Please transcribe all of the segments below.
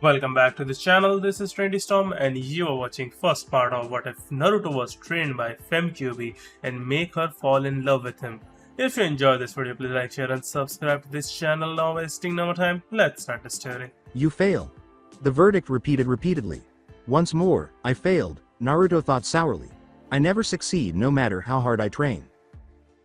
Welcome back to this channel. This is Trendy Storm and you are watching first part of what if Naruto was trained by Fem-Kyuubi and make her fall in love with him. If you enjoy this video, please like, share and subscribe to this channel. Now wasting no more time, let's start the story. You fail. The verdict repeated repeatedly. Once more, I failed, Naruto thought sourly. I never succeed no matter how hard I train.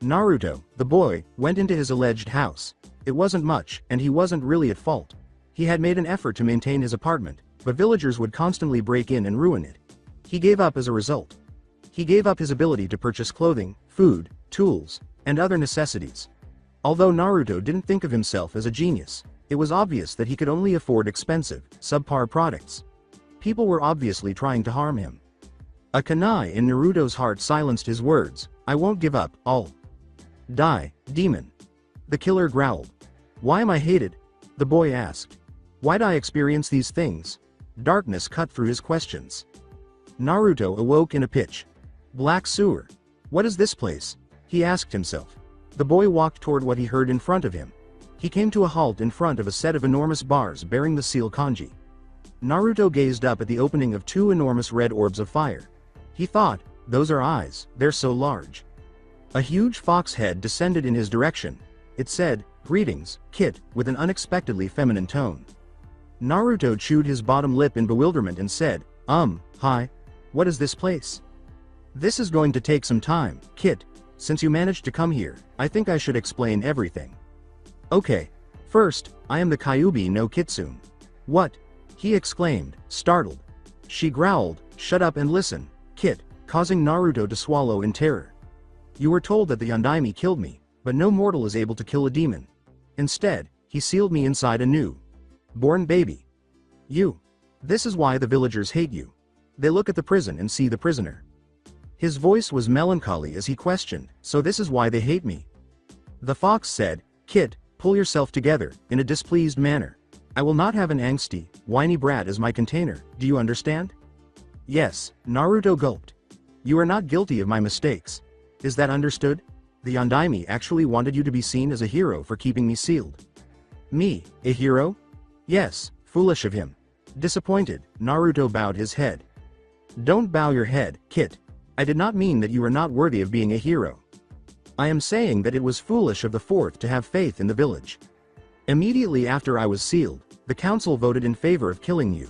Naruto, the boy, went into his alleged house. It wasn't much, and he wasn't really at fault. He had made an effort to maintain his apartment, but villagers would constantly break in and ruin it. He gave up as a result. He gave up his ability to purchase clothing, food, tools, and other necessities. Although Naruto didn't think of himself as a genius, it was obvious that he could only afford expensive, subpar products. People were obviously trying to harm him. A kunai in Naruto's heart silenced his words. I won't give up, I'll die, demon. The killer growled. Why am I hated? The boy asked. Why'd I experience these things? Darkness cut through his questions. Naruto awoke in a pitch black sewer. What is this place? He asked himself. The boy walked toward what he heard in front of him. He came to a halt in front of a set of enormous bars bearing the seal kanji. Naruto gazed up at the opening of two enormous red orbs of fire. He thought, those are eyes, they're so large. A huge fox head descended in his direction. It said, greetings, Kit, with an unexpectedly feminine tone. Naruto chewed his bottom lip in bewilderment and said, hi. What is this place? This is going to take some time, Kit. Since you managed to come here, I think I should explain everything. Okay. First, I am the Kyuubi no Kitsune. What? He exclaimed, startled. She growled, shut up and listen, Kit, causing Naruto to swallow in terror. You were told that the Undaime killed me, but no mortal is able to kill a demon. Instead, he sealed me inside a new born baby. You. This is why the villagers hate you. They look at the prison and see the prisoner. His voice was melancholy as he questioned, so this is why they hate me. The fox said, Kit, pull yourself together, in a displeased manner. I will not have an angsty, whiny brat as my container, do you understand? Yes, Naruto gulped. You are not guilty of my mistakes. Is that understood? The Undaime actually wanted you to be seen as a hero for keeping me sealed. Me, a hero? Yes, foolish of him. Disappointed, Naruto bowed his head. Don't bow your head, Kit. I did not mean that you are not worthy of being a hero. I am saying that it was foolish of the fourth to have faith in the village. Immediately after I was sealed, the council voted in favor of killing you.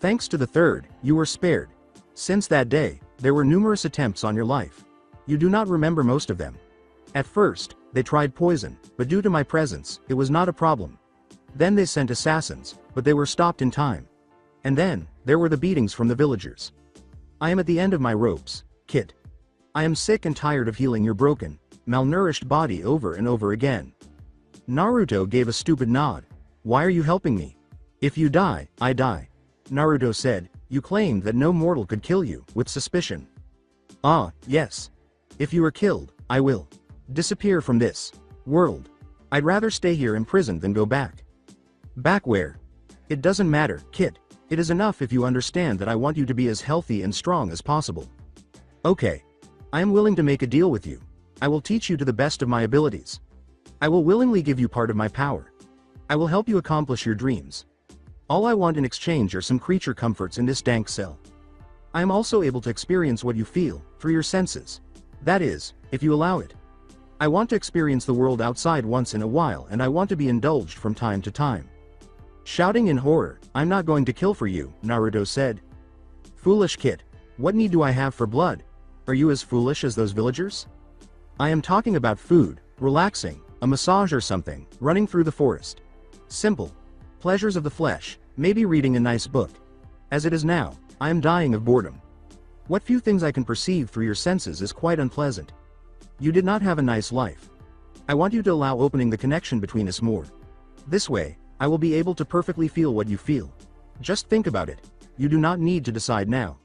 Thanks to the third, you were spared. Since that day, there were numerous attempts on your life. You do not remember most of them. At first, they tried poison, but due to my presence, it was not a problem. Then they sent assassins, but they were stopped in time. And then, there were the beatings from the villagers. I am at the end of my ropes, Kit. I am sick and tired of healing your broken, malnourished body over and over again. Naruto gave a stupid nod. Why are you helping me? If you die, I die. Naruto said, you claimed that no mortal could kill you, with suspicion. Ah, yes. If you are killed, I will disappear from this world. I'd rather stay here imprisoned than go back. Back where? It doesn't matter, Kit. It is enough if you understand that I want you to be as healthy and strong as possible. Okay. I am willing to make a deal with you. I will teach you to the best of my abilities. I will willingly give you part of my power. I will help you accomplish your dreams. All I want in exchange are some creature comforts in this dank cell. I am also able to experience what you feel, through your senses. That is, if you allow it. I want to experience the world outside once in a while and I want to be indulged from time to time. Shouting in horror, I'm not going to kill for you, Naruto said. Foolish Kit. What need do I have for blood? Are you as foolish as those villagers? I am talking about food, relaxing, a massage or something, running through the forest. Simple. Pleasures of the flesh, maybe reading a nice book. As it is now, I am dying of boredom. What few things I can perceive through your senses is quite unpleasant. You did not have a nice life. I want you to allow opening the connection between us more. This way, I will be able to perfectly feel what you feel. Just think about it. You do not need to decide now.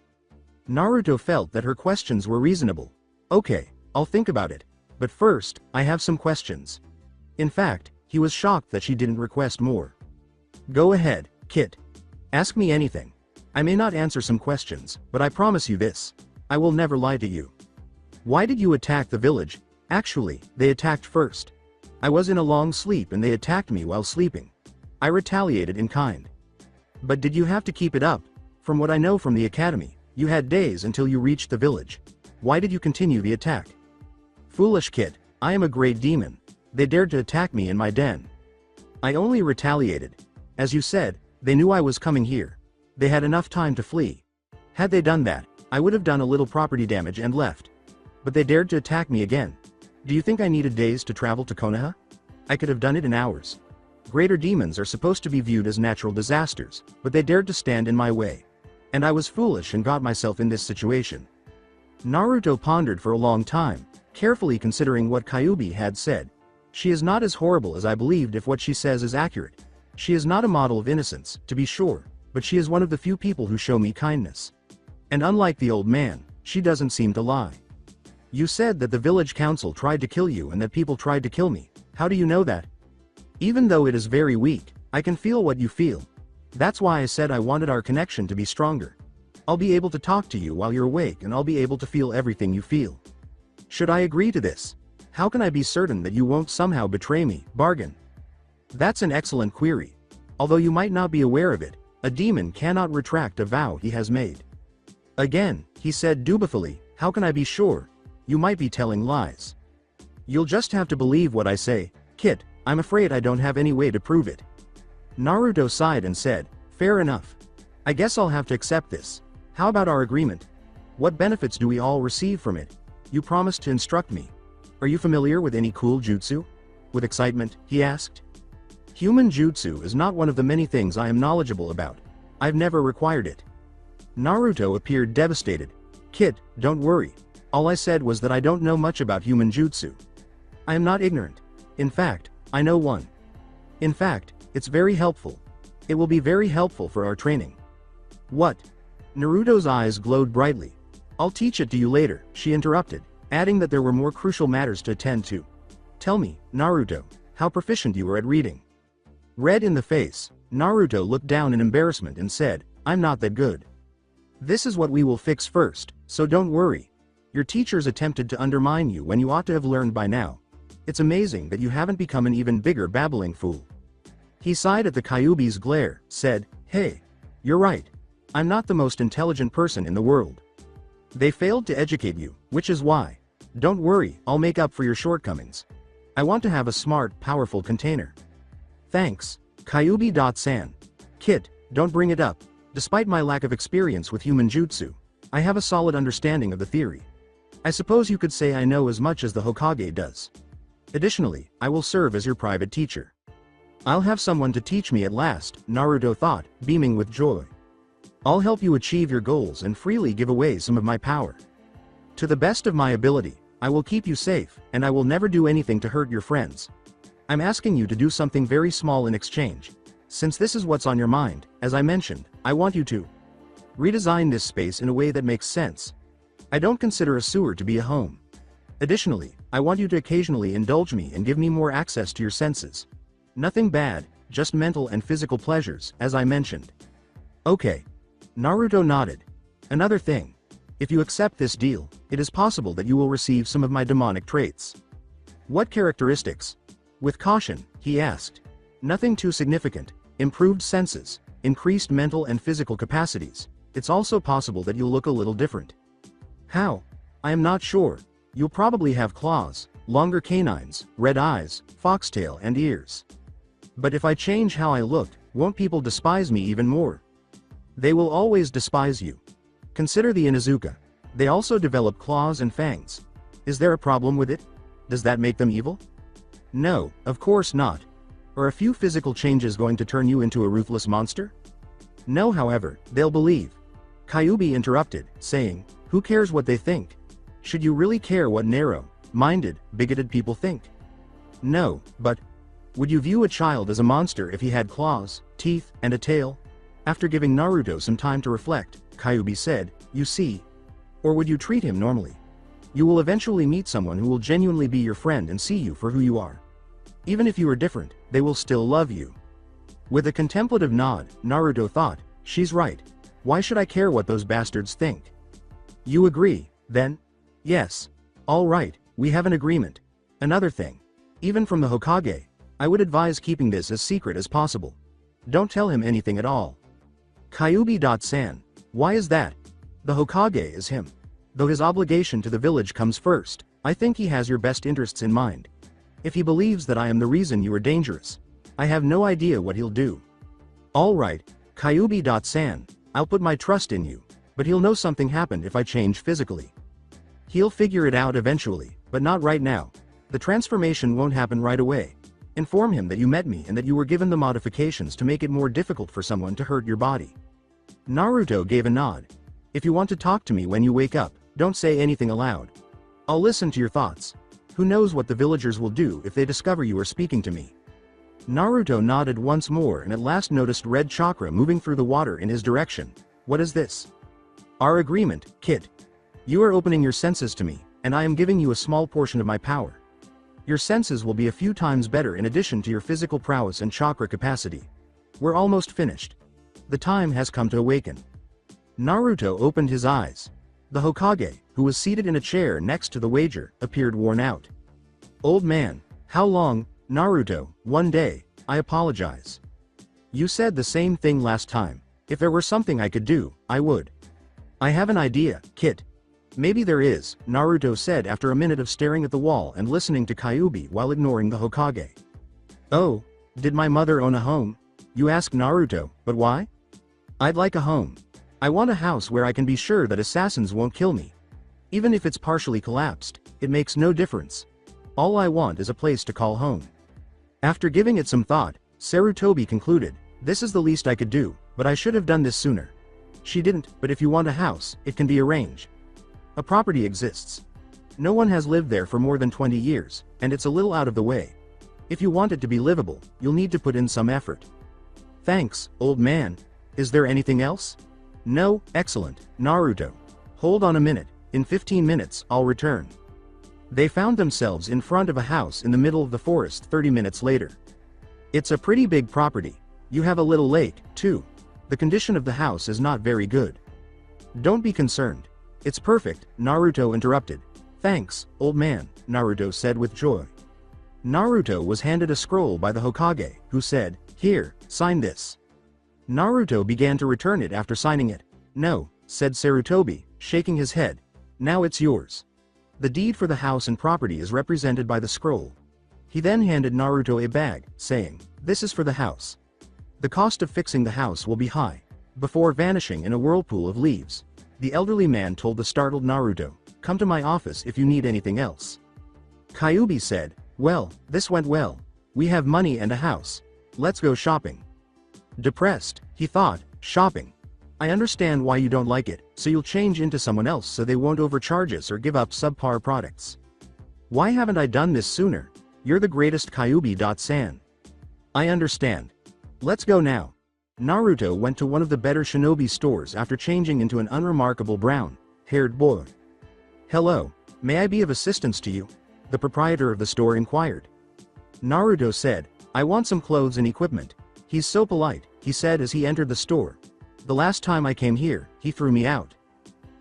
Naruto felt that her questions were reasonable. Okay, I'll think about it. But first, I have some questions. In fact, he was shocked that she didn't request more. Go ahead, Kit. Ask me anything. I may not answer some questions, but I promise you this. I will never lie to you. Why did you attack the village? Actually, they attacked first. I was in a long sleep and they attacked me while sleeping. I retaliated in kind. But did you have to keep it up? From what I know from the academy, you had days until you reached the village. Why did you continue the attack? Foolish kid, I am a great demon. They dared to attack me in my den. I only retaliated. As you said, they knew I was coming here. They had enough time to flee. Had they done that, I would have done a little property damage and left. But they dared to attack me again. Do you think I needed days to travel to Konoha? I could have done it in hours. Greater demons are supposed to be viewed as natural disasters, but they dared to stand in my way. And I was foolish and got myself in this situation. Naruto pondered for a long time, carefully considering what Kyuubi had said. She is not as horrible as I believed if what she says is accurate. She is not a model of innocence, to be sure, but she is one of the few people who show me kindness. And unlike the old man, she doesn't seem to lie. You said that the village council tried to kill you and that people tried to kill me. How do you know that? Even though it is very weak, I can feel what you feel. That's why I said I wanted our connection to be stronger. I'll be able to talk to you while you're awake and I'll be able to feel everything you feel. Should I agree to this? How can I be certain that you won't somehow betray me? Bargain. That's an excellent query. Although you might not be aware of it, a demon cannot retract a vow he has made. Again, he said dutifully, how can I be sure? You might be telling lies. You'll just have to believe what I say, Kit. I'm afraid I don't have any way to prove it. Naruto sighed and said, fair enough. I guess I'll have to accept this. How about our agreement? What benefits do we all receive from it? You promised to instruct me. Are you familiar with any cool jutsu? With excitement, he asked. Human jutsu is not one of the many things I am knowledgeable about. I've never required it. Naruto appeared devastated. Kid, don't worry. All I said was that I don't know much about human jutsu. I am not ignorant. In fact, I know one. In fact, it's very helpful. It will be very helpful for our training. What? Naruto's eyes glowed brightly. I'll teach it to you later, she interrupted, adding that there were more crucial matters to attend to. Tell me, Naruto, how proficient you are at reading. Red in the face, Naruto looked down in embarrassment and said, I'm not that good. This is what we will fix first, so don't worry. Your teachers attempted to undermine you when you ought to have learned by now. It's amazing that you haven't become an even bigger babbling fool. He sighed at the Kyuubi's glare, said, hey, you're right. I'm not the most intelligent person in the world. They failed to educate you, which is why. Don't worry, I'll make up for your shortcomings. I want to have a smart, powerful container. Thanks, Kyuubi-san. Kit, don't bring it up. Despite my lack of experience with human jutsu, I have a solid understanding of the theory. I suppose you could say I know as much as the Hokage does. Additionally, I will serve as your private teacher. I'll have someone to teach me at last, Naruto thought, beaming with joy. I'll help you achieve your goals and freely give away some of my power. To the best of my ability, I will keep you safe, and I will never do anything to hurt your friends. I'm asking you to do something very small in exchange. Since this is what's on your mind, as I mentioned, I want you to redesign this space in a way that makes sense. I don't consider a sewer to be a home. Additionally, I want you to occasionally indulge me and give me more access to your senses. Nothing bad, just mental and physical pleasures, as I mentioned. Okay. Naruto nodded. Another thing. If you accept this deal, it is possible that you will receive some of my demonic traits. What characteristics? With caution, he asked. Nothing too significant. Improved senses, increased mental and physical capacities. It's also possible that you'll look a little different. How? I am not sure. You'll probably have claws, longer canines, red eyes, foxtail and ears. But if I change how I look, won't people despise me even more? They will always despise you. Consider the Inuzuka. They also develop claws and fangs. Is there a problem with it? Does that make them evil? No, of course not. Are a few physical changes going to turn you into a ruthless monster? No, however, they'll believe. Kyuubi interrupted, saying, who cares what they think? Should you really care what narrow-minded, bigoted people think? No, but would you view a child as a monster if he had claws, teeth, and a tail? After giving Naruto some time to reflect, Kyuubi said, you see. Or would you treat him normally? You will eventually meet someone who will genuinely be your friend and see you for who you are. Even if you are different, they will still love you. With a contemplative nod, Naruto thought, she's right. Why should I care what those bastards think? You agree, then? Yes. All right, we have an agreement. Another thing. Even from the Hokage, I would advise keeping this as secret as possible. Don't tell him anything at all. Kyuubi-san. Why is that? The Hokage is him. Though his obligation to the village comes first, I think he has your best interests in mind. If he believes that I am the reason you are dangerous, I have no idea what he'll do. Alright, Kyuubi-san, I'll put my trust in you, but he'll know something happened if I change physically. He'll figure it out eventually, but not right now. The transformation won't happen right away. Inform him that you met me and that you were given the modifications to make it more difficult for someone to hurt your body. Naruto gave a nod. If you want to talk to me when you wake up, don't say anything aloud. I'll listen to your thoughts. Who knows what the villagers will do if they discover you are speaking to me. Naruto nodded once more and at last noticed red chakra moving through the water in his direction. What is this? Our agreement, kid. You are opening your senses to me, and I am giving you a small portion of my power. Your senses will be a few times better in addition to your physical prowess and chakra capacity. We're almost finished. The time has come to awaken. Naruto opened his eyes. The Hokage, who was seated in a chair next to the wager, appeared worn out. Old man, how long? Naruto, 1 day, I apologize. You said the same thing last time. If there were something I could do, I would. I have an idea, kid. Maybe there is, Naruto said after a minute of staring at the wall and listening to Kyuubi while ignoring the Hokage. Oh, did my mother own a home? You ask Naruto, but why? I'd like a home. I want a house where I can be sure that assassins won't kill me. Even if it's partially collapsed, it makes no difference. All I want is a place to call home. After giving it some thought, Sarutobi concluded, this is the least I could do, but I should have done this sooner. She didn't, but if you want a house, it can be arranged. A property exists. No one has lived there for more than 20 years, and it's a little out of the way. If you want it to be livable, you'll need to put in some effort. Thanks, old man. Is there anything else? No, excellent, Naruto. Hold on a minute, in 15 minutes I'll return. They found themselves in front of a house in the middle of the forest 30 minutes later. It's a pretty big property. You have a little lake, too. The condition of the house is not very good. Don't be concerned. It's perfect, Naruto interrupted. Thanks, old man, Naruto said with joy. Naruto was handed a scroll by the Hokage, who said, here, sign this. Naruto began to return it after signing it. No, said Sarutobi, shaking his head. Now it's yours. The deed for the house and property is represented by the scroll. He then handed Naruto a bag, saying, this is for the house. The cost of fixing the house will be high. Before vanishing in a whirlpool of leaves, the elderly man told the startled Naruto, come to my office if you need anything else. Kyuubi said, well, this went well. We have money and a house. Let's go shopping. Depressed, he thought, shopping. I understand why you don't like it, so you'll change into someone else so they won't overcharge us or give up subpar products. Why haven't I done this sooner? You're the greatest Kyuubi-san. I understand. Let's go now. Naruto went to one of the better shinobi stores after changing into an unremarkable brown-haired boy. Hello, may I be of assistance to you? The proprietor of the store inquired. Naruto said, I want some clothes and equipment. He's so polite, he said as he entered the store. The last time I came here, he threw me out.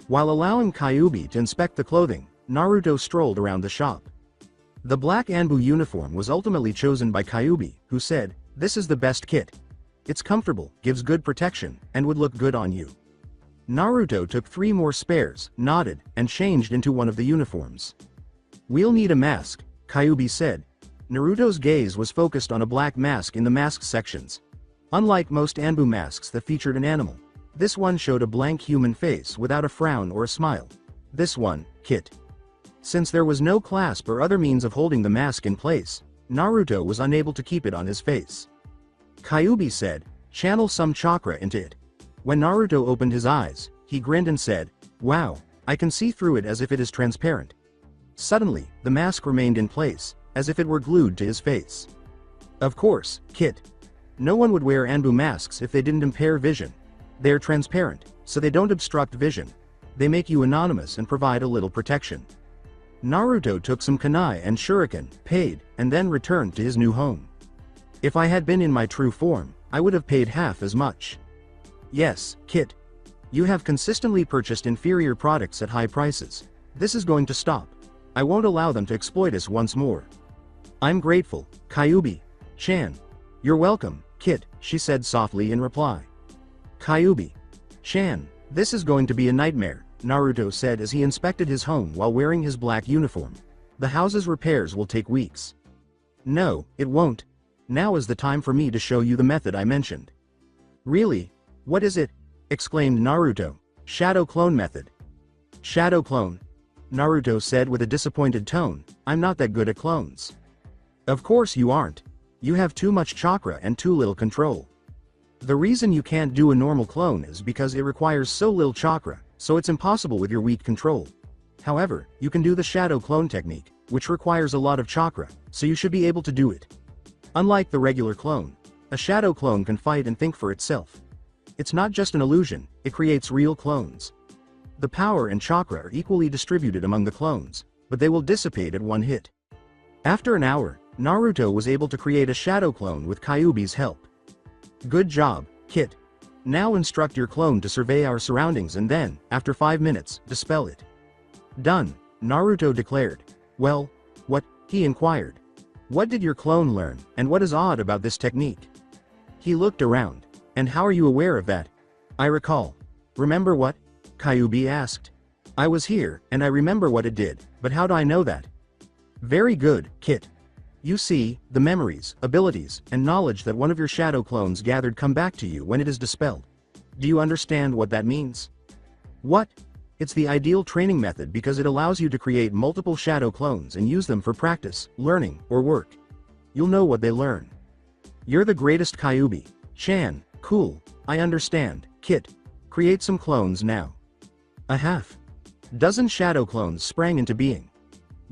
While allowing Kyuubi to inspect the clothing, Naruto strolled around the shop. The black Anbu uniform was ultimately chosen by Kyuubi, who said, this is the best kit. It's comfortable, gives good protection, and would look good on you. Naruto took 3 more spares, nodded, and changed into one of the uniforms. We'll need a mask, Kyuubi said. Naruto's gaze was focused on a black mask in the mask sections. Unlike most Anbu masks that featured an animal, this one showed a blank human face without a frown or a smile. This one, kit. Since there was no clasp or other means of holding the mask in place, Naruto was unable to keep it on his face. Kyuubi said, channel some chakra into it. When Naruto opened his eyes, he grinned and said, wow, I can see through it as if it is transparent. Suddenly, the mask remained in place, as if it were glued to his face. Of course, kit. No one would wear Anbu masks if they didn't impair vision. They are transparent, so they don't obstruct vision. They make you anonymous and provide a little protection. Naruto took some kunai and shuriken, paid, and then returned to his new home. If I had been in my true form, I would have paid half as much. Yes, kit. You have consistently purchased inferior products at high prices. This is going to stop. I won't allow them to exploit us once more. I'm grateful, Kyuubi-chan. You're welcome, kit, she said softly in reply. Kyuubi. Chan, this is going to be a nightmare, Naruto said as he inspected his home while wearing his black uniform. The house's repairs will take weeks. No, it won't. Now is the time for me to show you the method I mentioned. Really? What is it? Exclaimed Naruto. Shadow clone method. Shadow clone? Naruto said with a disappointed tone. I'm not that good at clones. Of course you aren't. You have too much chakra and too little control. The reason you can't do a normal clone is because it requires so little chakra, so it's impossible with your weak control. However, you can do the shadow clone technique, which requires a lot of chakra, so you should be able to do it. Unlike the regular clone, a shadow clone can fight and think for itself. It's not just an illusion, it creates real clones. The power and chakra are equally distributed among the clones, but they will dissipate at one hit. After an hour, Naruto was able to create a shadow clone with Kyuubi's help. Good job, Kit. Now instruct your clone to survey our surroundings and then, after 5 minutes, dispel it. Done, Naruto declared. Well, what? He inquired. What did your clone learn, and what is odd about this technique? He looked around. And how are you aware of that? I recall. Remember what? Kyuubi asked. I was here, and I remember what it did, but how do I know that? Very good, Kit. You see, the memories, abilities, and knowledge that one of your shadow clones gathered come back to you when it is dispelled. Do you understand what that means? What? It's the ideal training method because it allows you to create multiple shadow clones and use them for practice, learning, or work. You'll know what they learn. You're the greatest, Kyuubi. Chan, cool, I understand, Kit. Create some clones now. A half dozen shadow clones sprang into being.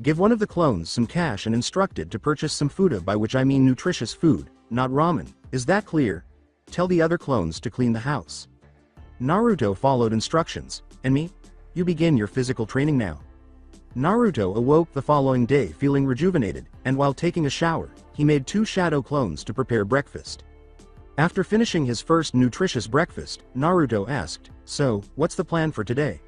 Give one of the clones some cash and instruct it to purchase some food, by which I mean nutritious food, not ramen. Is that clear? Tell the other clones to clean the house. Naruto followed instructions. And me? You begin your physical training now. Naruto awoke the following day feeling rejuvenated, and while taking a shower, he made 2 shadow clones to prepare breakfast. After finishing his first nutritious breakfast, Naruto asked, so, what's the plan for today?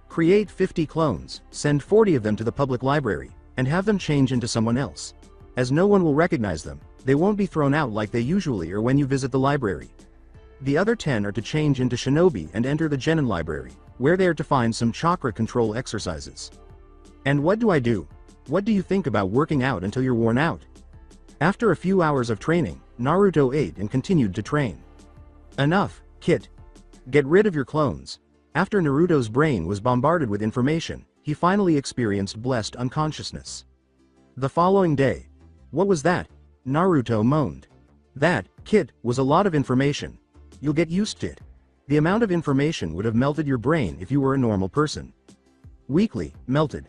Create 50 clones, send 40 of them to the public library, and have them change into someone else. As no one will recognize them, they won't be thrown out like they usually are when you visit the library. The other 10 are to change into shinobi and enter the genin library, where they are to find some chakra control exercises. And what do I do? What do you think about working out until you're worn out? After a few hours of training, Naruto ate and continued to train. Enough, Kit. Get rid of your clones. After Naruto's brain was bombarded with information, he finally experienced blessed unconsciousness. The following day. What was that? Naruto moaned. That, Kit, was a lot of information. You'll get used to it. The amount of information would have melted your brain if you were a normal person. Weakly, melted.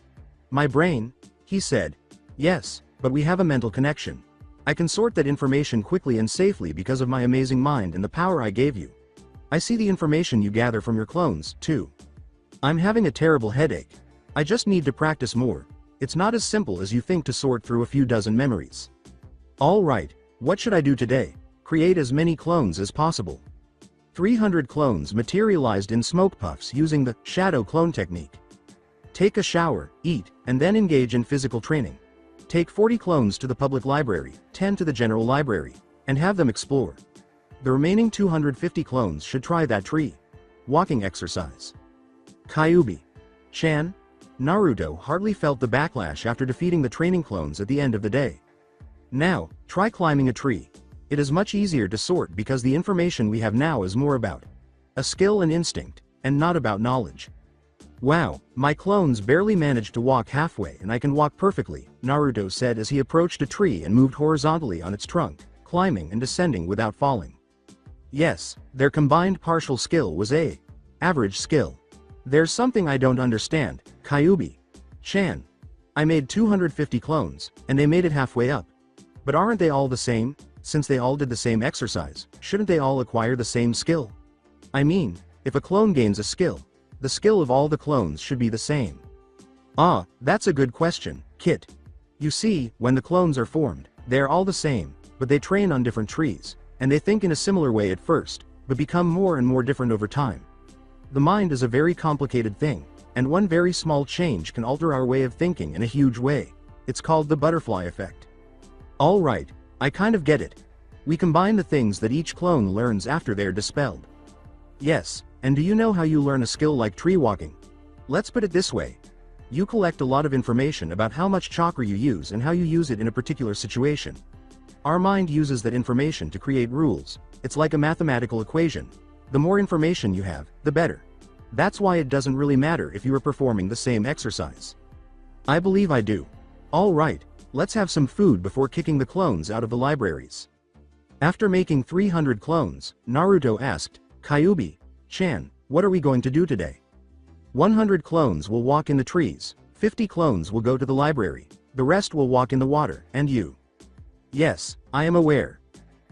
My brain? He said. Yes, but we have a mental connection. I can sort that information quickly and safely because of my amazing mind and the power I gave you. I see the information you gather from your clones, too. I'm having a terrible headache. I just need to practice more. It's not as simple as you think to sort through a few dozen memories. All right, what should I do today? Create as many clones as possible. 300 clones materialized in smoke puffs using the shadow clone technique. Take a shower, eat, and then engage in physical training. Take 40 clones to the public library, 10 to the general library, and have them explore. The remaining 250 clones should try that tree walking exercise. Kyuubi. Chan? Naruto hardly felt the backlash after defeating the training clones at the end of the day. Now, try climbing a tree. It is much easier to sort because the information we have now is more about a skill and instinct, and not about knowledge. Wow, my clones barely managed to walk halfway and I can walk perfectly, Naruto said as he approached a tree and moved horizontally on its trunk, climbing and descending without falling. Yes, their combined partial skill was a average skill. There's something I don't understand, Kyuubi. Chan. I made 250 clones, and they made it halfway up. But aren't they all the same? Since they all did the same exercise, shouldn't they all acquire the same skill? I mean, if a clone gains a skill, the skill of all the clones should be the same. Ah, that's a good question, Kit. You see, when the clones are formed, they are all the same, but they train on different trees, and they think in a similar way at first, but become more and more different over time. The mind is a very complicated thing, and one very small change can alter our way of thinking in a huge way. It's called the butterfly effect. All right, I kind of get it. We combine the things that each clone learns after they're dispelled. Yes, and do you know how you learn a skill like tree walking? Let's put it this way. You collect a lot of information about how much chakra you use and how you use it in a particular situation. Our mind uses that information to create rules. It's like a mathematical equation. The more information you have, the better. That's why it doesn't really matter if you are performing the same exercise. I believe I do. Alright, let's have some food before kicking the clones out of the libraries. After making 300 clones, Naruto asked, Kyuubi-chan, what are we going to do today? 100 clones will walk in the trees, 50 clones will go to the library, the rest will walk in the water, and you. Yes, I am aware.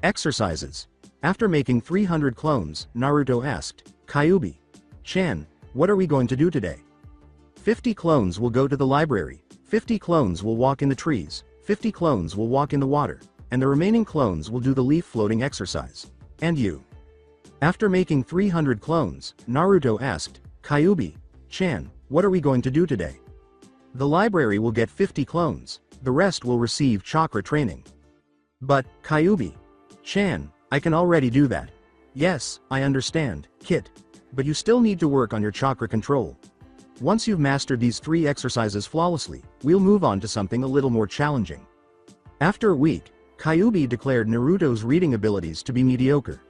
Exercises. After making 300 clones, Naruto asked, Kyuubi-chan, what are we going to do today? 50 clones will go to the library, 50 clones will walk in the trees, 50 clones will walk in the water, and the remaining clones will do the leaf floating exercise. And you. After making 300 clones, Naruto asked, Kyuubi-chan, what are we going to do today? The library will get 50 clones, the rest will receive chakra training. But, Kyuubi-chan, I can already do that. Yes, I understand, Kit. But you still need to work on your chakra control. Once you've mastered these 3 exercises flawlessly, we'll move on to something a little more challenging. After a week, Kyuubi declared Naruto's reading abilities to be mediocre.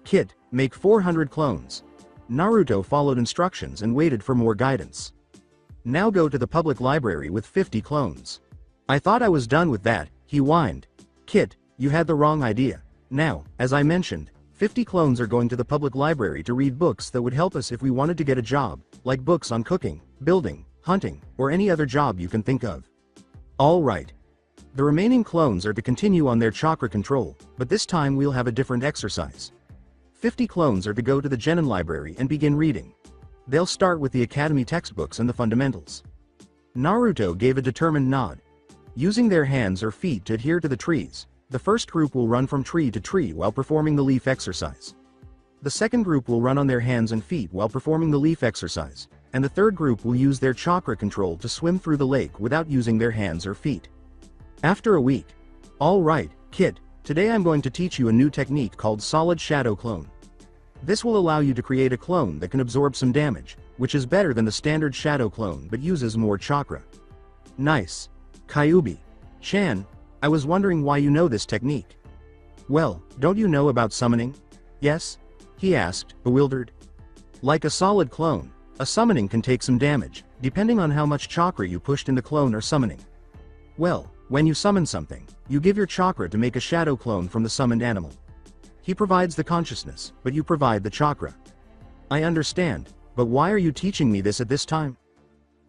Kit, make 400 clones. Naruto followed instructions and waited for more guidance. Now go to the public library with 50 clones. I thought I was done with that, he whined. Kit, you had the wrong idea. Now, as I mentioned, 50 clones are going to the public library to read books that would help us if we wanted to get a job, like books on cooking, building, hunting, or any other job you can think of. Alright. The remaining clones are to continue on their chakra control, but this time we'll have a different exercise. 50 clones are to go to the Genin library and begin reading. They'll start with the academy textbooks and the fundamentals. Naruto gave a determined nod. Using their hands or feet to adhere to the trees, the first group will run from tree to tree while performing the leaf exercise. The second group will run on their hands and feet while performing the leaf exercise, and the third group will use their chakra control to swim through the lake without using their hands or feet. After a week. Alright, Kit, today I'm going to teach you a new technique called Solid Shadow Clone. This will allow you to create a clone that can absorb some damage, which is better than the standard shadow clone but uses more chakra. Nice. Kyuubi-chan, I was wondering why you know this technique. Well, don't you know about summoning? Yes? He asked, bewildered. Like a solid clone, a summoning can take some damage, depending on how much chakra you pushed in the clone or summoning. Well, when you summon something, you give your chakra to make a shadow clone from the summoned animal. He provides the consciousness, but you provide the chakra. I understand, but why are you teaching me this at this time?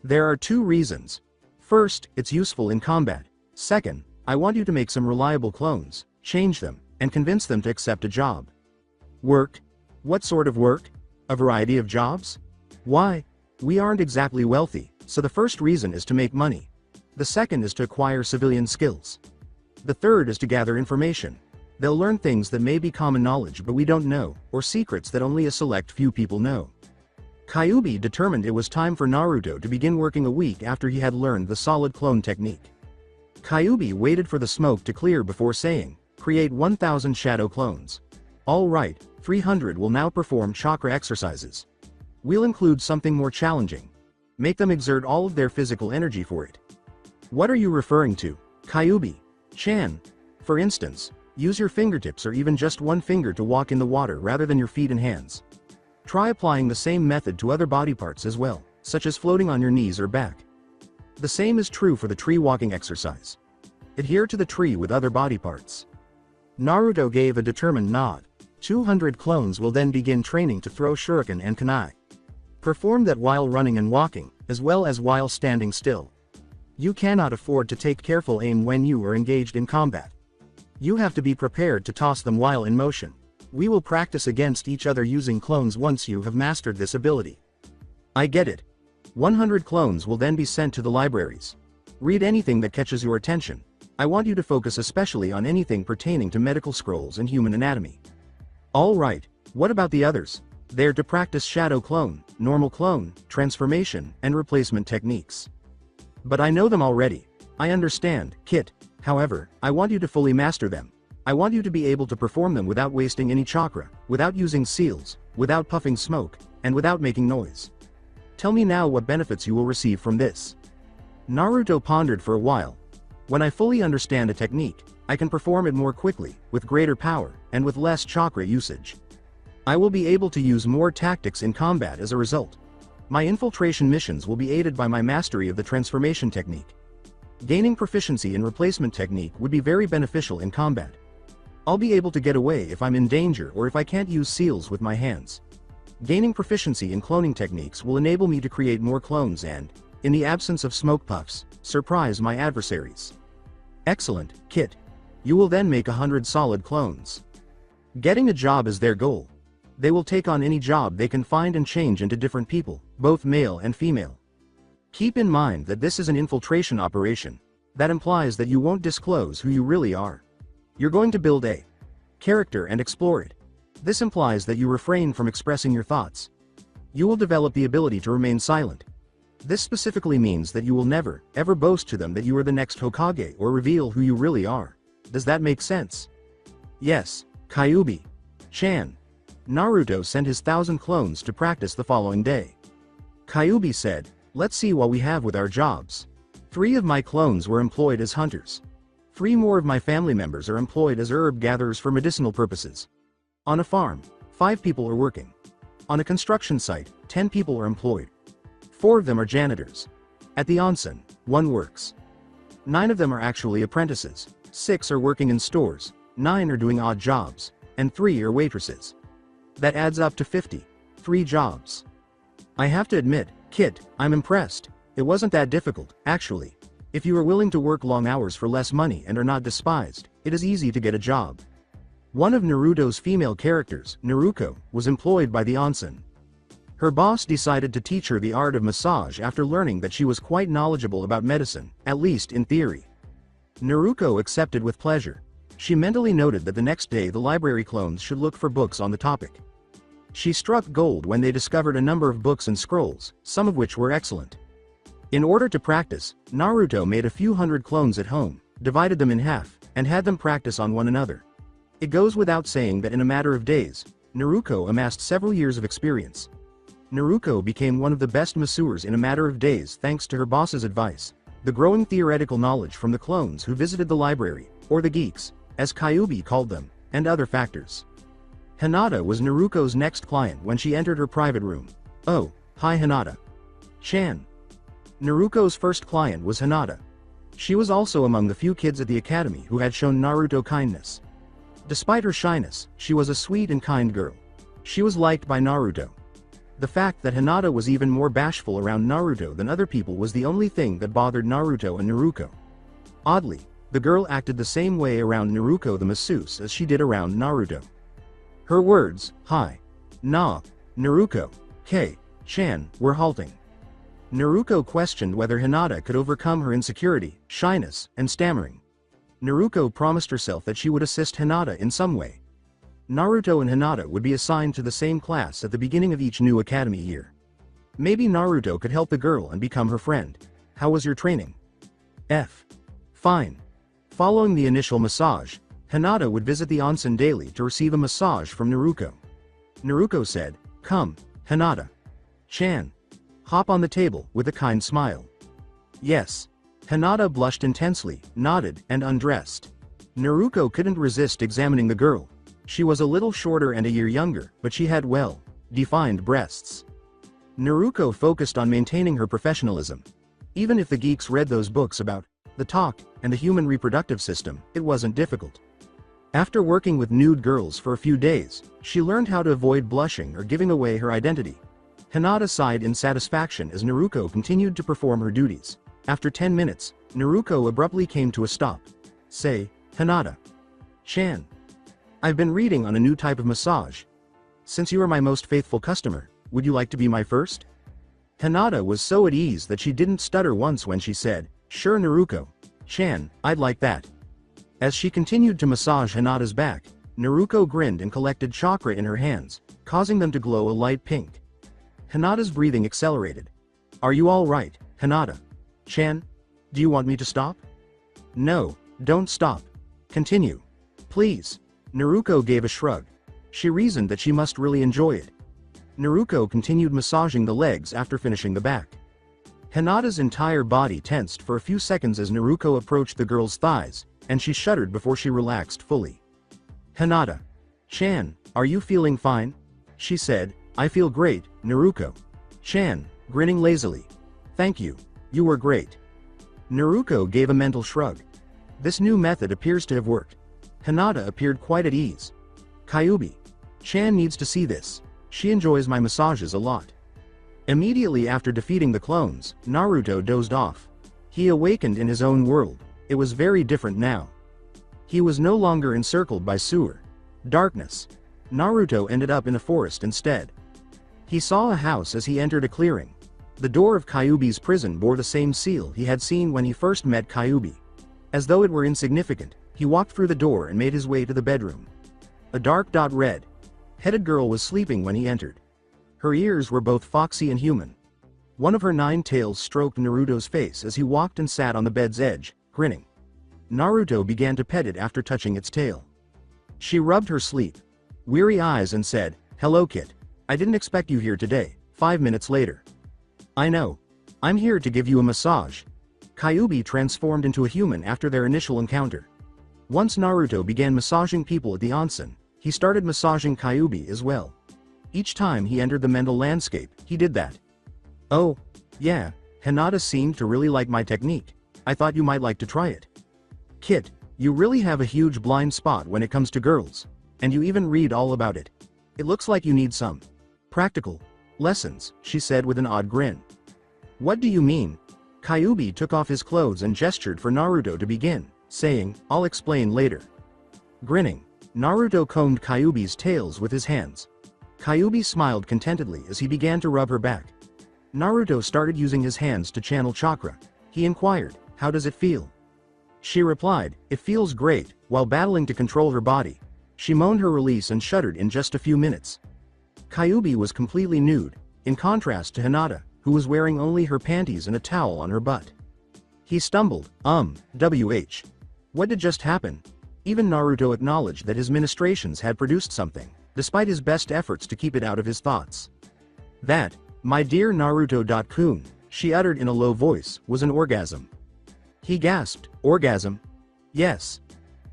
There are 2 reasons. First, it's useful in combat. Second, I want you to make some reliable clones, change them, and convince them to accept a job. Work? What sort of work? A variety of jobs? Why? We aren't exactly wealthy, so the first reason is to make money. The second is to acquire civilian skills. The third is to gather information. They'll learn things that may be common knowledge but we don't know, or secrets that only a select few people know. Kyuubi determined it was time for Naruto to begin working a week after he had learned the solid clone technique. Kyuubi waited for the smoke to clear before saying, create 1000 shadow clones. Alright, 300 will now perform chakra exercises. We'll include something more challenging. Make them exert all of their physical energy for it. What are you referring to, Kyuubi-chan? For instance, use your fingertips or even just one finger to walk in the water rather than your feet and hands. Try applying the same method to other body parts as well, such as floating on your knees or back. The same is true for the tree walking exercise. Adhere to the tree with other body parts. Naruto gave a determined nod. 200 clones will then begin training to throw shuriken and kunai. Perform that while running and walking, as well as while standing still. You cannot afford to take careful aim when you are engaged in combat. You have to be prepared to toss them while in motion. We will practice against each other using clones once you have mastered this ability. I get it. 100 clones will then be sent to the libraries. Read anything that catches your attention. I want you to focus especially on anything pertaining to medical scrolls and human anatomy. Alright, what about the others? They're to practice shadow clone, normal clone, transformation, and replacement techniques. But I know them already. I understand, Kit. However, I want you to fully master them. I want you to be able to perform them without wasting any chakra, without using seals, without puffing smoke, and without making noise. Tell me now what benefits you will receive from this. Naruto pondered for a while. When I fully understand a technique, I can perform it more quickly, with greater power, and with less chakra usage. I will be able to use more tactics in combat as a result. My infiltration missions will be aided by my mastery of the transformation technique. Gaining proficiency in replacement technique would be very beneficial in combat. I'll be able to get away if I'm in danger or if I can't use seals with my hands. Gaining proficiency in cloning techniques will enable me to create more clones and, in the absence of smoke puffs, surprise my adversaries. Excellent, Kit. You will then make 100 solid clones. Getting a job is their goal. They will take on any job they can find and change into different people, both male and female. Keep in mind that this is an infiltration operation. That implies that you won't disclose who you really are. You're going to build a character and explore it. This implies that you refrain from expressing your thoughts. You will develop the ability to remain silent. This specifically means that you will never, ever boast to them that you are the next Hokage or reveal who you really are. Does that make sense? Yes, Kyuubi. Chan. Naruto sent his 1,000 clones to practice the following day. Kyuubi said, "Let's see what we have with our jobs. 3 of my clones were employed as hunters. 3 more of my family members are employed as herb gatherers for medicinal purposes. On a farm, 5 people are working. On a construction site, 10 people are employed. 4 of them are janitors. At the onsen, 1 works. 9 of them are actually apprentices, 6 are working in stores, 9 are doing odd jobs, and 3 are waitresses. That adds up to 50. 3 jobs. I have to admit, Kit, I'm impressed. It wasn't that difficult, actually. If you are willing to work long hours for less money and are not despised, it is easy to get a job." One of Naruto's female characters, Naruko, was employed by the onsen. Her boss decided to teach her the art of massage after learning that she was quite knowledgeable about medicine, at least in theory. Naruko accepted with pleasure. She mentally noted that the next day the library clones should look for books on the topic. She struck gold when they discovered a number of books and scrolls, some of which were excellent. In order to practice, Naruto made a few hundred clones at home, divided them in half, and had them practice on one another. It goes without saying that in a matter of days, Naruko amassed several years of experience. Naruko became one of the best masseurs in a matter of days thanks to her boss's advice, the growing theoretical knowledge from the clones who visited the library, or the geeks, as Kyuubi called them, and other factors. Hinata was Naruko's next client when she entered her private room. "Oh, hi Hinata. Chan." Naruko's first client was Hinata. She was also among the few kids at the academy who had shown Naruto kindness. Despite her shyness, she was a sweet and kind girl. She was liked by Naruto. The fact that Hinata was even more bashful around Naruto than other people was the only thing that bothered Naruto and Naruko. Oddly, the girl acted the same way around Naruko the masseuse as she did around Naruto. Her words, "Hi. Na. Naruko. K. Chan," were halting. Naruko questioned whether Hinata could overcome her insecurity, shyness, and stammering. Naruko promised herself that she would assist Hinata in some way. Naruto and Hinata would be assigned to the same class at the beginning of each new academy year. Maybe Naruto could help the girl and become her friend. "How was your training?" Fine. Following the initial massage, Hinata would visit the onsen daily to receive a massage from Naruko. Naruko said, "Come, Hinata. Chan. Hop on the table," with a kind smile. "Yes." Hinata blushed intensely, nodded, and undressed. Naruko couldn't resist examining the girl. She was a little shorter and a year younger, but she had well-defined breasts. Naruko focused on maintaining her professionalism. Even if the geeks read those books about the talk and the human reproductive system, it wasn't difficult. After working with nude girls for a few days, she learned how to avoid blushing or giving away her identity. Hinata sighed in satisfaction as Naruko continued to perform her duties. After 10 minutes, Naruko abruptly came to a stop. "Say, Hinata. Chan. I've been reading on a new type of massage. Since you are my most faithful customer, would you like to be my first?" Hinata was so at ease that she didn't stutter once when she said, "Sure Naruko. Chan, I'd like that." As she continued to massage Hinata's back, Naruko grinned and collected chakra in her hands, causing them to glow a light pink. Hinata's breathing accelerated. "Are you all right, Hinata? Chan? Do you want me to stop?" "No, don't stop. Continue. Please." Naruko gave a shrug. She reasoned that she must really enjoy it. Naruto continued massaging the legs after finishing the back. Hinata's entire body tensed for a few seconds as Naruto approached the girl's thighs, and she shuddered before she relaxed fully. Hinata. Chan, are you feeling fine? She said. I feel great, Naruto. Chan, grinning lazily. Thank you. You were great. Naruto gave a mental shrug. This new method appears to have worked. Hinata appeared quite at ease. Kyuubi. Chan needs to see this. She enjoys my massages a lot. Immediately after defeating the clones, Naruto dozed off. He awakened in his own world. It was very different now. He was no longer encircled by sewer. Darkness. Naruto ended up in a forest instead. He saw a house as he entered a clearing. The door of Kyuubi's prison bore the same seal he had seen when he first met Kyuubi. As though it were insignificant, he walked through the door and made his way to the bedroom. A dark red-headed girl was sleeping when he entered. Her ears were both foxy and human. One of her 9 tails stroked Naruto's face as he walked and sat on the bed's edge, grinning. Naruto began to pet it after touching its tail. She rubbed her weary eyes and said, "Hello kid. I didn't expect you here today." 5 minutes later. "I know. I'm here to give you a massage." Kyuubi transformed into a human after their initial encounter. Once Naruto began massaging people at the onsen, he started massaging Kyuubi as well. Each time he entered the mental landscape, he did that. "Oh, yeah, Hinata seemed to really like my technique. I thought you might like to try it. Kid, you really have a huge blind spot when it comes to girls, and you even read all about it. It looks like you need some practical lessons," she said with an odd grin. "What do you mean?" Kyuubi took off his clothes and gestured for Naruto to begin, saying, "I'll explain later." Grinning, Naruto combed Kyuubi's tails with his hands. Kyuubi smiled contentedly as he began to rub her back. Naruto started using his hands to channel chakra. He inquired, "How does it feel?" She replied, "It feels great." While battling to control her body, she moaned her release and shuddered in just a few minutes. Kyuubi was completely nude, in contrast to Hinata, who was wearing only her panties and a towel on her butt. He stumbled, "WH. What did just happen?" Even Naruto acknowledged that his ministrations had produced something, despite his best efforts to keep it out of his thoughts. "That, my dear Naruto-kun," she uttered in a low voice, "was an orgasm." He gasped, "Orgasm?" "Yes."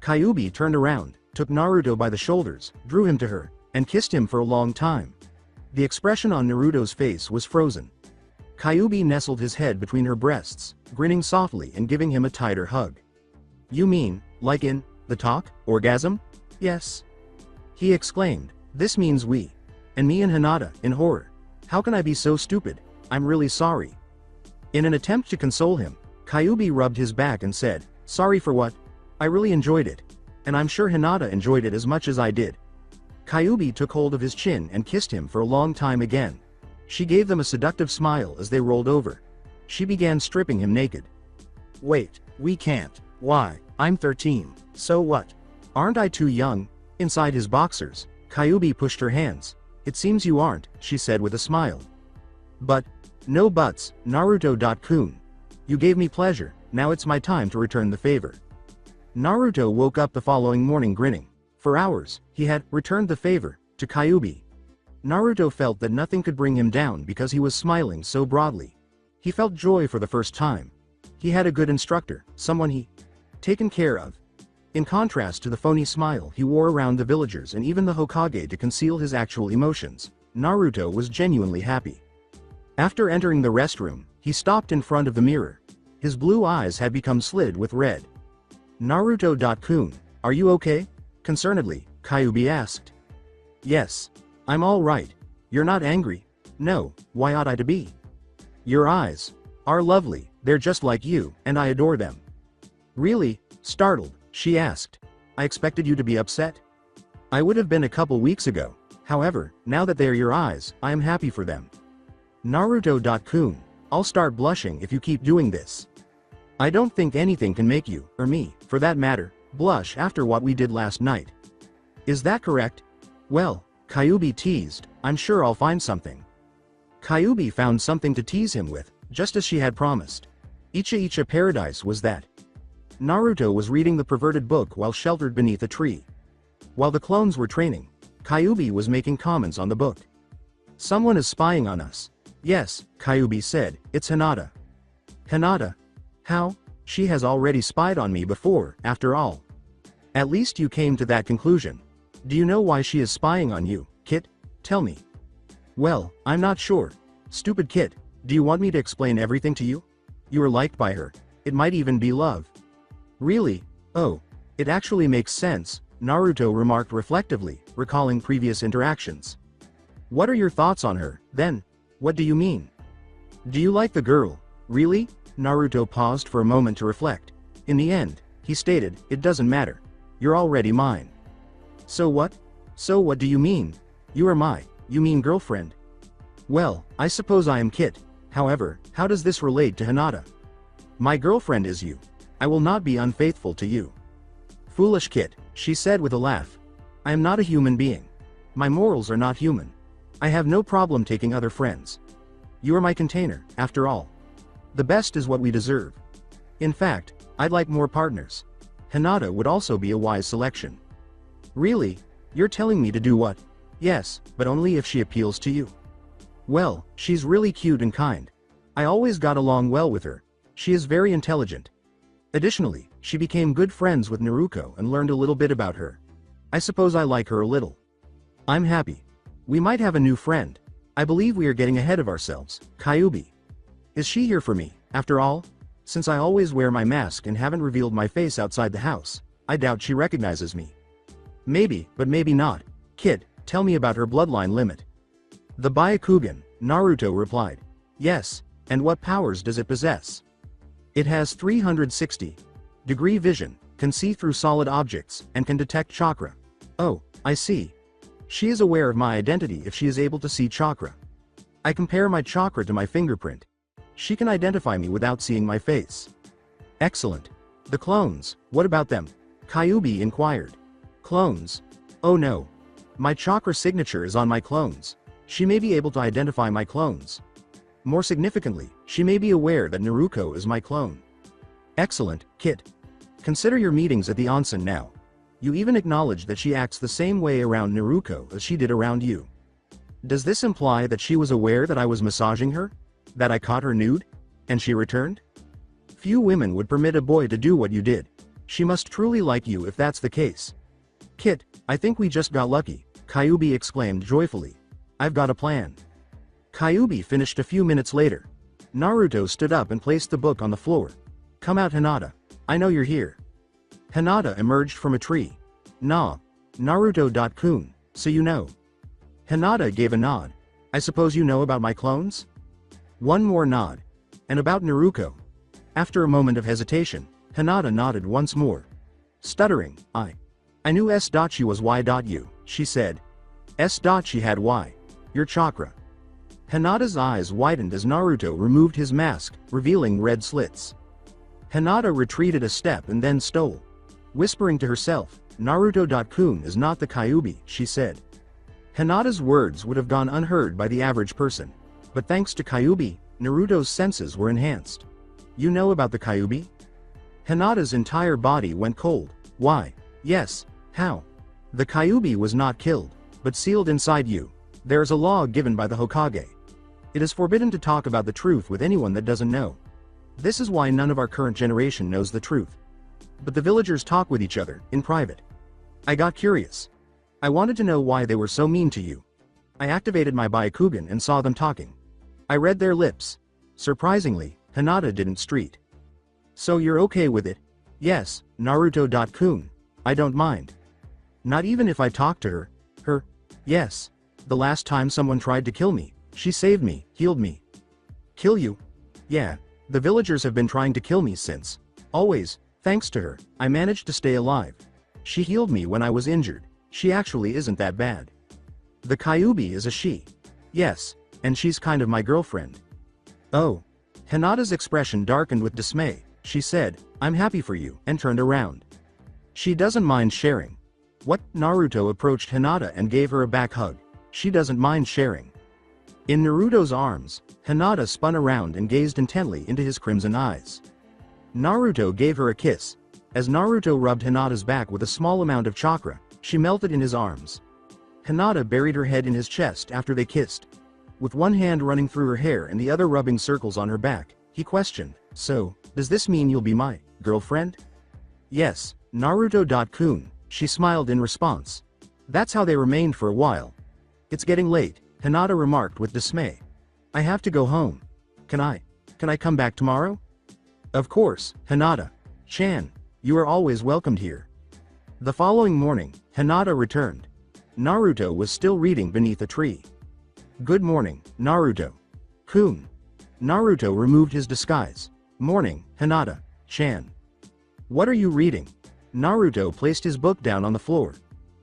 Kyuubi turned around, took Naruto by the shoulders, drew him to her, and kissed him for a long time. The expression on Naruto's face was frozen. Kyuubi nestled his head between her breasts, grinning softly and giving him a tighter hug. "You mean, like in the talk, orgasm?" "Yes." He exclaimed, "This means we. And me and Hinata, in horror. How can I be so stupid? I'm really sorry." In an attempt to console him, Kyuubi rubbed his back and said, "Sorry for what? I really enjoyed it. And I'm sure Hinata enjoyed it as much as I did." Kyuubi took hold of his chin and kissed him for a long time again. She gave them a seductive smile as they rolled over. She began stripping him naked. "Wait, we can't. Why? I'm 13. So what? Aren't I too young?" Inside his boxers, Kyuubi pushed her hands. "It seems you aren't," she said with a smile. "But, no buts, Naruto-kun. You gave me pleasure, now it's my time to return the favor." Naruto woke up the following morning grinning. For hours, he had returned the favor to Kyuubi. Naruto felt that nothing could bring him down because he was smiling so broadly. He felt joy for the first time. He had a good instructor, someone he taken care of. In contrast to the phony smile he wore around the villagers and even the Hokage to conceal his actual emotions, Naruto was genuinely happy. After entering the restroom, he stopped in front of the mirror. His blue eyes had become slitted with red. "Naruto-kun, are you okay?" Concernedly, Kyuubi asked. "Yes. I'm all right. You're not angry?" "No, why ought I to be?" "Your eyes are lovely, they're just like you, and I adore them." "Really?" Startled, she asked. "I expected you to be upset." "I would have been a couple weeks ago. However, now that they are your eyes, I am happy for them." "Naruto-kun, I'll start blushing if you keep doing this." "I don't think anything can make you, or me, for that matter, blush after what we did last night." "Is that correct?" "Well," Kyuubi teased, "I'm sure I'll find something." Kyuubi found something to tease him with, just as she had promised. Icha Paradise was that. Naruto was reading the perverted book while sheltered beneath a tree. While the clones were training, Kyuubi was making comments on the book. Someone is spying on us. Yes, Kyuubi said, it's Hinata. Hinata? How? She has already spied on me before, after all. At least you came to that conclusion. Do you know why she is spying on you, Kit? Tell me. Well, I'm not sure. Stupid Kit, do you want me to explain everything to you? You are liked by her. It might even be love. Really? Oh, it actually makes sense, Naruto remarked reflectively, recalling previous interactions. What are your thoughts on her, then? What do you mean? Do you like the girl? Really? Naruto paused for a moment to reflect. In the end, he stated, it doesn't matter. You're already mine. So what? So what do you mean? You are you mean girlfriend? Well, I suppose I am Kit. However, how does this relate to Hinata? My girlfriend is you. I will not be unfaithful to you. Foolish Kit, she said with a laugh. I am not a human being. My morals are not human. I have no problem taking other friends. You are my container, after all. The best is what we deserve. In fact, I'd like more partners. Hinata would also be a wise selection. Really? You're telling me to do what? Yes, but only if she appeals to you. Well, she's really cute and kind. I always got along well with her. She is very intelligent. Additionally, she became good friends with Naruto and learned a little bit about her. I suppose I like her a little. I'm happy. We might have a new friend. I believe we are getting ahead of ourselves, Kyuubi. Is she here for me, after all? Since I always wear my mask and haven't revealed my face outside the house, I doubt she recognizes me. Maybe, but maybe not. Kid, tell me about her bloodline limit. The Byakugan, Naruto replied. Yes, and what powers does it possess? It has 360-degree vision, can see through solid objects, and can detect chakra. Oh, I see. She is aware of my identity if she is able to see chakra. I compare my chakra to my fingerprint. She can identify me without seeing my face. Excellent. The clones, what about them? Kyuubi inquired. Clones? Oh no. My chakra signature is on my clones. She may be able to identify my clones. More significantly, she may be aware that Naruto is my clone. Excellent, Kit. Consider your meetings at the onsen now. You even acknowledge that she acts the same way around Naruto as she did around you. Does this imply that she was aware that I was massaging her? That I caught her nude? And she returned? Few women would permit a boy to do what you did. She must truly like you if that's the case. Kit, I think we just got lucky, Kyuubi exclaimed joyfully. I've got a plan. Kyuubi finished a few minutes later. Naruto stood up and placed the book on the floor. Come out, Hinata. I know you're here. Hinata emerged from a tree. Nah. Naruto.kun, so you know. Hinata gave a nod. I suppose you know about my clones? One more nod. And about Naruto. After a moment of hesitation, Hinata nodded once more. Stuttering, I knew she was Y.U, she said. She had Y. Your chakra. Hinata's eyes widened as Naruto removed his mask, revealing red slits. Hinata retreated a step and then stole. Whispering to herself, Naruto.kun is not the Kyuubi, she said. Hinata's words would have gone unheard by the average person. But thanks to Kyuubi, Naruto's senses were enhanced. You know about the Kyuubi? Hinata's entire body went cold. Why? Yes. How? The Kyuubi was not killed, but sealed inside you. There is a law given by the Hokage. It is forbidden to talk about the truth with anyone that doesn't know. This is why none of our current generation knows the truth. But the villagers talk with each other, in private. I got curious. I wanted to know why they were so mean to you. I activated my Byakugan and saw them talking. I read their lips. Surprisingly, Hinata didn't street. So you're okay with it? Yes, Naruto.kun. I don't mind. Not even if I talk to her. Her? Yes. The last time someone tried to kill me, she saved me, healed me. Kill you? Yeah. The villagers have been trying to kill me since. Always, thanks to her, I managed to stay alive. She healed me when I was injured. She actually isn't that bad. The Kyuubi is a she. Yes, and she's kind of my girlfriend. Oh. Hinata's expression darkened with dismay. She said, I'm happy for you, and turned around. She doesn't mind sharing. What? Naruto approached Hinata and gave her a back hug. She doesn't mind sharing. In Naruto's arms, Hinata spun around and gazed intently into his crimson eyes. Naruto gave her a kiss. As Naruto rubbed Hinata's back with a small amount of chakra, she melted in his arms. Hinata buried her head in his chest after they kissed. With one hand running through her hair and the other rubbing circles on her back, he questioned, "So, does this mean you'll be my girlfriend?" "Yes, Naruto-kun," she smiled in response. That's how they remained for a while. "It's getting late," Hinata remarked with dismay. "I have to go home. Can I come back tomorrow?" "Of course, Hinata-chan. You are always welcomed here." The following morning, Hinata returned. Naruto was still reading beneath a tree. "Good morning, Naruto-kun." Naruto removed his disguise. "Morning, Hinata-chan." "What are you reading?" Naruto placed his book down on the floor.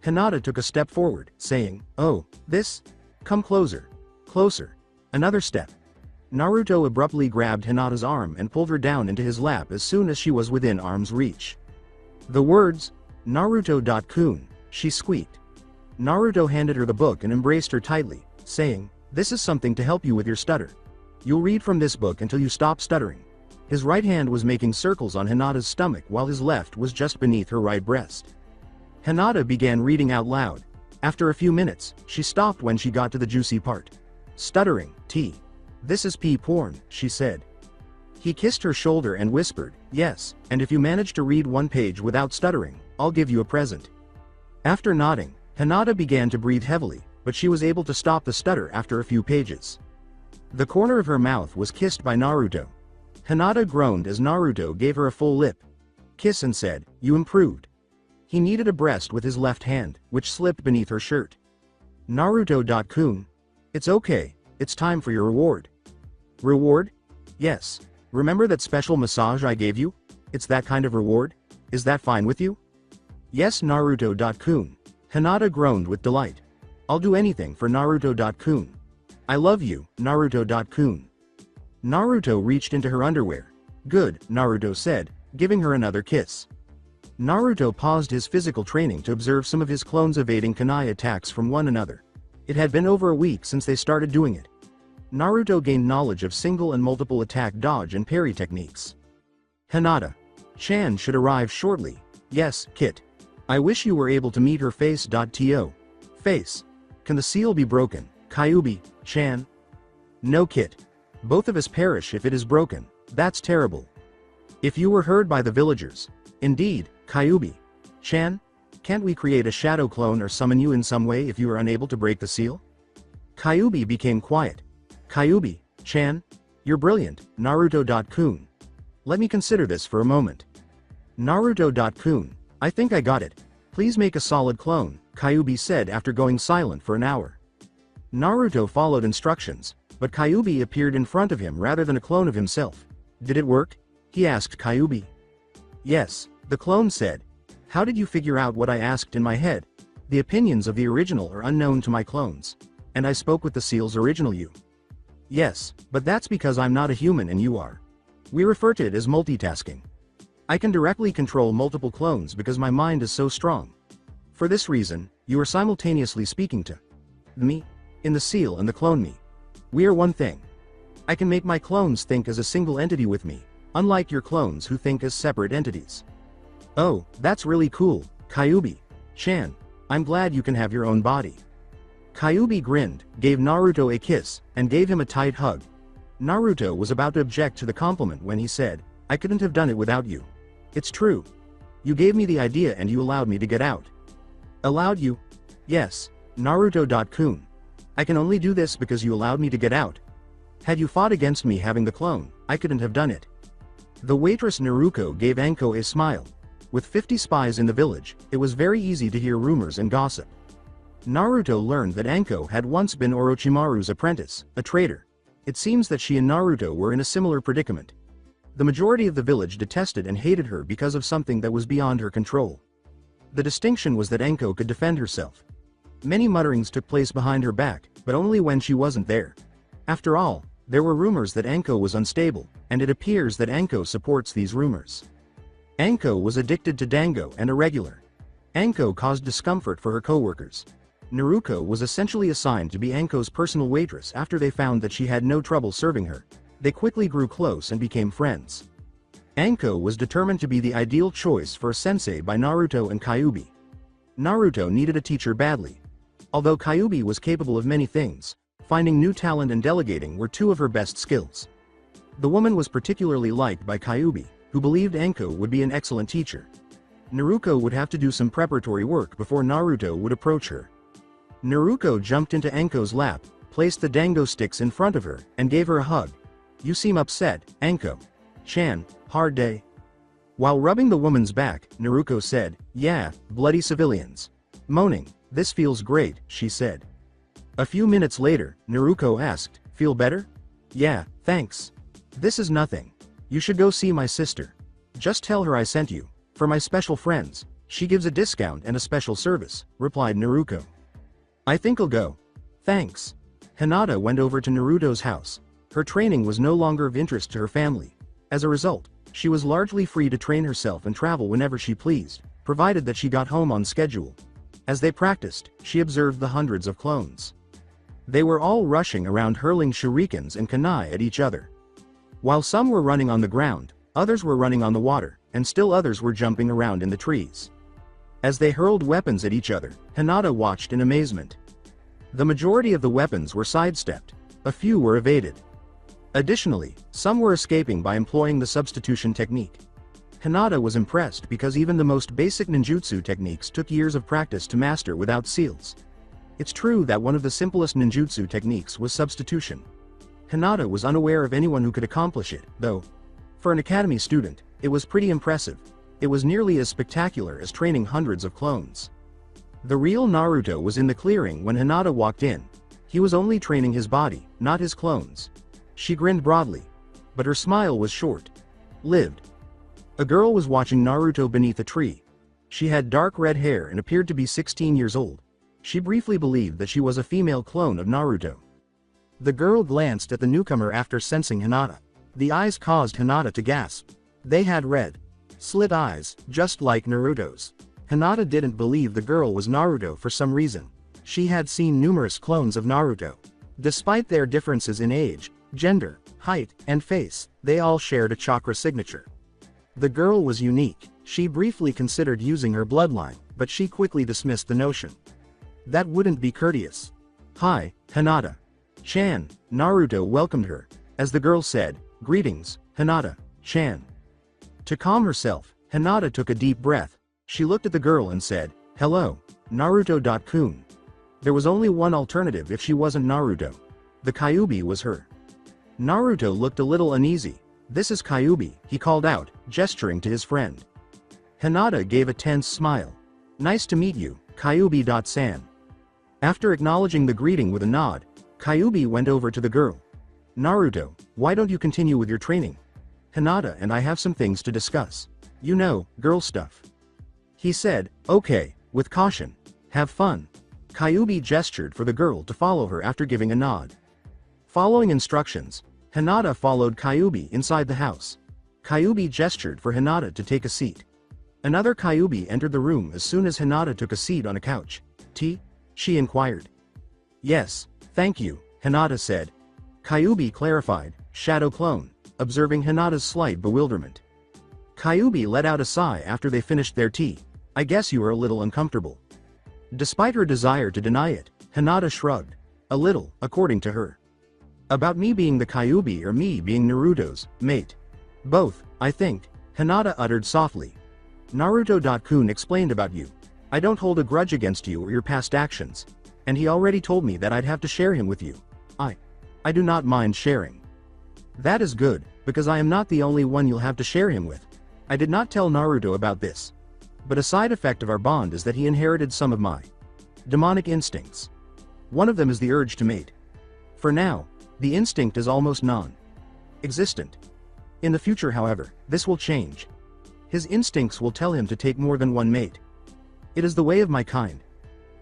Hinata took a step forward, saying, "Oh, this? Come closer. Closer." Another step. Naruto abruptly grabbed Hinata's arm and pulled her down into his lap as soon as she was within arm's reach. The words, "Naruto-kun," she squeaked. Naruto handed her the book and embraced her tightly, saying, "This is something to help you with your stutter. You'll read from this book until you stop stuttering." His right hand was making circles on Hinata's stomach while his left was just beneath her right breast. Hinata began reading out loud. After a few minutes, she stopped when she got to the juicy part. "Stuttering, T. This is porn," she said. He kissed her shoulder and whispered, "Yes, and if you manage to read one page without stuttering, I'll give you a present." After nodding, Hinata began to breathe heavily, but she was able to stop the stutter after a few pages. The corner of her mouth was kissed by Naruto. Hinata groaned as Naruto gave her a full lip kiss and said, "You improved." He kneaded a breast with his left hand, which slipped beneath her shirt. "Naruto-kun. It's okay, it's time for your reward." "Reward?" "Yes. Remember that special massage I gave you? It's that kind of reward? Is that fine with you?" "Yes, Naruto-kun." Hinata groaned with delight. "I'll do anything for Naruto-kun. I love you, Naruto-kun." Naruto reached into her underwear. "Good," Naruto said, giving her another kiss. Naruto paused his physical training to observe some of his clones evading kunai attacks from one another. It had been over a week since they started doing it. Naruto gained knowledge of single and multiple attack dodge and parry techniques. "Hinata-chan should arrive shortly. Yes, Kit. I wish you were able to meet her face.to. Face. Can the seal be broken, Kyuubi-chan?" "No, Kit. Both of us perish if it is broken. That's terrible. If you were heard by the villagers." "Indeed, Kyuubi-chan. Can't we create a shadow clone or summon you in some way if you are unable to break the seal?" Kyuubi became quiet. "Kyuubi-chan? You're brilliant, Naruto-kun. Let me consider this for a moment." "Naruto-kun, I think I got it. Please make a solid clone," Kyuubi said after going silent for an hour. Naruto followed instructions, but Kyuubi appeared in front of him rather than a clone of himself. "Did it work?" he asked Kyuubi. "Yes," the clone said. "How did you figure out what I asked in my head? The opinions of the original are unknown to my clones. And I spoke with the seal's original you." "Yes, but that's because I'm not a human and you are. We refer to it as multitasking. I can directly control multiple clones because my mind is so strong. For this reason, you are simultaneously speaking to me, in the seal and the clone me. We are one thing. I can make my clones think as a single entity with me, unlike your clones who think as separate entities." "Oh, that's really cool, Kyuubi-chan. I'm glad you can have your own body." Kyuubi grinned, gave Naruto a kiss, and gave him a tight hug. Naruto was about to object to the compliment when he said, "I couldn't have done it without you. It's true. You gave me the idea and you allowed me to get out." "Allowed you?" "Yes, Naruto-kun. I can only do this because you allowed me to get out. Had you fought against me having the clone, I couldn't have done it." The waitress Naruko gave Anko a smile. With 50 spies in the village, it was very easy to hear rumors and gossip. Naruto learned that Anko had once been Orochimaru's apprentice, a traitor. It seems that she and Naruto were in a similar predicament. The majority of the village detested and hated her because of something that was beyond her control. The distinction was that Anko could defend herself. Many mutterings took place behind her back, but only when she wasn't there. After all, there were rumors that Anko was unstable, and it appears that Anko supports these rumors. Anko was addicted to dango and irregular. Anko caused discomfort for her co-workers. Naruko was essentially assigned to be Anko's personal waitress after they found that she had no trouble serving her. They quickly grew close and became friends. Anko was determined to be the ideal choice for a sensei by Naruto and Kyuubi. Naruto needed a teacher badly. Although Kyuubi was capable of many things, finding new talent and delegating were two of her best skills. The woman was particularly liked by Kyuubi, who believed Anko would be an excellent teacher. Naruto would have to do some preparatory work before Naruto would approach her. Naruto jumped into Anko's lap, placed the dango sticks in front of her, and gave her a hug. "You seem upset, Anko. Chan, hard day?" While rubbing the woman's back, Naruto said, "Yeah, bloody civilians." Moaning, "This feels great," she said. A few minutes later, Naruto asked, "Feel better?" "Yeah, thanks. This is nothing. You should go see my sister. Just tell her I sent you. For my special friends, she gives a discount and a special service," replied Naruto. "I think I'll go. Thanks." Hinata went over to Naruto's house. Her training was no longer of interest to her family. As a result, she was largely free to train herself and travel whenever she pleased, provided that she got home on schedule. As they practiced, she observed the hundreds of clones. They were all rushing around hurling shurikens and kunai at each other. While some were running on the ground, others were running on the water, and still others were jumping around in the trees. As they hurled weapons at each other, Hinata watched in amazement. The majority of the weapons were sidestepped. A few were evaded. Additionally, some were escaping by employing the substitution technique. Hinata was impressed because even the most basic ninjutsu techniques took years of practice to master without seals. It's true that one of the simplest ninjutsu techniques was substitution. Hinata was unaware of anyone who could accomplish it, though. For an academy student, it was pretty impressive. It was nearly as spectacular as training hundreds of clones. The real Naruto was in the clearing when Hinata walked in. He was only training his body, not his clones. She grinned broadly. But her smile was short-lived. A girl was watching Naruto beneath a tree. She had dark red hair and appeared to be 16 years old. She briefly believed that she was a female clone of Naruto. The girl glanced at the newcomer after sensing Hinata. The eyes caused Hinata to gasp. They had red, slit eyes, just like Naruto's. Hinata didn't believe the girl was Naruto for some reason. She had seen numerous clones of Naruto. Despite their differences in age, gender, height, and face, they all shared a chakra signature. The girl was unique. She briefly considered using her bloodline, but she quickly dismissed the notion. That wouldn't be courteous. "Hi, Hinata. Chan," Naruto welcomed her. As the girl said, "Greetings, Hinata, Chan." To calm herself, Hinata took a deep breath. She looked at the girl and said, "Hello, Naruto-kun." There was only one alternative if she wasn't Naruto. The Kyuubi was her. Naruto looked a little uneasy. "This is Kyuubi," he called out, gesturing to his friend. Hinata gave a tense smile. "Nice to meet you, Kyuubi-san." After acknowledging the greeting with a nod, Kyuubi went over to the girl. "Naruto, why don't you continue with your training? Hinata and I have some things to discuss. You know, girl stuff." He said, "Okay, with caution. Have fun." Kyuubi gestured for the girl to follow her after giving a nod. Following instructions, Hinata followed Kyuubi inside the house. Kyuubi gestured for Hinata to take a seat. Another Kyuubi entered the room as soon as Hinata took a seat on a couch. "Tea?" she inquired. "Yes, thank you," Hinata said. Kyuubi clarified, "Shadow clone," observing Hinata's slight bewilderment. Kyuubi let out a sigh after they finished their tea. "I guess you are a little uncomfortable." Despite her desire to deny it, Hinata shrugged. "A little, according to her. About me being the Kyuubi or me being Naruto's mate?" "Both, I think," Hinata uttered softly. "Naruto-kun explained about you. I don't hold a grudge against you or your past actions. And he already told me that I'd have to share him with you. I do not mind sharing." "That is good, because I am not the only one you'll have to share him with. I did not tell Naruto about this. But a side effect of our bond is that he inherited some of my demonic instincts. One of them is the urge to mate. For now, the instinct is almost non-existent. In the future, however, this will change. His instincts will tell him to take more than one mate. It is the way of my kind.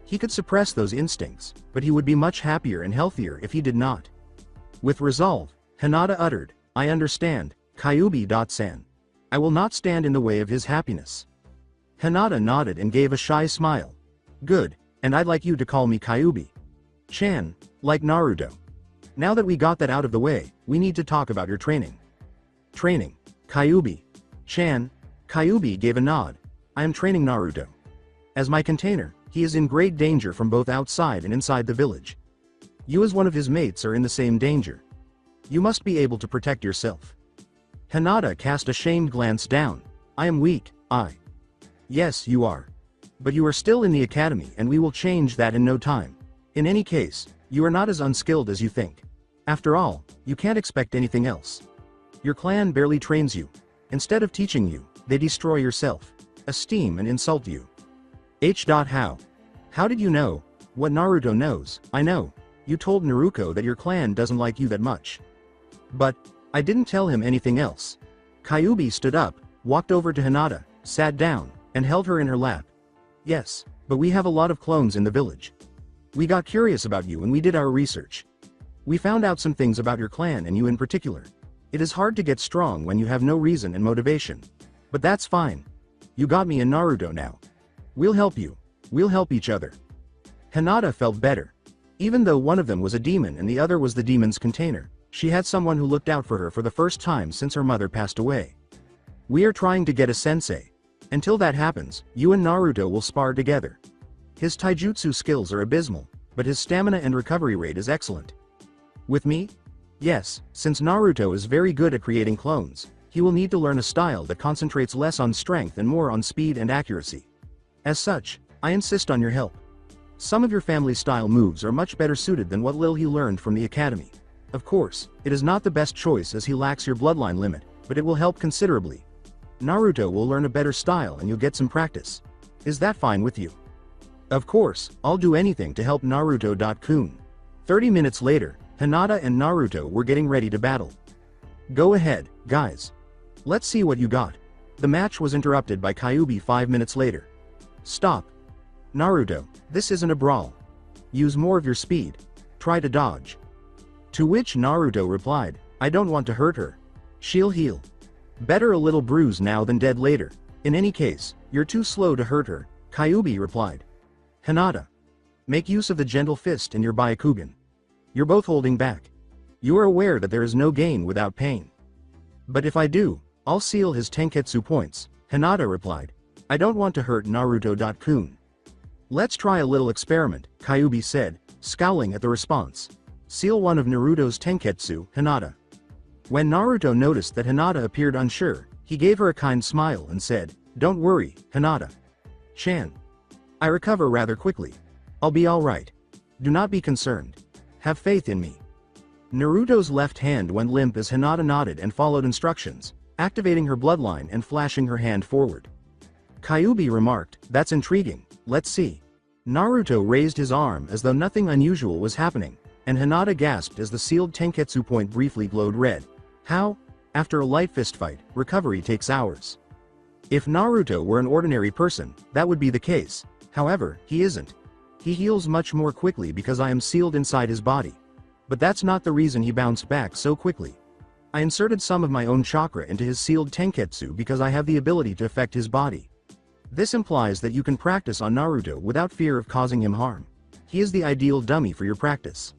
He could suppress those instincts, but he would be much happier and healthier if he did not." With resolve, Hinata uttered, "I understand, Kyuubi-san. I will not stand in the way of his happiness." Hinata nodded and gave a shy smile. "Good, and I'd like you to call me Kyuubi-chan, like Naruto. Now that we got that out of the way, we need to talk about your training." "Training, Kyuubi-chan." Kyuubi gave a nod. "I am training Naruto. As my container, he is in great danger from both outside and inside the village. You as one of his mates are in the same danger. You must be able to protect yourself. Hinata cast a shamed glance down. I am weak, Yes, you are. But you are still in the academy and we will change that in no time. In any case, you are not as unskilled as you think. After all, you can't expect anything else. Your clan barely trains you. Instead of teaching you, they destroy your self-esteem and insult you. How? How did you know? What Naruto knows, I know. You told Naruto that your clan doesn't like you that much. But, I didn't tell him anything else. Kyuubi stood up, walked over to Hinata, sat down, and held her in her lap. Yes, but we have a lot of clones in the village. We got curious about you and we did our research. We found out some things about your clan and you in particular. It is hard to get strong when you have no reason and motivation. But that's fine. You got me and Naruto now. We'll help you. We'll help each other. Hinata felt better. Even though one of them was a demon and the other was the demon's container, she had someone who looked out for her for the first time since her mother passed away. We are trying to get a sensei. Until that happens, you and Naruto will spar together. His taijutsu skills are abysmal, but his stamina and recovery rate is excellent. With me? Yes, since Naruto is very good at creating clones, he will need to learn a style that concentrates less on strength and more on speed and accuracy. As such, I insist on your help. Some of your family style moves are much better suited than what he learned from the academy. Of course, it is not the best choice as he lacks your bloodline limit, but it will help considerably. Naruto will learn a better style and you'll get some practice. Is that fine with you? Of course, I'll do anything to help Naruto-kun. 30 minutes later, Hinata and Naruto were getting ready to battle. Go ahead, guys. Let's see what you got. The match was interrupted by Kyuubi 5 minutes later. Stop. Naruto, this isn't a brawl. Use more of your speed. Try to dodge. To which Naruto replied, I don't want to hurt her. She'll heal. Better a little bruise now than dead later. In any case, you're too slow to hurt her, Kyuubi replied. Hinata. Make use of the gentle fist and your Byakugan. You're both holding back. You are aware that there is no gain without pain. But if I do, I'll seal his Tenketsu points, Hinata replied. I don't want to hurt Naruto-kun. Let's try a little experiment, Kyuubi said, scowling at the response. Seal one of Naruto's Tenketsu, Hinata. When Naruto noticed that Hinata appeared unsure, he gave her a kind smile and said, Don't worry, Hinata. Chan. I recover rather quickly. I'll be alright. Do not be concerned. Have faith in me. Naruto's left hand went limp as Hinata nodded and followed instructions, activating her bloodline and flashing her hand forward. Kyuubi remarked, That's intriguing, let's see. Naruto raised his arm as though nothing unusual was happening, and Hinata gasped as the sealed Tenketsu point briefly glowed red. How? After a light fistfight, recovery takes hours. If Naruto were an ordinary person, that would be the case. However, he isn't. He heals much more quickly because I am sealed inside his body. But that's not the reason he bounced back so quickly. I inserted some of my own chakra into his sealed Tenketsu because I have the ability to affect his body. This implies that you can practice on Naruto without fear of causing him harm. He is the ideal dummy for your practice.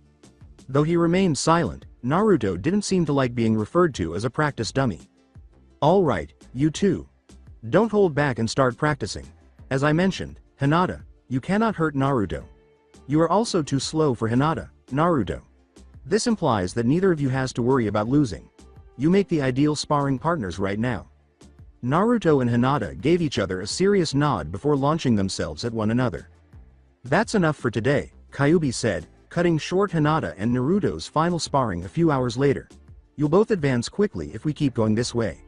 Though he remained silent, Naruto didn't seem to like being referred to as a practice dummy. Alright, you two. Don't hold back and start practicing. As I mentioned, Hinata, you cannot hurt Naruto. You are also too slow for Hinata, Naruto. This implies that neither of you has to worry about losing. You make the ideal sparring partners right now. Naruto and Hinata gave each other a serious nod before launching themselves at one another. That's enough for today, Kyuubi said, cutting short Hinata and Naruto's final sparring a few hours later. You'll both advance quickly if we keep going this way.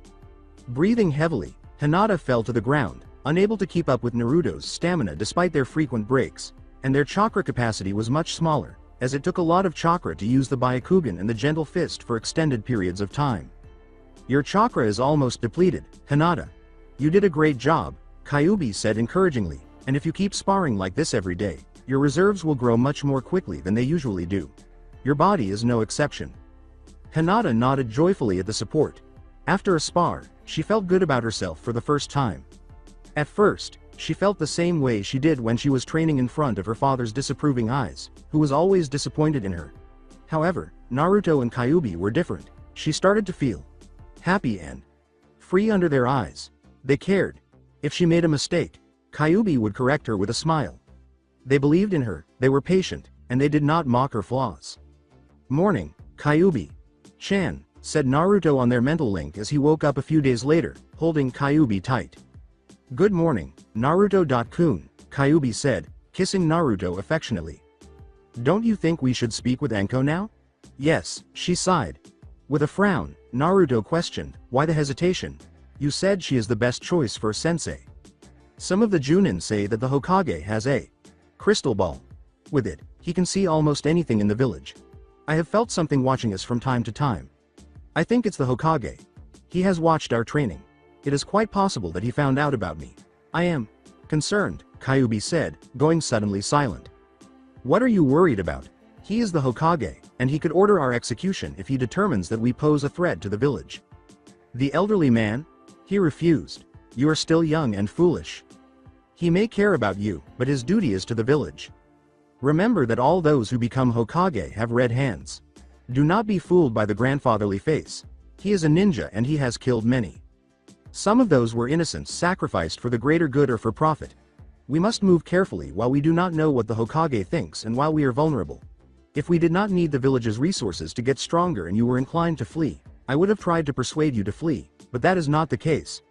Breathing heavily, Hinata fell to the ground, unable to keep up with Naruto's stamina despite their frequent breaks, and their chakra capacity was much smaller, as it took a lot of chakra to use the Byakugan and the gentle fist for extended periods of time. Your chakra is almost depleted, Hinata. You did a great job, Kyuubi said encouragingly, and if you keep sparring like this every day, your reserves will grow much more quickly than they usually do. Your body is no exception. Hinata nodded joyfully at the support. After a spar, she felt good about herself for the first time. At first, she felt the same way she did when she was training in front of her father's disapproving eyes, who was always disappointed in her. However, Naruto and Kyuubi were different. She started to feel happy and free under their eyes. They cared. If she made a mistake, Kyuubi would correct her with a smile. They believed in her, they were patient, and they did not mock her flaws. "Morning, Kyuubi. Chan," said Naruto on their mental link as he woke up a few days later, holding Kyuubi tight. "Good morning, Naruto-kun," Kyuubi said, kissing Naruto affectionately. "Don't you think we should speak with Anko now?" "Yes," she sighed. With a frown, Naruto questioned, "Why the hesitation? You said she is the best choice for a sensei." "Some of the Junin say that the Hokage has a crystal ball. With it, he can see almost anything in the village. I have felt something watching us from time to time. I think it's the Hokage. He has watched our training. It is quite possible that he found out about me. I am concerned," Kyuubi said, going suddenly silent. "What are you worried about? He is the Hokage, and he could order our execution if he determines that we pose a threat to the village." "The elderly man? He refused. You are still young and foolish. He may care about you, but his duty is to the village. Remember that all those who become Hokage have red hands. Do not be fooled by the grandfatherly face. He is a ninja and he has killed many. Some of those were innocents sacrificed for the greater good or for profit. We must move carefully while we do not know what the Hokage thinks and while we are vulnerable. If we did not need the village's resources to get stronger and you were inclined to flee, I would have tried to persuade you to flee, but that is not the case.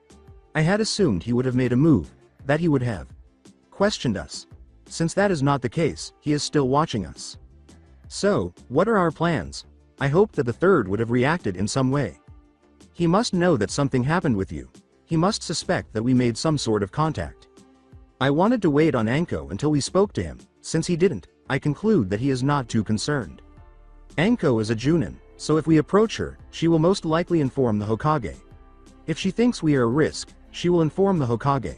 I had assumed he would have made a move, that he would have questioned us. Since that is not the case, he is still watching us. So, what are our plans? I hoped that the third would have reacted in some way. He must know that something happened with you. He must suspect that we made some sort of contact. I wanted to wait on Anko until we spoke to him. Since he didn't, I conclude that he is not too concerned. Anko is a Junin, so if we approach her, she will most likely inform the Hokage. If she thinks we are a risk, she will inform the Hokage.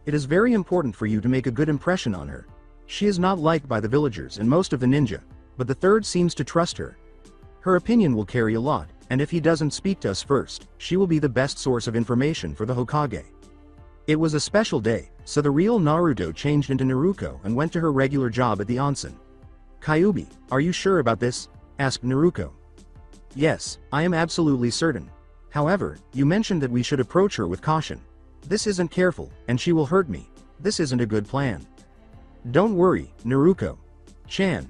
It is very important for you to make a good impression on her. She is not liked by the villagers and most of the ninja, but the third seems to trust her. Her opinion will carry a lot, and if he doesn't speak to us first, she will be the best source of information for the Hokage." It was a special day, so the real Naruto changed into Naruto and went to her regular job at the onsen. "Kyuubi, are you sure about this?" asked Naruto. "Yes, I am absolutely certain. However, you mentioned that we should approach her with caution. This isn't careful, and she will hurt me. This isn't a good plan." "Don't worry, Naruto-chan.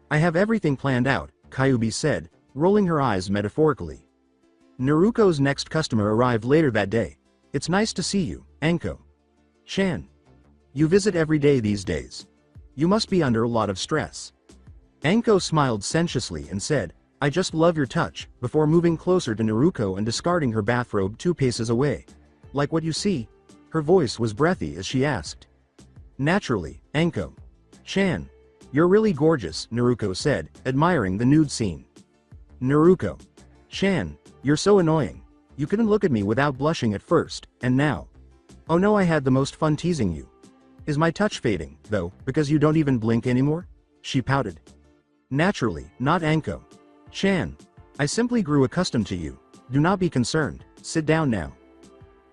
I have everything planned out," Kyuubi said, rolling her eyes metaphorically. Naruto's next customer arrived later that day. "It's nice to see you, Anko-chan. You visit every day these days. You must be under a lot of stress." Anko smiled sensuously and said, "I just love your touch," before moving closer to Naruto and discarding her bathrobe 2 paces away. "Like what you see?" Her voice was breathy as she asked. "Naturally, Anko-chan. You're really gorgeous," Naruto said, admiring the nude scene. "Naruto-chan, you're so annoying. You couldn't look at me without blushing at first, and now. Oh no, I had the most fun teasing you. Is my touch fading, though, because you don't even blink anymore?" She pouted. "Naturally, not Anko-chan. I simply grew accustomed to you. Do not be concerned. Sit down now."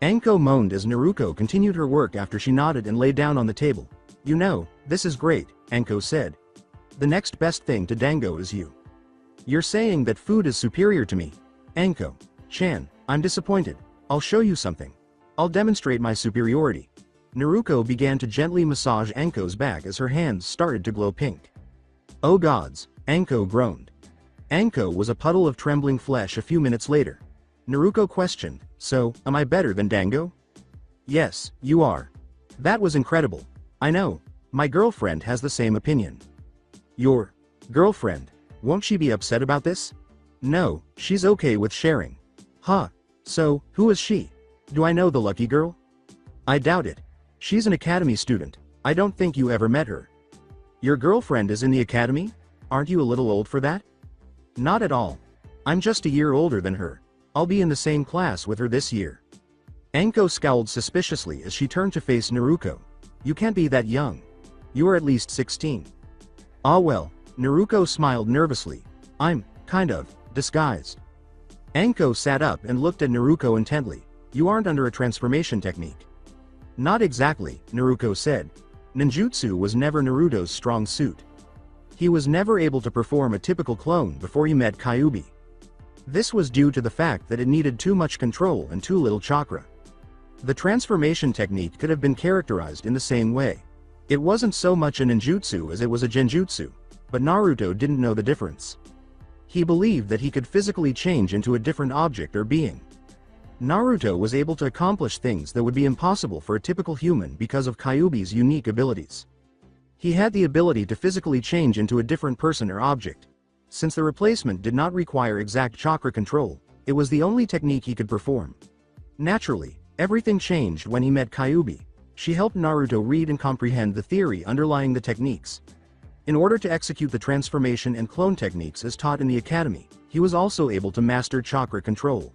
Anko moaned as Naruto continued her work after she nodded and lay down on the table. "You know, this is great," Anko said. "The next best thing to Dango is you. You're saying that food is superior to me? Anko-chan, I'm disappointed. I'll show you something. I'll demonstrate my superiority." Naruto began to gently massage Anko's back as her hands started to glow pink. "Oh gods," Anko groaned. Anko was a puddle of trembling flesh a few minutes later. Naruto questioned, "So, am I better than Dango?" "Yes, you are. That was incredible. I know. My girlfriend has the same opinion." "Your girlfriend? Won't she be upset about this?" "No, she's okay with sharing." "Huh. So, who is she? Do I know the lucky girl?" "I doubt it. She's an academy student. I don't think you ever met her." "Your girlfriend is in the academy? Aren't you a little old for that?" "Not at all. I'm just a year older than her. I'll be in the same class with her this year." Anko scowled suspiciously as she turned to face Naruto. "You can't be that young. You are at least 16. "Ah well," Naruto smiled nervously. "I'm, kind of, disguised." Anko sat up and looked at Naruto intently. "You aren't under a transformation technique." "Not exactly," Naruto said. Ninjutsu was never Naruto's strong suit. He was never able to perform a typical clone before he met Kyuubi. This was due to the fact that it needed too much control and too little chakra. The transformation technique could have been characterized in the same way. It wasn't so much a ninjutsu as it was a genjutsu. but Naruto didn't know the difference. He believed that he could physically change into a different object or being. Naruto was able to accomplish things that would be impossible for a typical human because of Kyuubi's unique abilities. He had the ability to physically change into a different person or object. Since the replacement did not require exact chakra control, it was the only technique he could perform. Naturally, everything changed when he met Kyuubi. She helped Naruto read and comprehend the theory underlying the techniques. In order to execute the transformation and clone techniques as taught in the academy, he was also able to master chakra control.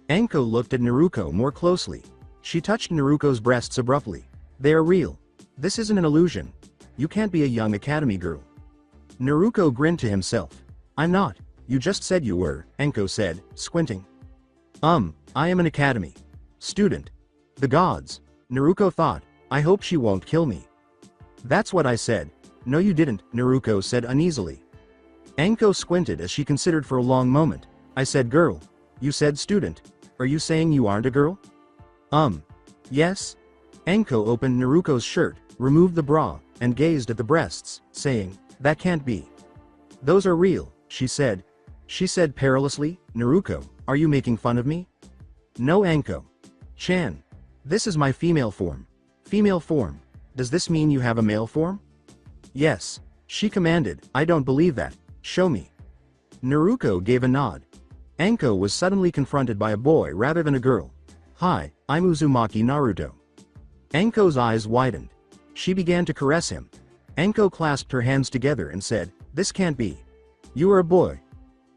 Anko looked at Naruto more closely. She touched Naruto's breasts abruptly. They are real. This isn't an illusion. You can't be a young academy girl. Naruto grinned to himself. I'm not. You just said you were, Anko said, squinting. I am an academy student. The gods. Naruto thought, I hope she won't kill me. That's what I said. No you didn't, Naruto said uneasily. Anko squinted as she considered for a long moment. I said girl. You said student. Are you saying you aren't a girl? Yes? Anko opened Naruto's shirt, removed the bra, and gazed at the breasts, saying, that can't be. Those are real, she said. She said perilously, Naruto, are you making fun of me? No Anko. Chan. This is my female form. Female form. Does this mean you have a male form? Yes. She commanded, I don't believe that. Show me. Naruto gave a nod. Anko was suddenly confronted by a boy rather than a girl. Hi, I'm Uzumaki Naruto. Anko's eyes widened. She began to caress him. Anko clasped her hands together and said, this can't be. You are a boy.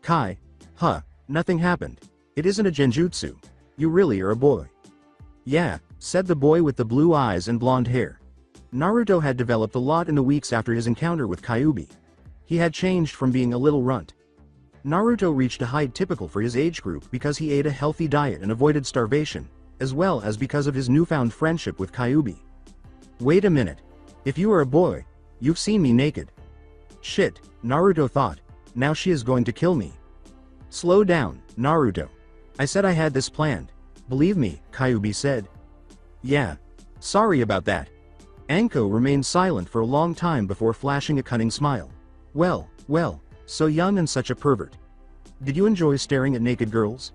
Kai. Huh, nothing happened. It isn't a genjutsu. You really are a boy. Yeah, said the boy with the blue eyes and blonde hair. Naruto had developed a lot in the weeks after his encounter with Kyuubi. He had changed from being a little runt. Naruto reached a height typical for his age group because he ate a healthy diet and avoided starvation, as well as because of his newfound friendship with Kyuubi. Wait a minute. If you are a boy, you've seen me naked. Shit, Naruto thought. Now she is going to kill me. Slow down, Naruto. I said I had this planned. Believe me, Kyuubi said. Yeah. Sorry about that. Anko remained silent for a long time before flashing a cunning smile. Well, so young and such a pervert. Did you enjoy staring at naked girls?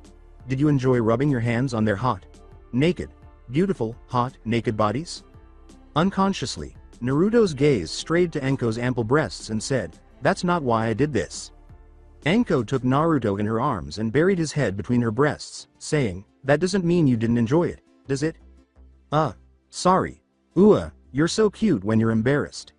Did you enjoy rubbing your hands on their hot, naked, beautiful, hot, naked bodies? Unconsciously, Naruto's gaze strayed to Anko's ample breasts and said, that's not why I did this. Anko took Naruto in her arms and buried his head between her breasts, saying, that doesn't mean you didn't enjoy it, does it? Sorry. You're so cute when you're embarrassed.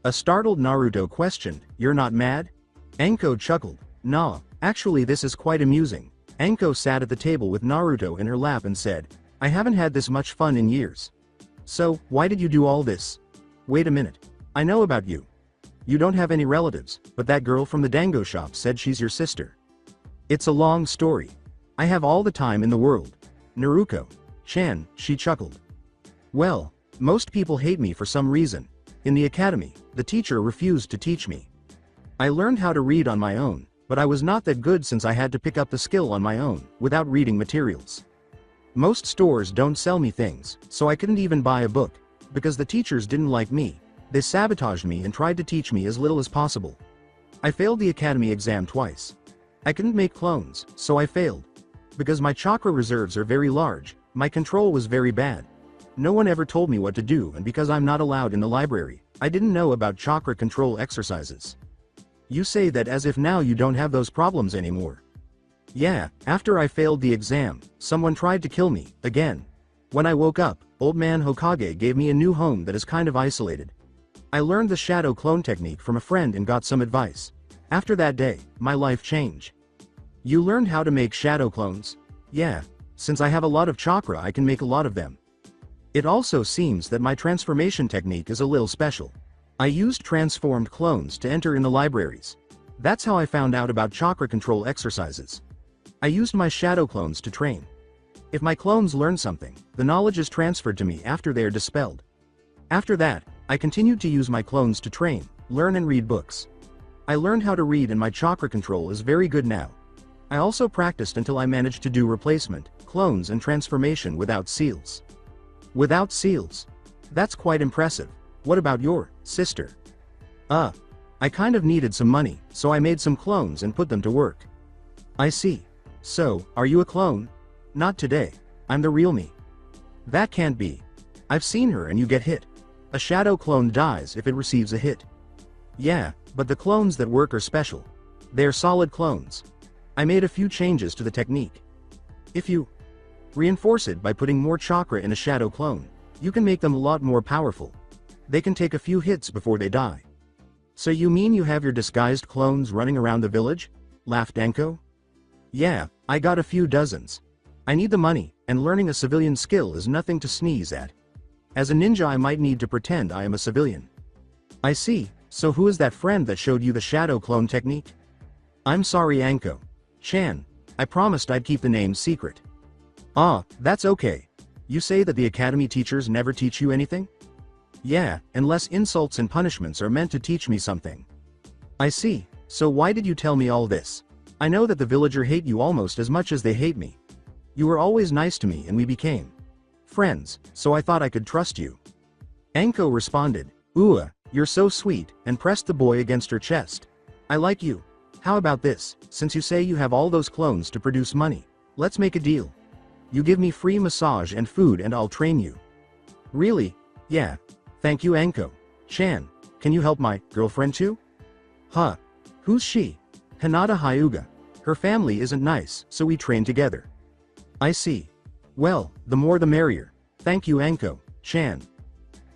A startled Naruto questioned, you're not mad? Anko chuckled, nah, actually this is quite amusing. Anko sat at the table with Naruto in her lap and said, I haven't had this much fun in years. So, why did you do all this? Wait a minute. I know about you. You don't have any relatives, but that girl from the dango shop said she's your sister. It's a long story. I have all the time in the world. Naruto-chan, she chuckled. Well, most people hate me for some reason. In the academy, the teacher refused to teach me. I learned how to read on my own, but I was not that good since I had to pick up the skill on my own, without reading materials. Most stores don't sell me things, so I couldn't even buy a book, because the teachers didn't like me. They sabotaged me and tried to teach me as little as possible. I failed the academy exam twice. I couldn't make clones, so I failed. Because my chakra reserves are very large, my control was very bad. No one ever told me what to do, and because I'm not allowed in the library, I didn't know about chakra control exercises. You say that as if now you don't have those problems anymore. Yeah, after I failed the exam, someone tried to kill me, again. When I woke up, Old Man Hokage gave me a new home that is kind of isolated. I learned the shadow clone technique from a friend and got some advice. After that day, my life changed. You learned how to make shadow clones? Yeah, since I have a lot of chakra I can make a lot of them. It also seems that my transformation technique is a little special. I used transformed clones to enter in the libraries. That's how I found out about chakra control exercises. I used my shadow clones to train. If my clones learn something, the knowledge is transferred to me after they are dispelled. After that, I continued to use my clones to train, learn and read books. I learned how to read and my chakra control is very good now. I also practiced until I managed to do replacement, clones and transformation without seals. Without seals? That's quite impressive. What about your sister? I kind of needed some money, so I made some clones and put them to work. I see. So, are you a clone? Not today. I'm the real me. That can't be. I've seen her and you get hit. A shadow clone dies if it receives a hit. Yeah, but the clones that work are special. They're solid clones. I made a few changes to the technique. If you reinforce it by putting more chakra in a shadow clone, you can make them a lot more powerful. They can take a few hits before they die. So you mean you have your disguised clones running around the village? Laughed Anko. Yeah, I got a few dozens. I need the money, and learning a civilian skill is nothing to sneeze at. As a ninja I might need to pretend I am a civilian. I see, so who is that friend that showed you the shadow clone technique? I'm sorry Anko. Chan. I promised I'd keep the name secret. Ah, that's okay. You say that the academy teachers never teach you anything? Yeah, unless insults and punishments are meant to teach me something. I see, so why did you tell me all this? I know that the villager hate you almost as much as they hate me. You were always nice to me and we became friends, so I thought I could trust you. Anko responded, Ooh, you're so sweet, and pressed the boy against her chest. I like you. How about this, since you say you have all those clones to produce money, let's make a deal. You give me free massage and food and I'll train you. Really? Yeah. Thank you Anko. Chan, can you help my girlfriend too? Huh. Who's she? Hinata Hyuga. Her family isn't nice, so we train together. I see. Well, the more the merrier. Thank you Anko. Chan.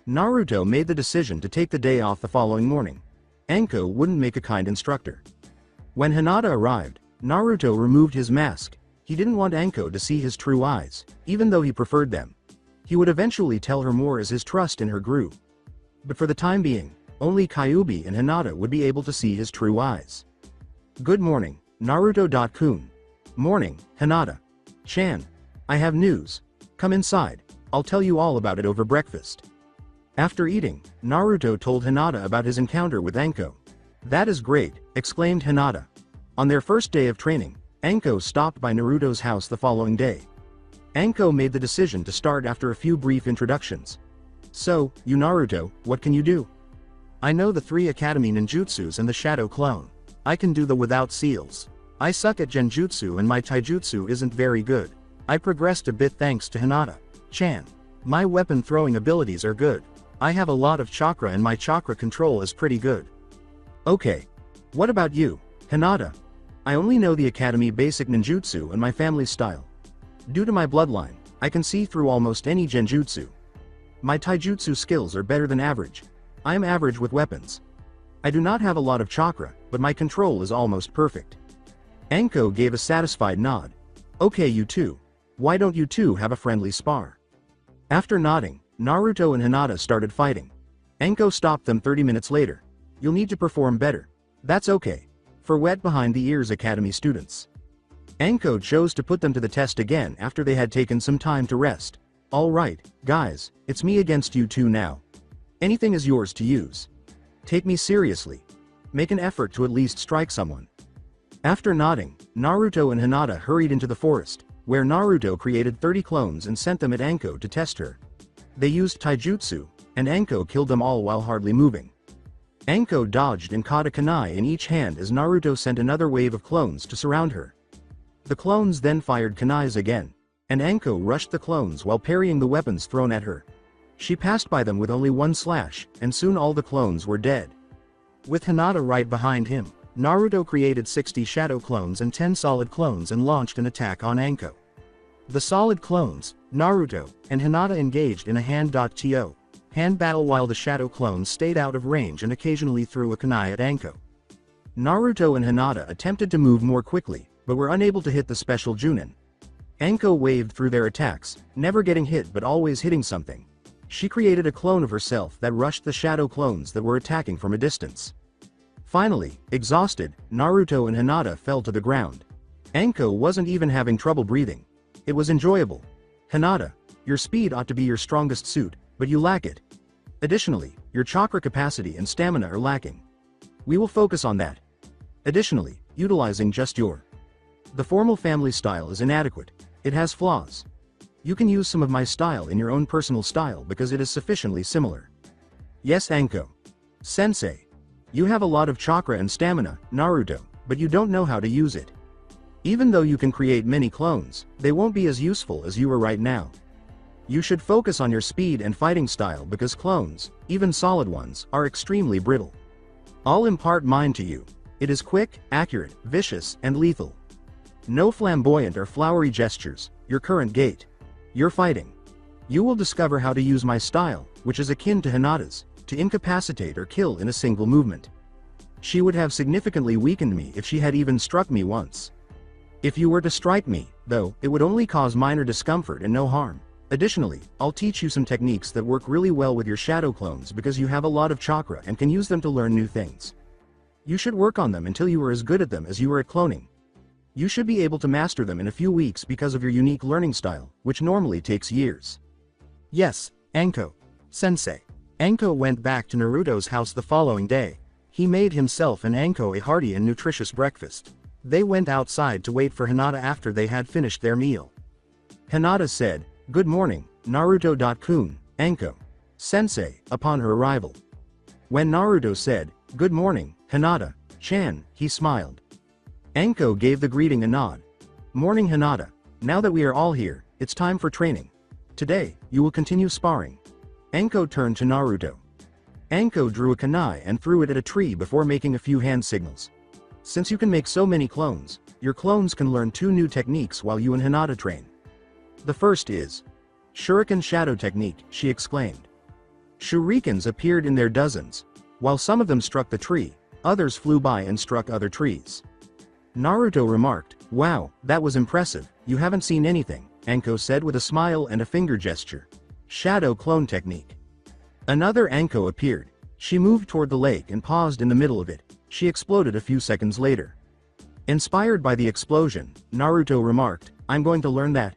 Naruto made the decision to take the day off the following morning. Anko wouldn't make a kind instructor. When Hinata arrived, Naruto removed his mask. He didn't want Anko to see his true eyes, even though he preferred them. He would eventually tell her more as his trust in her grew. But for the time being, only Kyuubi and Hinata would be able to see his true eyes. Good morning, Naruto.kun. Morning, Hinata. Chan. I have news. Come inside, I'll tell you all about it over breakfast. After eating, Naruto told Hinata about his encounter with Anko. That is great, exclaimed Hinata. On their first day of training, Anko stopped by Naruto's house the following day. Anko made the decision to start after a few brief introductions. So, you Naruto, what can you do? I know the 3 academy ninjutsus and the shadow clone. I can do the without seals. I suck at genjutsu and my taijutsu isn't very good. I progressed a bit thanks to Hinata. Chan. My weapon throwing abilities are good. I have a lot of chakra and my chakra control is pretty good. Okay. What about you, Hinata? I only know the academy basic ninjutsu and my family's style. Due to my bloodline, I can see through almost any genjutsu. My taijutsu skills are better than average. I am average with weapons. I do not have a lot of chakra, but my control is almost perfect. Anko gave a satisfied nod. Okay you two. Why don't you two have a friendly spar? After nodding, Naruto and Hinata started fighting. Anko stopped them 30 minutes later. You'll need to perform better. That's okay. For wet behind the ears academy students. Anko chose to put them to the test again after they had taken some time to rest. Alright, guys, it's me against you two now. Anything is yours to use. Take me seriously. Make an effort to at least strike someone. After nodding, Naruto and Hinata hurried into the forest, where Naruto created 30 clones and sent them at Anko to test her. They used taijutsu, and Anko killed them all while hardly moving. Anko dodged and caught a kunai in each hand as Naruto sent another wave of clones to surround her. The clones then fired kunais again, and Anko rushed the clones while parrying the weapons thrown at her. She passed by them with only one slash, and soon all the clones were dead. With Hinata right behind him, Naruto created 60 shadow clones and 10 solid clones and launched an attack on Anko. The solid clones, Naruto, and Hinata engaged in a hand-to hand battle while the shadow clones stayed out of range and occasionally threw a kunai at Anko. Naruto and Hinata attempted to move more quickly, but were unable to hit the special Junin. Anko waved through their attacks, never getting hit but always hitting something. She created a clone of herself that rushed the shadow clones that were attacking from a distance. Finally, exhausted, Naruto and Hinata fell to the ground. Anko wasn't even having trouble breathing. It was enjoyable. Hinata, your speed ought to be your strongest suit, but you lack it. Additionally, your chakra capacity and stamina are lacking. We will focus on that. Additionally, utilizing just the formal family style is inadequate. It has flaws. You can use some of my style in your own personal style because it is sufficiently similar. Yes Anko. Sensei. You have a lot of chakra and stamina, Naruto, but you don't know how to use it. Even though you can create many clones, they won't be as useful as you are right now. You should focus on your speed and fighting style because clones, even solid ones, are extremely brittle. I'll impart mine to you. It is quick, accurate, vicious, and lethal. No flamboyant or flowery gestures, your current gait. You're fighting. You will discover how to use my style, which is akin to Hinata's, to incapacitate or kill in a single movement. She would have significantly weakened me if she had even struck me once. If you were to strike me, though, it would only cause minor discomfort and no harm. Additionally, I'll teach you some techniques that work really well with your shadow clones because you have a lot of chakra and can use them to learn new things. You should work on them until you are as good at them as you are at cloning. You should be able to master them in a few weeks because of your unique learning style, which normally takes years. Yes, Anko. Sensei. Anko went back to Naruto's house the following day. He made himself and Anko a hearty and nutritious breakfast. They went outside to wait for Hinata after they had finished their meal. Hinata said, "Good morning, Naruto-kun, Anko. Sensei," upon her arrival. When Naruto said, "Good morning, Hinata-chan," he smiled. Anko gave the greeting a nod. "Morning, Hinata. Now that we are all here, it's time for training. Today, you will continue sparring." Anko turned to Naruto. Anko drew a kunai and threw it at a tree before making a few hand signals. "Since you can make so many clones, your clones can learn 2 new techniques while you and Hinata train. The first is Shuriken Shadow Technique," she exclaimed. Shurikens appeared in their dozens. While some of them struck the tree, others flew by and struck other trees. Naruto remarked, "Wow, that was impressive, you haven't seen anything," Anko said with a smile and a finger gesture. Shadow Clone Technique. Another Anko appeared. She moved toward the lake and paused in the middle of it. She exploded a few seconds later. Inspired by the explosion, Naruto remarked, "I'm going to learn that."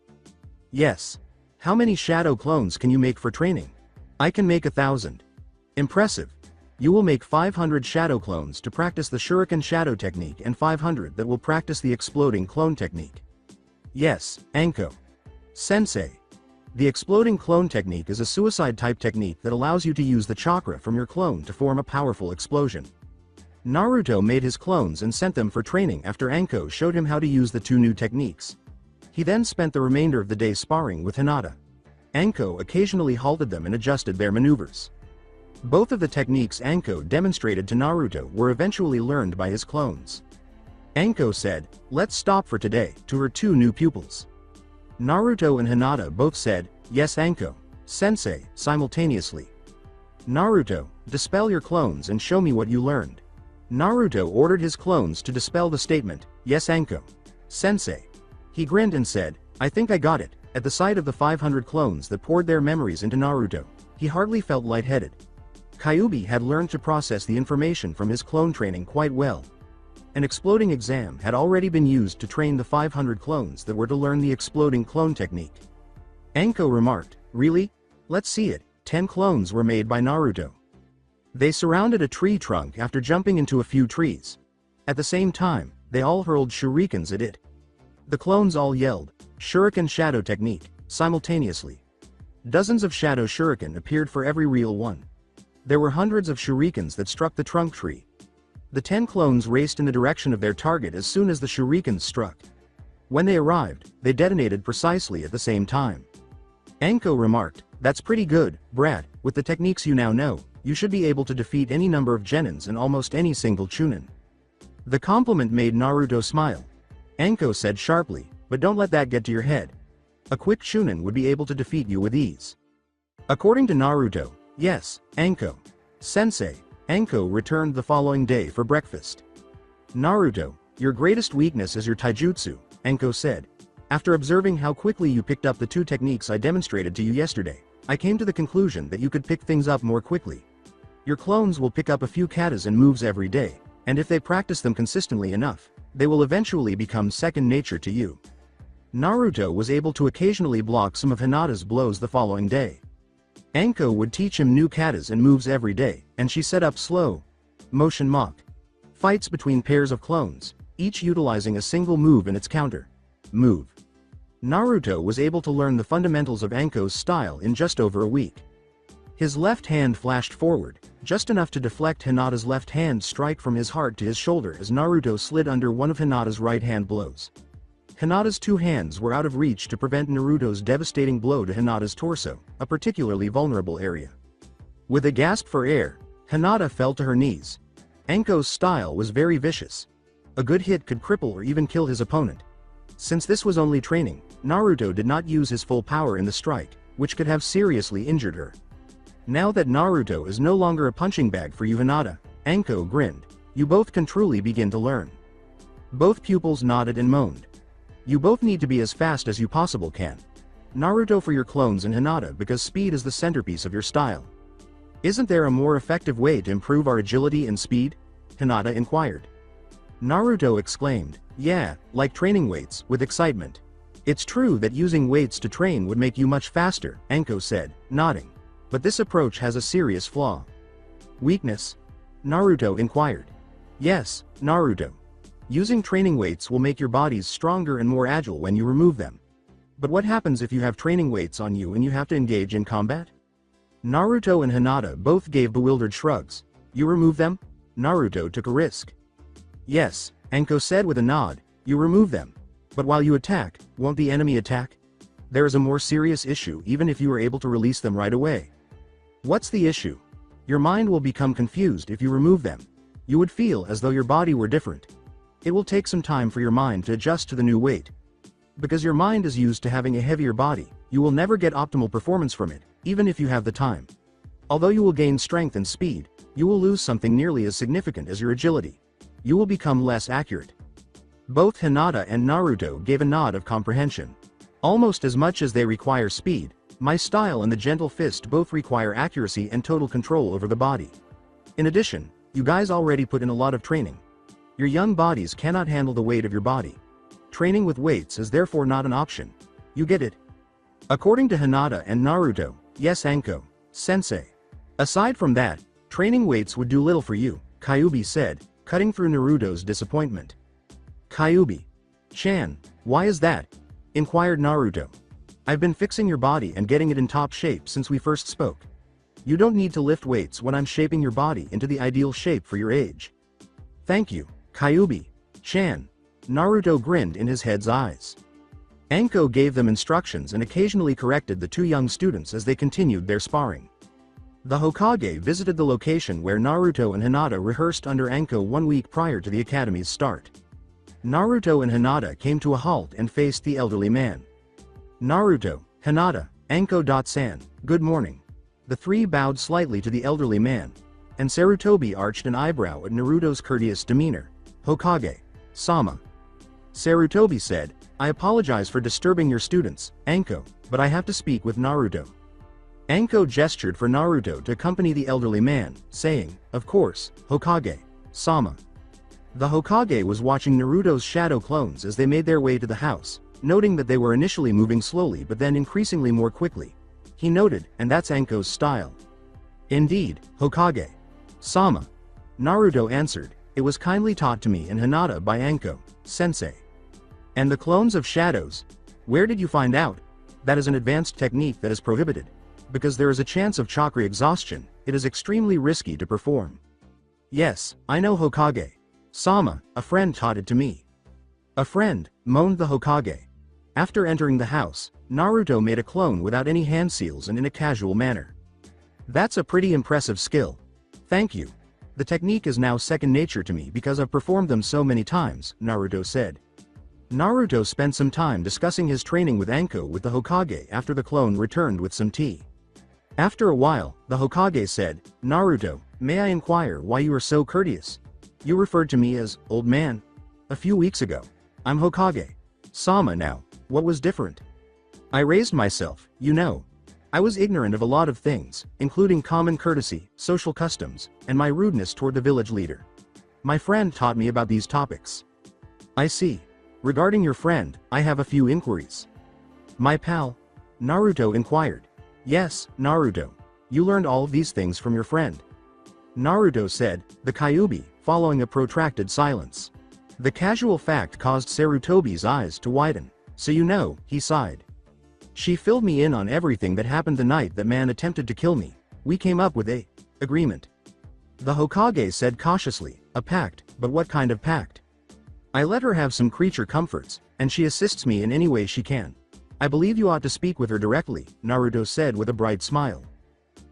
"Yes. How many shadow clones can you make for training?" "I can make 1,000. "Impressive. You will make 500 shadow clones to practice the Shuriken Shadow Technique and 500 that will practice the Exploding Clone Technique." "Yes, Anko." "Sensei. The Exploding Clone Technique is a suicide-type technique that allows you to use the chakra from your clone to form a powerful explosion." Naruto made his clones and sent them for training after Anko showed him how to use the 2 new techniques. He then spent the remainder of the day sparring with Hinata. Anko occasionally halted them and adjusted their maneuvers. Both of the techniques Anko demonstrated to Naruto were eventually learned by his clones. Anko said, "Let's stop for today," to her 2 new pupils. Naruto and Hinata both said, "Yes, Anko, Sensei," simultaneously. "Naruto, dispel your clones and show me what you learned." Naruto ordered his clones to dispel the statement, "Yes, Anko, Sensei." He grinned and said, "I think I got it." At the sight of the 500 clones that poured their memories into Naruto, he hardly felt lightheaded. Kyuubi had learned to process the information from his clone training quite well. An exploding exam had already been used to train the 500 clones that were to learn the exploding clone technique. Anko remarked, "Really? Let's see it." 10 clones were made by Naruto. They surrounded a tree trunk after jumping into a few trees. At the same time, they all hurled shurikens at it. The clones all yelled, "Shuriken Shadow Technique," simultaneously. Dozens of shadow shuriken appeared for every real one. There were hundreds of shurikens that struck the trunk tree. The 10 clones raced in the direction of their target as soon as the shurikens struck. When they arrived, they detonated precisely at the same time. Anko remarked, "That's pretty good, Brad. With the techniques you now know, you should be able to defeat any number of genins and almost any single chunin." The compliment made Naruto smile. Anko said sharply, "But don't let that get to your head. A quick chunin would be able to defeat you with ease." According to Naruto, "Yes, Anko. Sensei." Anko returned the following day for breakfast. "Naruto, your greatest weakness is your taijutsu," Anko said. "After observing how quickly you picked up the 2 techniques I demonstrated to you yesterday, I came to the conclusion that you could pick things up more quickly. Your clones will pick up a few katas and moves every day, and if they practice them consistently enough, they will eventually become second nature to you." Naruto was able to occasionally block some of Hinata's blows the following day. Anko would teach him new katas and moves every day, and she set up slow motion mock fights between pairs of clones, each utilizing a single move and its counter move. Naruto was able to learn the fundamentals of Anko's style in just over a week. His left hand flashed forward, just enough to deflect Hinata's left hand strike from his heart to his shoulder as Naruto slid under one of Hinata's right hand blows. Hinata's two hands were out of reach to prevent Naruto's devastating blow to Hinata's torso, a particularly vulnerable area. With a gasp for air, Hinata fell to her knees. Anko's style was very vicious. A good hit could cripple or even kill his opponent. Since this was only training, Naruto did not use his full power in the strike, which could have seriously injured her. Now that Naruto is no longer a punching bag for you, Hinata, Anko grinned. You both can truly begin to learn. Both pupils nodded and moaned. You both need to be as fast as you possibly can. Naruto for your clones and Hinata because speed is the centerpiece of your style. Isn't there a more effective way to improve our agility and speed? Hinata inquired. Naruto exclaimed, yeah, like training weights, with excitement. It's true that using weights to train would make you much faster, Anko said, nodding. But this approach has a serious flaw. Weakness? Naruto inquired. Yes, Naruto. Using training weights will make your bodies stronger and more agile when you remove them. But what happens if you have training weights on you and you have to engage in combat? Naruto and Hinata both gave bewildered shrugs. You remove them? Naruto took a risk. Yes, Anko said with a nod, you remove them. But while you attack, won't the enemy attack? There is a more serious issue even if you are able to release them right away. What's the issue? Your mind will become confused if you remove them. You would feel as though your body were different. It will take some time for your mind to adjust to the new weight. Because your mind is used to having a heavier body, you will never get optimal performance from it, even if you have the time. Although you will gain strength and speed, you will lose something nearly as significant as your agility. You will become less accurate. Both Hinata and Naruto gave a nod of comprehension. Almost as much as they require speed, my style and the gentle fist both require accuracy and total control over the body. In addition, you guys already put in a lot of training. Your young bodies cannot handle the weight of your body. Training with weights is therefore not an option. You get it? According to Hinata and Naruto, yes Anko, sensei. Aside from that, training weights would do little for you, Kyuubi said, cutting through Naruto's disappointment. Kyuubi-chan, why is that? Inquired Naruto. I've been fixing your body and getting it in top shape since we first spoke. You don't need to lift weights when I'm shaping your body into the ideal shape for your age. Thank you, Kyuubi-chan. Naruto grinned in his head's eyes. Anko gave them instructions and occasionally corrected the two young students as they continued their sparring. The Hokage visited the location where Naruto and Hinata rehearsed under Anko 1 week prior to the academy's start. Naruto and Hinata came to a halt and faced the elderly man. Naruto, Hinata, Anko-san, good morning. The three bowed slightly to the elderly man, and Sarutobi arched an eyebrow at Naruto's courteous demeanor. Hokage-sama. Sarutobi said, I apologize for disturbing your students, Anko, but I have to speak with Naruto. Anko gestured for Naruto to accompany the elderly man, saying, of course, Hokage-sama. The Hokage was watching Naruto's shadow clones as they made their way to the house, noting that they were initially moving slowly but then increasingly more quickly. He noted, and that's Anko's style. Indeed, Hokage-sama. Naruto answered, it was kindly taught to me and Hinata by Anko, sensei. And the clones of shadows? Where did you find out? That is an advanced technique that is prohibited. Because there is a chance of chakra exhaustion, it is extremely risky to perform. Yes, I know Hokage-sama, a friend taught it to me. A friend, moaned the Hokage. After entering the house, Naruto made a clone without any hand seals and in a casual manner. That's a pretty impressive skill. Thank you. The technique is now second nature to me because I've performed them so many times, Naruto said. Naruto spent some time discussing his training with Anko with the Hokage after the clone returned with some tea. After a while, the Hokage said, Naruto, may I inquire why you are so courteous? You referred to me as, old man. A few weeks ago. I'm Hokage-sama now, what was different? I raised myself, you know. I was ignorant of a lot of things, including common courtesy, social customs, and my rudeness toward the village leader. My friend taught me about these topics. I see. Regarding your friend, I have a few inquiries. My pal? Naruto inquired. Yes, Naruto. You learned all of these things from your friend. Naruto said, the Kyuubi, following a protracted silence. The casual fact caused Sarutobi's eyes to widen. So you know, he sighed. She filled me in on everything that happened the night that man attempted to kill me. We came up with a agreement. The Hokage said cautiously, a pact, but what kind of pact? I let her have some creature comforts, and she assists me in any way she can. I believe you ought to speak with her directly, Naruto said with a bright smile.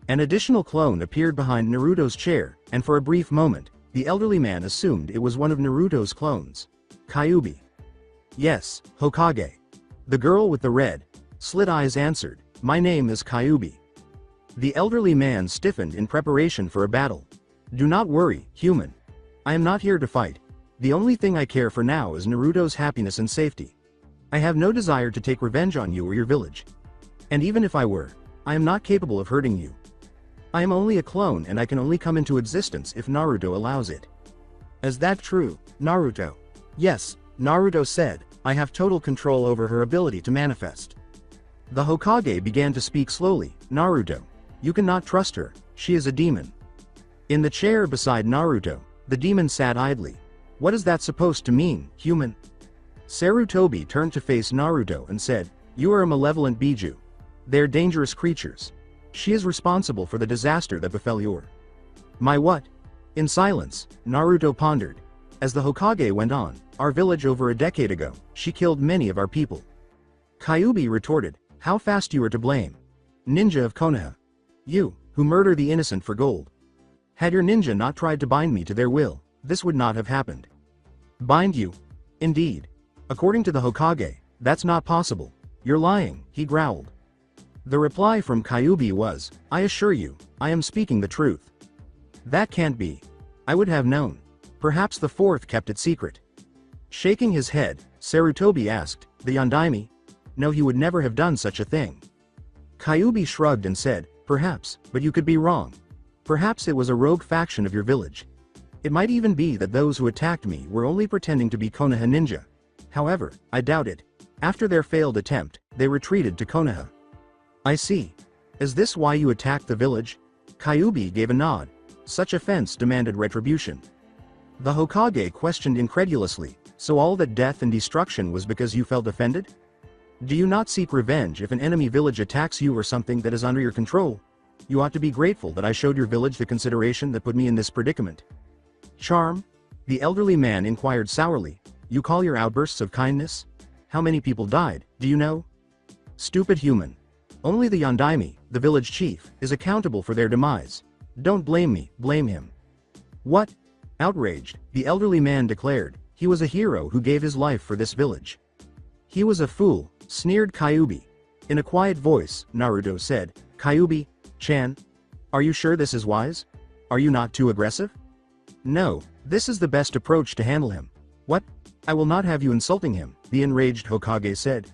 An additional clone appeared behind Naruto's chair, and for a brief moment, the elderly man assumed it was one of Naruto's clones. Kyuubi. Yes, Hokage. The girl with the red, slit eyes answered, my name is Kyuubi. The elderly man stiffened in preparation for a battle. Do not worry, human. I am not here to fight. The only thing I care for now is Naruto's happiness and safety. I have no desire to take revenge on you or your village. And even if I were, I am not capable of hurting you. I am only a clone and I can only come into existence if Naruto allows it. Is that true, Naruto? Yes, Naruto said, I have total control over her ability to manifest. The Hokage began to speak slowly, Naruto. You cannot trust her, she is a demon. In the chair beside Naruto, the demon sat idly. What is that supposed to mean, human? Sarutobi turned to face Naruto and said, you are a malevolent Biju. They're dangerous creatures. She is responsible for the disaster that befell your. My what? In silence, Naruto pondered. As the Hokage went on, our village over a decade ago, she killed many of our people. Kyuubi retorted, how fast you are to blame. Ninja of Konoha. You, who murder the innocent for gold. Had your ninja not tried to bind me to their will, this would not have happened. Bind you? Indeed. According to the Hokage, that's not possible. You're lying, he growled. The reply from Kyuubi was, I assure you, I am speaking the truth. That can't be. I would have known. Perhaps the fourth kept it secret. Shaking his head, Sarutobi asked, the Yondaime? No, he would never have done such a thing. Kyuubi shrugged and said, perhaps, but you could be wrong. Perhaps it was a rogue faction of your village. It might even be that those who attacked me were only pretending to be Konoha ninja. However, I doubt it. After their failed attempt, they retreated to Konoha. I see. Is this why you attacked the village? Kyuubi gave a nod. Such offense demanded retribution. The Hokage questioned incredulously, so all that death and destruction was because you felt offended? Do you not seek revenge if an enemy village attacks you or something that is under your control? You ought to be grateful that I showed your village the consideration that put me in this predicament. Charm? The elderly man inquired sourly. You call your outbursts of kindness? How many people died, do you know? Stupid human. Only the Yondaime, the village chief, is accountable for their demise. Don't blame me, blame him. What? Outraged, the elderly man declared, he was a hero who gave his life for this village. He was a fool, sneered Kyuubi. In a quiet voice, Naruto said, Kyuubi-chan, are you sure this is wise? Are you not too aggressive? No, this is the best approach to handle him. What? I will not have you insulting him, the enraged Hokage said.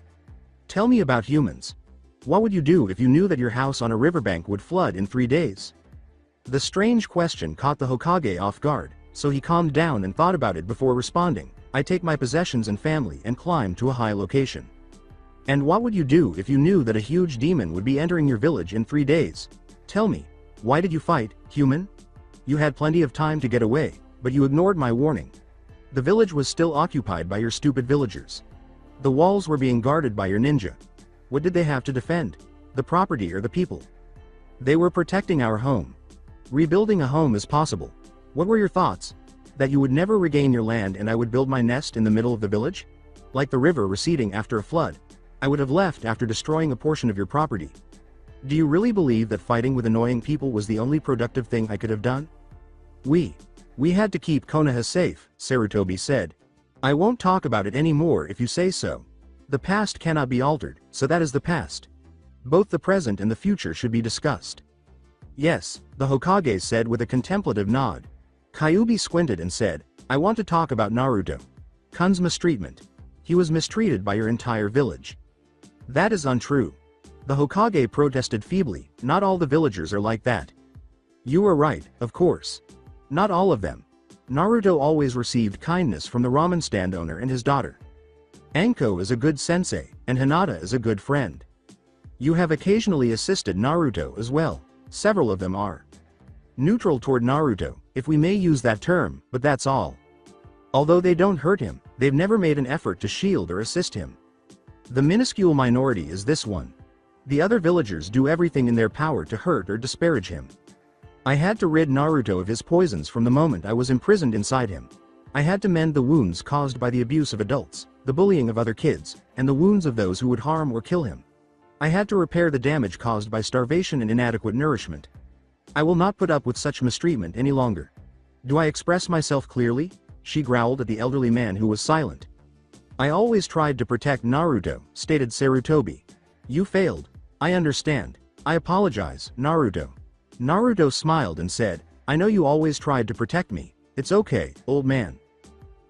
Tell me about humans. What would you do if you knew that your house on a riverbank would flood in 3 days? The strange question caught the Hokage off guard, so he calmed down and thought about it before responding. I take my possessions and family and climb to a high location. And what would you do if you knew that a huge demon would be entering your village in 3 days? Tell me, why did you fight, human? You had plenty of time to get away, but you ignored my warning. The village was still occupied by your stupid villagers. The walls were being guarded by your ninja. What did they have to defend? The property or the people? They were protecting our home. Rebuilding a home is possible. What were your thoughts? That you would never regain your land and I would build my nest in the middle of the village? Like the river receding after a flood. I would have left after destroying a portion of your property. Do you really believe that fighting with annoying people was the only productive thing I could have done? We had to keep Konoha safe, Sarutobi said. I won't talk about it anymore if you say so. The past cannot be altered, so that is the past. Both the present and the future should be discussed. Yes, the Hokage said with a contemplative nod. Kyuubi squinted and said, I want to talk about Naruto. Kun's mistreatment. He was mistreated by your entire village. That is untrue. The Hokage protested feebly, not all the villagers are like that. You are right, of course. Not all of them. Naruto always received kindness from the ramen stand owner and his daughter. Anko is a good sensei, and Hinata is a good friend. You have occasionally assisted Naruto as well. Several of them are neutral toward Naruto, if we may use that term, but that's all. Although they don't hurt him, they've never made an effort to shield or assist him. The minuscule minority is this one. The other villagers do everything in their power to hurt or disparage him. I had to rid Naruto of his poisons from the moment I was imprisoned inside him. I had to mend the wounds caused by the abuse of adults, the bullying of other kids, and the wounds of those who would harm or kill him. I had to repair the damage caused by starvation and inadequate nourishment. I will not put up with such mistreatment any longer. Do I express myself clearly? She growled at the elderly man who was silent. I always tried to protect Naruto, stated Sarutobi. You failed. I understand. I apologize, Naruto. Naruto smiled and said, I know you always tried to protect me. It's okay, old man.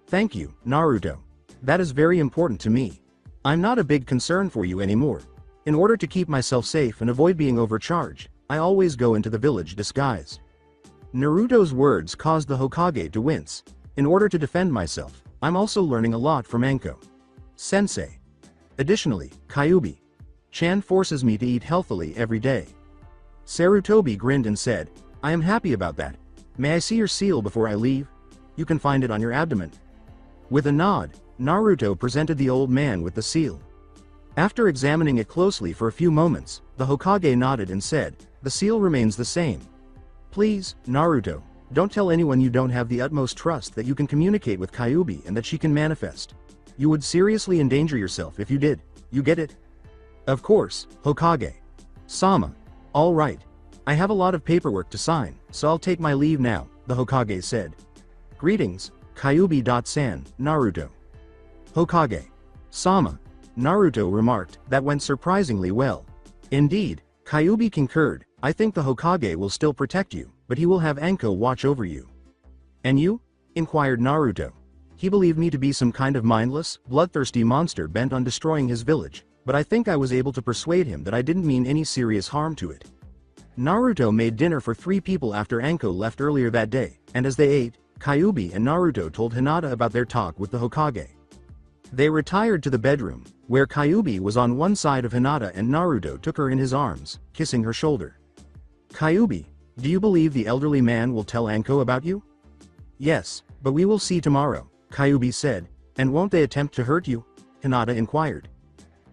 Thank you, Naruto. That is very important to me. I'm not a big concern for you anymore. In order to keep myself safe and avoid being overcharged, I always go into the village disguised. Naruto's words caused the Hokage to wince. In order to defend myself, I'm also learning a lot from Anko Sensei. Additionally, Kyuubi Chan forces me to eat healthily every day. Sarutobi grinned and said, I am happy about that. May I see your seal before I leave? You can find it on your abdomen. With a nod, Naruto presented the old man with the seal. After examining it closely for a few moments, the Hokage nodded and said, the seal remains the same. Please, Naruto, don't tell anyone you don't have the utmost trust that you can communicate with Kyuubi and that she can manifest. You would seriously endanger yourself if you did. You get it? Of course, Hokage. Sama. All right. I have a lot of paperwork to sign, so I'll take my leave now, the Hokage said. Greetings, Kyuubi-san, Naruto. Hokage. Sama. Naruto remarked, that went surprisingly well. Indeed, Kyuubi concurred, I think the Hokage will still protect you, but he will have Anko watch over you. And you? Inquired Naruto. He believed me to be some kind of mindless, bloodthirsty monster bent on destroying his village, but I think I was able to persuade him that I didn't mean any serious harm to it. Naruto made dinner for 3 people after Anko left earlier that day, and as they ate, Kyuubi and Naruto told Hinata about their talk with the Hokage. They retired to the bedroom, where Kyuubi was on one side of Hinata and Naruto took her in his arms, kissing her shoulder. Kyuubi, do you believe the elderly man will tell Anko about you? Yes, but we will see tomorrow, Kyuubi said, and won't they attempt to hurt you? Hinata inquired.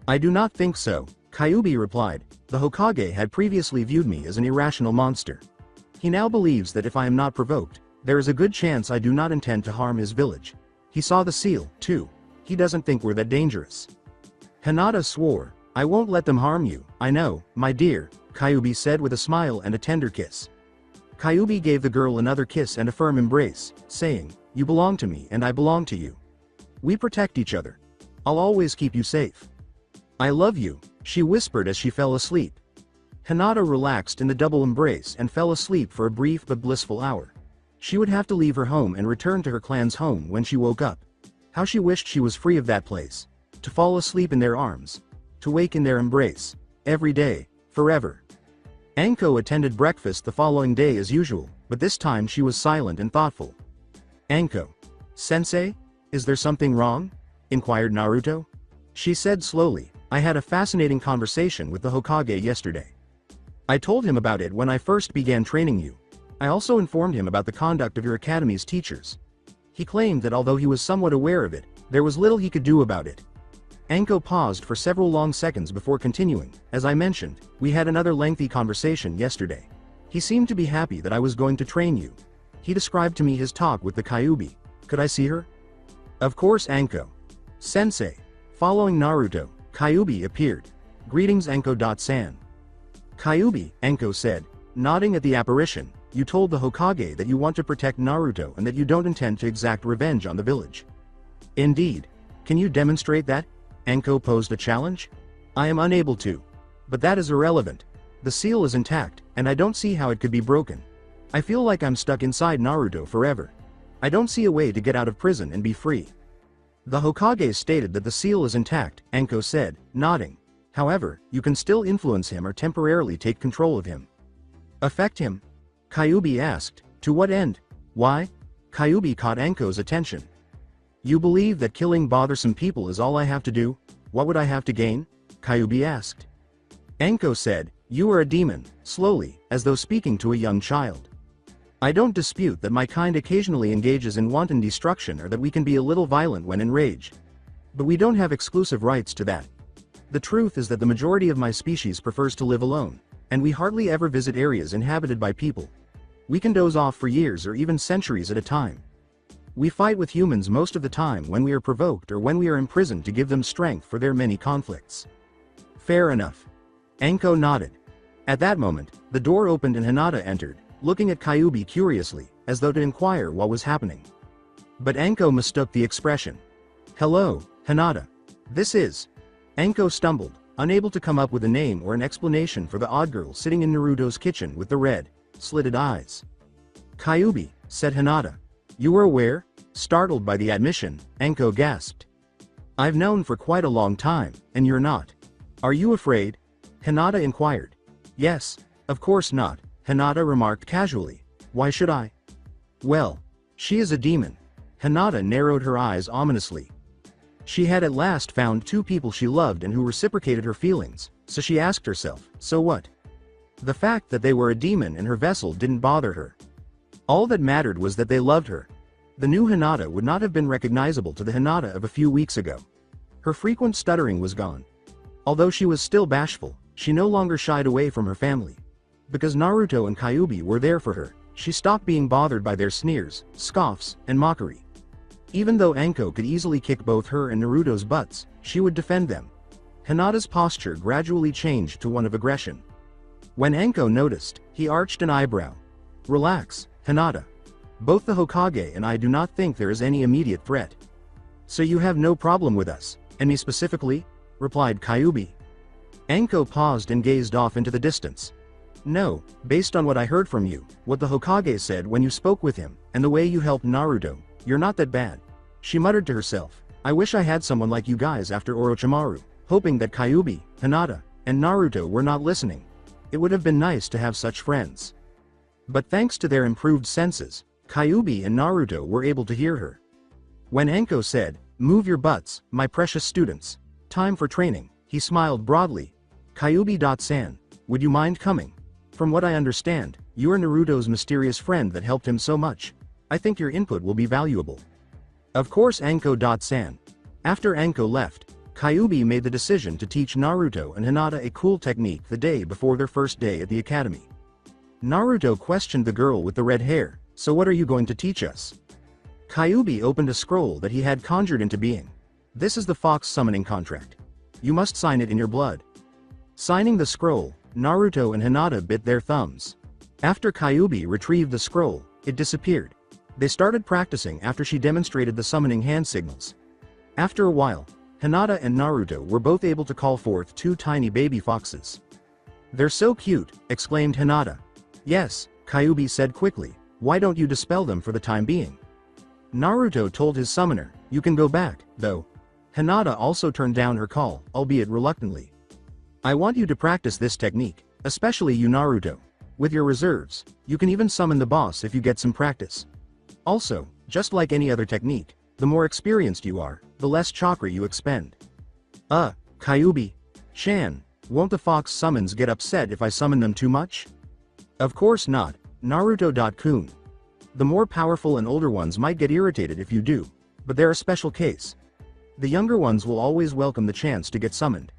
I do not think so, Kyuubi replied. The Hokage had previously viewed me as an irrational monster. He now believes that if I am not provoked, there is a good chance I do not intend to harm his village. He saw the seal, too. He doesn't think we're that dangerous. Hinata swore, I won't let them harm you, I know, my dear, Kyuubi said with a smile and a tender kiss. Kyuubi gave the girl another kiss and a firm embrace, saying, you belong to me and I belong to you. We protect each other. I'll always keep you safe. I love you, she whispered as she fell asleep. Hinata relaxed in the double embrace and fell asleep for a brief but blissful hour. She would have to leave her home and return to her clan's home when she woke up. How she wished she was free of that place. To fall asleep in their arms. To wake in their embrace. Every day. Forever. Anko attended breakfast the following day as usual, but this time she was silent and thoughtful. Anko. Sensei? Is there something wrong? Inquired Naruto. She said slowly, I had a fascinating conversation with the Hokage yesterday. I told him about it when I first began training you. I also informed him about the conduct of your academy's teachers. He claimed that although he was somewhat aware of it, there was little he could do about it. Anko paused for several long seconds before continuing. As I mentioned, we had another lengthy conversation yesterday. He seemed to be happy that I was going to train you. He described to me his talk with the Kyuubi. Could I see her? Of course, Anko. Sensei. Following Naruto, Kyuubi appeared. Greetings, Anko-san. Kyuubi, Anko said, nodding at the apparition, you told the Hokage that you want to protect Naruto and that you don't intend to exact revenge on the village. Indeed. Can you demonstrate that? Anko posed a challenge. I am unable to. But that is irrelevant. The seal is intact, and I don't see how it could be broken. I feel like I'm stuck inside Naruto forever. I don't see a way to get out of prison and be free. The Hokage stated that the seal is intact, Anko said, nodding. However, you can still influence him or temporarily take control of him. Affect him? Kyuubi asked. To what end? Why? Kyuubi caught Anko's attention. You believe that killing bothersome people is all I have to do? What would I have to gain? Kyuubi asked. Anko said, you are a demon, slowly, as though speaking to a young child. I don't dispute that my kind occasionally engages in wanton destruction or that we can be a little violent when enraged. But we don't have exclusive rights to that. The truth is that the majority of my species prefers to live alone, and we hardly ever visit areas inhabited by people. We can doze off for years or even centuries at a time. We fight with humans most of the time when we are provoked or when we are imprisoned to give them strength for their many conflicts. Fair enough. Anko nodded. At that moment, the door opened and Hinata entered, looking at Kyuubi curiously, as though to inquire what was happening. But Anko mistook the expression. Hello, Hinata. This is... Anko stumbled, unable to come up with a name or an explanation for the odd girl sitting in Naruto's kitchen with the red, slitted eyes. Kyuubi, said Hinata. You were aware? Startled by the admission, Anko gasped. I've known for quite a long time, and you're not. Are you afraid? Hinata inquired. Yes, of course not, Hinata remarked casually. Why should I? Well, she is a demon. Hinata narrowed her eyes ominously. She had at last found two people she loved and who reciprocated her feelings, so she asked herself, so what? The fact that they were a demon in her vessel didn't bother her. All that mattered was that they loved her. The new Hinata would not have been recognizable to the Hinata of a few weeks ago. Her frequent stuttering was gone. Although she was still bashful, she no longer shied away from her family. Because Naruto and Kyuubi were there for her, she stopped being bothered by their sneers, scoffs, and mockery. Even though Anko could easily kick both her and Naruto's butts, she would defend them. Hinata's posture gradually changed to one of aggression. When Anko noticed, he arched an eyebrow. Relax, Hinata. Both the Hokage and I do not think there is any immediate threat. So you have no problem with us, and me specifically? Replied Kyuubi. Anko paused and gazed off into the distance. No, based on what I heard from you, what the Hokage said when you spoke with him, and the way you helped Naruto, you're not that bad. She muttered to herself, I wish I had someone like you guys after Orochimaru, hoping that Kyuubi, Hinata, and Naruto were not listening. It would have been nice to have such friends. But thanks to their improved senses, Kyuubi and Naruto were able to hear her. When Anko said, move your butts, my precious students. Time for training, he smiled broadly. Kyuubi-san, would you mind coming? From what I understand, you are Naruto's mysterious friend that helped him so much. I think your input will be valuable. Of course Anko-san. After Anko left, Kyuubi made the decision to teach Naruto and Hinata a cool technique the day before their first day at the academy. Naruto questioned the girl with the red hair, so what are you going to teach us? Kyuubi opened a scroll that he had conjured into being. This is the fox summoning contract. You must sign it in your blood. Signing the scroll, Naruto and Hinata bit their thumbs. After Kyuubi retrieved the scroll, it disappeared. They started practicing after she demonstrated the summoning hand signals. After a while, Hinata and Naruto were both able to call forth two tiny baby foxes. They're so cute, exclaimed Hinata. Yes, Kyuubi said quickly, why don't you dispel them for the time being? Naruto told his summoner, you can go back, though. Hinata also turned down her call, albeit reluctantly. I want you to practice this technique, especially you Naruto. With your reserves, you can even summon the boss if you get some practice. Also, just like any other technique, the more experienced you are, the less chakra you expend. Kyuubi-chan, won't the fox summons get upset if I summon them too much? Of course not, Naruto-kun. The more powerful and older ones might get irritated if you do, but they're a special case. The younger ones will always welcome the chance to get summoned.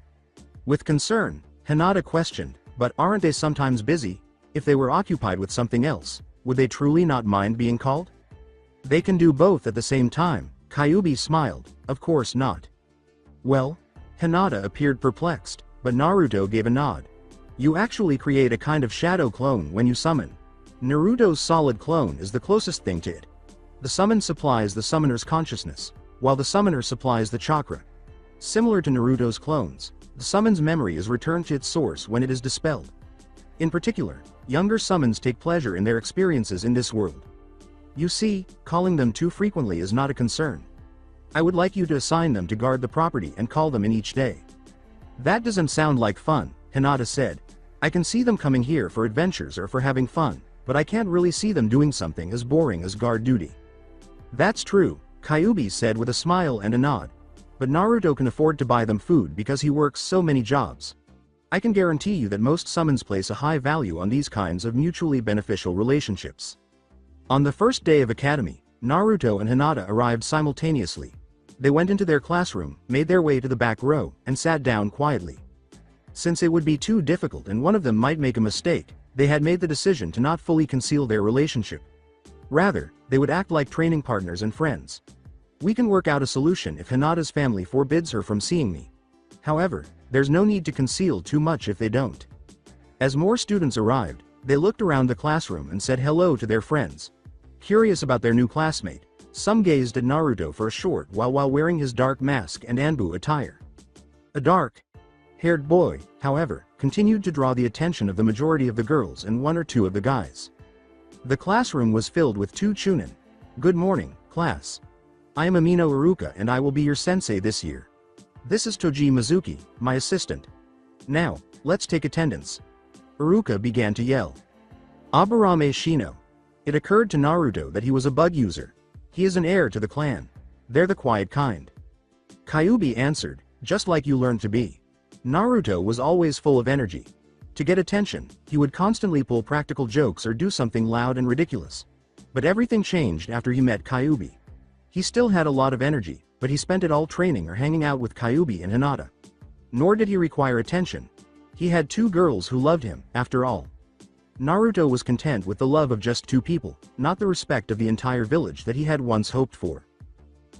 With concern, Hinata questioned, but aren't they sometimes busy? If they were occupied with something else, would they truly not mind being called? They can do both at the same time, Kyuubi smiled, of course not. Well? Hinata appeared perplexed, but Naruto gave a nod. You actually create a kind of shadow clone when you summon. Naruto's solid clone is the closest thing to it. The summon supplies the summoner's consciousness, while the summoner supplies the chakra. Similar to Naruto's clones, the summon's memory is returned to its source when it is dispelled. In particular, younger summons take pleasure in their experiences in this world. You see, calling them too frequently is not a concern. I would like you to assign them to guard the property and call them in each day. That doesn't sound like fun, Hinata said. I can see them coming here for adventures or for having fun, but I can't really see them doing something as boring as guard duty. That's true, Kyuubi said with a smile and a nod. But Naruto can afford to buy them food because he works so many jobs. I can guarantee you that most summons place a high value on these kinds of mutually beneficial relationships. On the first day of academy, Naruto and Hinata arrived simultaneously. They went into their classroom, made their way to the back row, and sat down quietly. Since it would be too difficult and one of them might make a mistake, they had made the decision to not fully conceal their relationship. Rather, they would act like training partners and friends. We can work out a solution if Hinata's family forbids her from seeing me. However, there's no need to conceal too much if they don't. As more students arrived, they looked around the classroom and said hello to their friends. Curious about their new classmate, some gazed at Naruto for a short while wearing his dark mask and Anbu attire. A dark-haired boy, however, continued to draw the attention of the majority of the girls and one or two of the guys. The classroom was filled with two chunin. Good morning, class. I am Amino Iruka and I will be your sensei this year. This is Toji Mizuki, my assistant. Now, let's take attendance. Iruka began to yell. Aburame Shino. It occurred to Naruto that he was a bug user. He is an heir to the clan. They're the quiet kind. Kyuubi answered, just like you learned to be. Naruto was always full of energy. To get attention, he would constantly pull practical jokes or do something loud and ridiculous. But everything changed after he met Kyuubi. He still had a lot of energy, but he spent it all training or hanging out with Kyuubi and Hinata. Nor did he require attention. He had two girls who loved him, after all. Naruto was content with the love of just two people, not the respect of the entire village that he had once hoped for.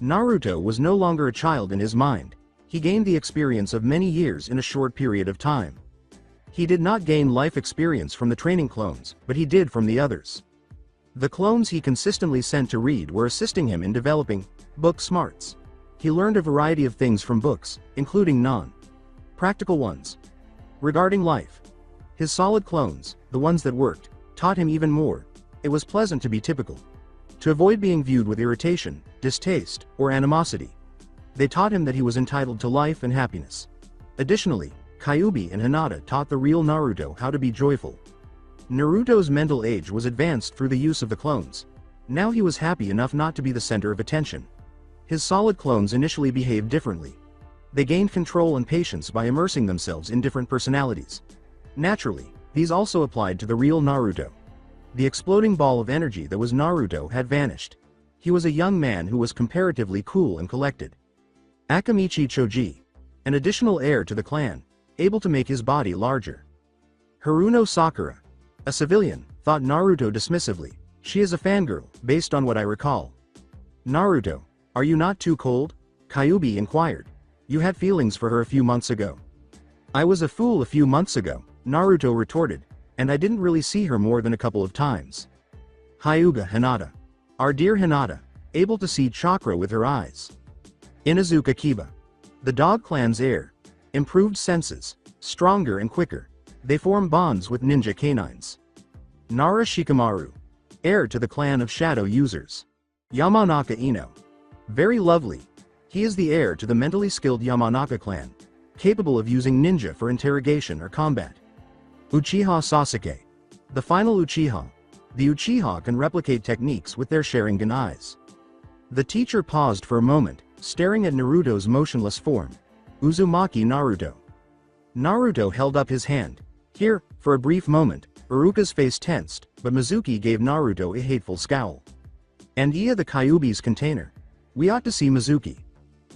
Naruto was no longer a child in his mind. He gained the experience of many years in a short period of time. He did not gain life experience from the training clones, but he did from the others. The clones he consistently sent to read were assisting him in developing book smarts. He learned a variety of things from books, including non-practical ones. Regarding life, his solid clones, the ones that worked, taught him even more. It was pleasant to be typical. To avoid being viewed with irritation, distaste, or animosity. They taught him that he was entitled to life and happiness. Additionally, Kyuubi and Hinata taught the real Naruto how to be joyful. Naruto's mental age was advanced through the use of the clones. Now he was happy enough not to be the center of attention. His solid clones initially behaved differently. They gained control and patience by immersing themselves in different personalities. Naturally, these also applied to the real Naruto. The exploding ball of energy that was Naruto had vanished. He was a young man who was comparatively cool and collected. Akamichi Choji, an additional heir to the clan, able to make his body larger. Haruno Sakura, a civilian, thought Naruto dismissively. She is a fangirl, based on what I recall. Naruto, are you not too cold? Kyuubi inquired. You had feelings for her a few months ago. I was a fool a few months ago, Naruto retorted, and I didn't really see her more than a couple of times. Hyuga Hinata. Our dear Hinata, able to see chakra with her eyes. Inazuka Kiba. The dog clan's heir. Improved senses, stronger and quicker. They form bonds with ninja canines. Nara Shikamaru. Heir to the clan of shadow users. Yamanaka Ino. Very lovely. He is the heir to the mentally skilled Yamanaka clan, capable of using ninja for interrogation or combat. Uchiha Sasuke. The final Uchiha. The Uchiha can replicate techniques with their Sharingan eyes. The teacher paused for a moment, staring at Naruto's motionless form. Uzumaki Naruto. Naruto held up his hand. Here, for a brief moment, Iruka's face tensed, but Mizuki gave Naruto a hateful scowl. And the Kyuubi's container. We ought to see Mizuki.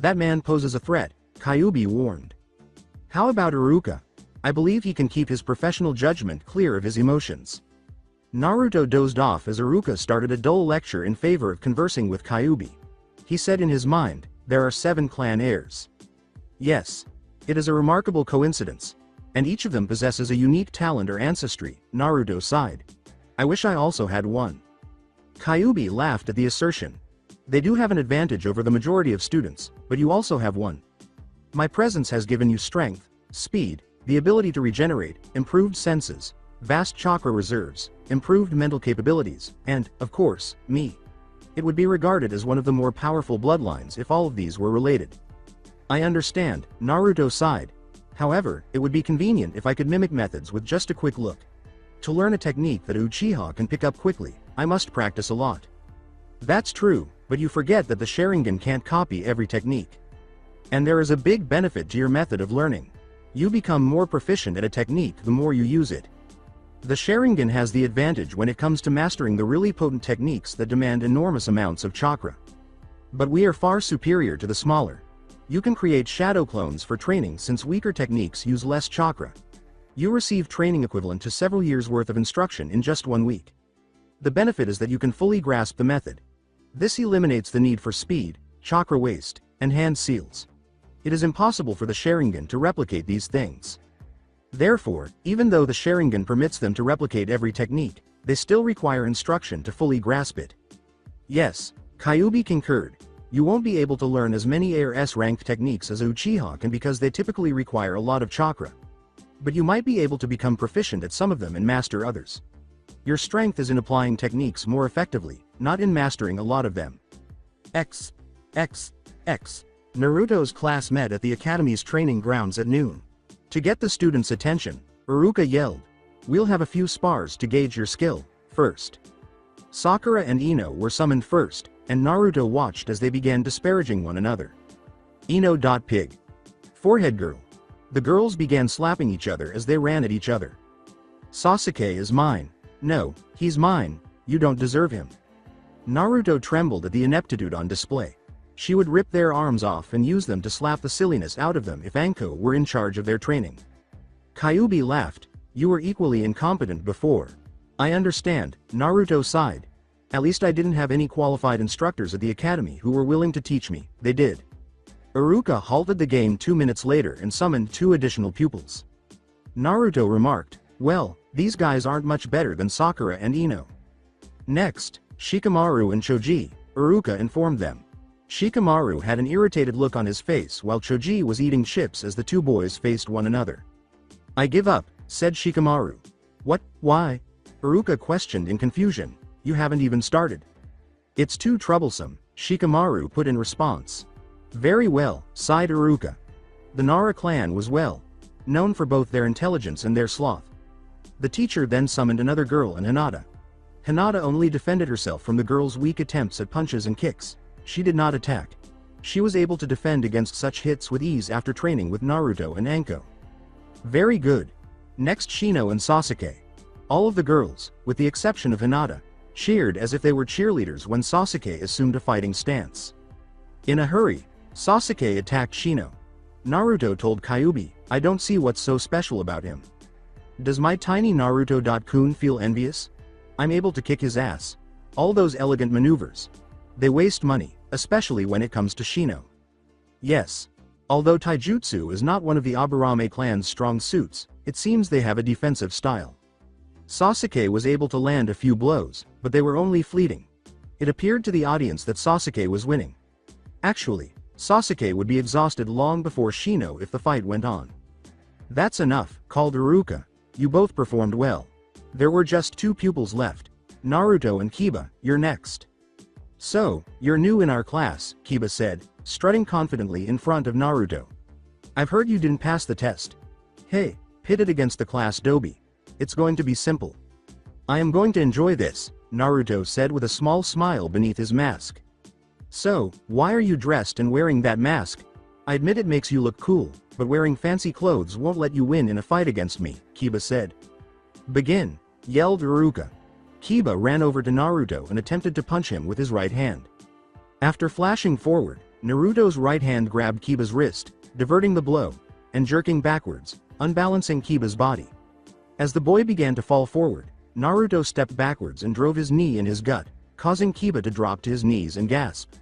That man poses a threat, Kyuubi warned. How about Iruka? I believe he can keep his professional judgment clear of his emotions. Naruto dozed off as Iruka started a dull lecture in favor of conversing with Kyuubi. He said in his mind, there are 7 clan heirs. Yes. It is a remarkable coincidence. And each of them possesses a unique talent or ancestry, Naruto sighed. I wish I also had one. Kyuubi laughed at the assertion. They do have an advantage over the majority of students, but you also have one. My presence has given you strength, speed, the ability to regenerate, improved senses, vast chakra reserves, improved mental capabilities, and, of course, me. It would be regarded as one of the more powerful bloodlines if all of these were related. I understand, Naruto sighed. However, it would be convenient if I could mimic methods with just a quick look. To learn a technique that Uchiha can pick up quickly, I must practice a lot. That's true, but you forget that the Sharingan can't copy every technique. And there is a big benefit to your method of learning. You become more proficient at a technique the more you use it. The Sharingan has the advantage when it comes to mastering the really potent techniques that demand enormous amounts of chakra. But we are far superior to the smaller. You can create shadow clones for training since weaker techniques use less chakra. You receive training equivalent to several years' worth of instruction in just 1 week. The benefit is that you can fully grasp the method. This eliminates the need for speed, chakra waste, and hand seals. It is impossible for the Sharingan to replicate these things. Therefore, even though the Sharingan permits them to replicate every technique, they still require instruction to fully grasp it. Yes, Kyuubi concurred. You won't be able to learn as many Air S-ranked techniques as a Uchiha can because they typically require a lot of chakra. But you might be able to become proficient at some of them and master others. Your strength is in applying techniques more effectively, not in mastering a lot of them. X. Naruto's class met at the academy's training grounds at noon. To get the students' attention, Iruka yelled, "We'll have a few spars to gauge your skill, first." Sakura and Ino were summoned first, and Naruto watched as they began disparaging one another. Ino.pig. Forehead girl. The girls began slapping each other as they ran at each other. Sasuke is mine. No, he's mine, you don't deserve him. Naruto trembled at the ineptitude on display. She would rip their arms off and use them to slap the silliness out of them if Anko were in charge of their training. Kyuubi laughed, "You were equally incompetent before." "I understand," Naruto sighed. "At least I didn't have any qualified instructors at the academy who were willing to teach me, they did." Iruka halted the game 2 minutes later and summoned 2 additional pupils. Naruto remarked, "Well, these guys aren't much better than Sakura and Ino." Next, Shikamaru and Choji, Iruka informed them. Shikamaru had an irritated look on his face while Choji was eating chips as the 2 boys faced one another. "I give up," said Shikamaru. "What, why?" Iruka questioned in confusion. "You haven't even started." "It's too troublesome," Shikamaru put in response. "Very well," sighed Iruka. The Nara clan was known for both their intelligence and their sloth. The teacher then summoned another girl and Hinata. Hinata only defended herself from the girl's weak attempts at punches and kicks. She did not attack. She was able to defend against such hits with ease after training with Naruto and Anko. Very good. Next, Shino and Sasuke. All of the girls, with the exception of Hinata, cheered as if they were cheerleaders when Sasuke assumed a fighting stance. In a hurry, Sasuke attacked Shino. Naruto told Kyuubi, "I don't see what's so special about him. Does my tiny Naruto-kun feel envious? I'm able to kick his ass. All those elegant maneuvers. They waste money, especially when it comes to Shino." Yes. Although taijutsu is not one of the Aburame clan's strong suits, it seems they have a defensive style. Sasuke was able to land a few blows, but they were only fleeting. It appeared to the audience that Sasuke was winning. Actually, Sasuke would be exhausted long before Shino if the fight went on. "That's enough," called Iruka. "You both performed well. There were just 2 pupils left. Naruto and Kiba, you're next." "So, you're new in our class," Kiba said, strutting confidently in front of Naruto. "I've heard you didn't pass the test. Hey, pitted against the class dobi. It's going to be simple." "I am going to enjoy this," Naruto said with a small smile beneath his mask. "So, why are you dressed and wearing that mask? I admit it makes you look cool, but wearing fancy clothes won't let you win in a fight against me," Kiba said. "Begin," yelled Iruka. Kiba ran over to Naruto and attempted to punch him with his right hand. After flashing forward, Naruto's right hand grabbed Kiba's wrist, diverting the blow, and jerking backwards, unbalancing Kiba's body. As the boy began to fall forward, Naruto stepped backwards and drove his knee in his gut, causing Kiba to drop to his knees and gasp.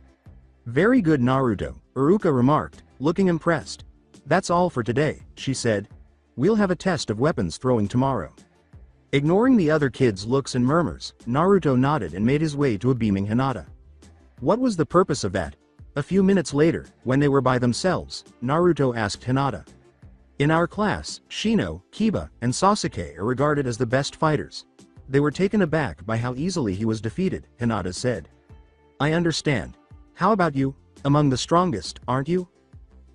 "Very good, Naruto," Iruka remarked, looking impressed. "That's all for today," she said. "We'll have a test of weapons throwing tomorrow." Ignoring the other kids' looks and murmurs, Naruto nodded and made his way to a beaming Hinata. What was the purpose of that? A few minutes later, when they were by themselves, Naruto asked Hinata. "In our class, Shino, Kiba, and Sasuke are regarded as the best fighters." They were taken aback by how easily he was defeated, Hinata said. "I understand. How about you? Among the strongest, aren't you?"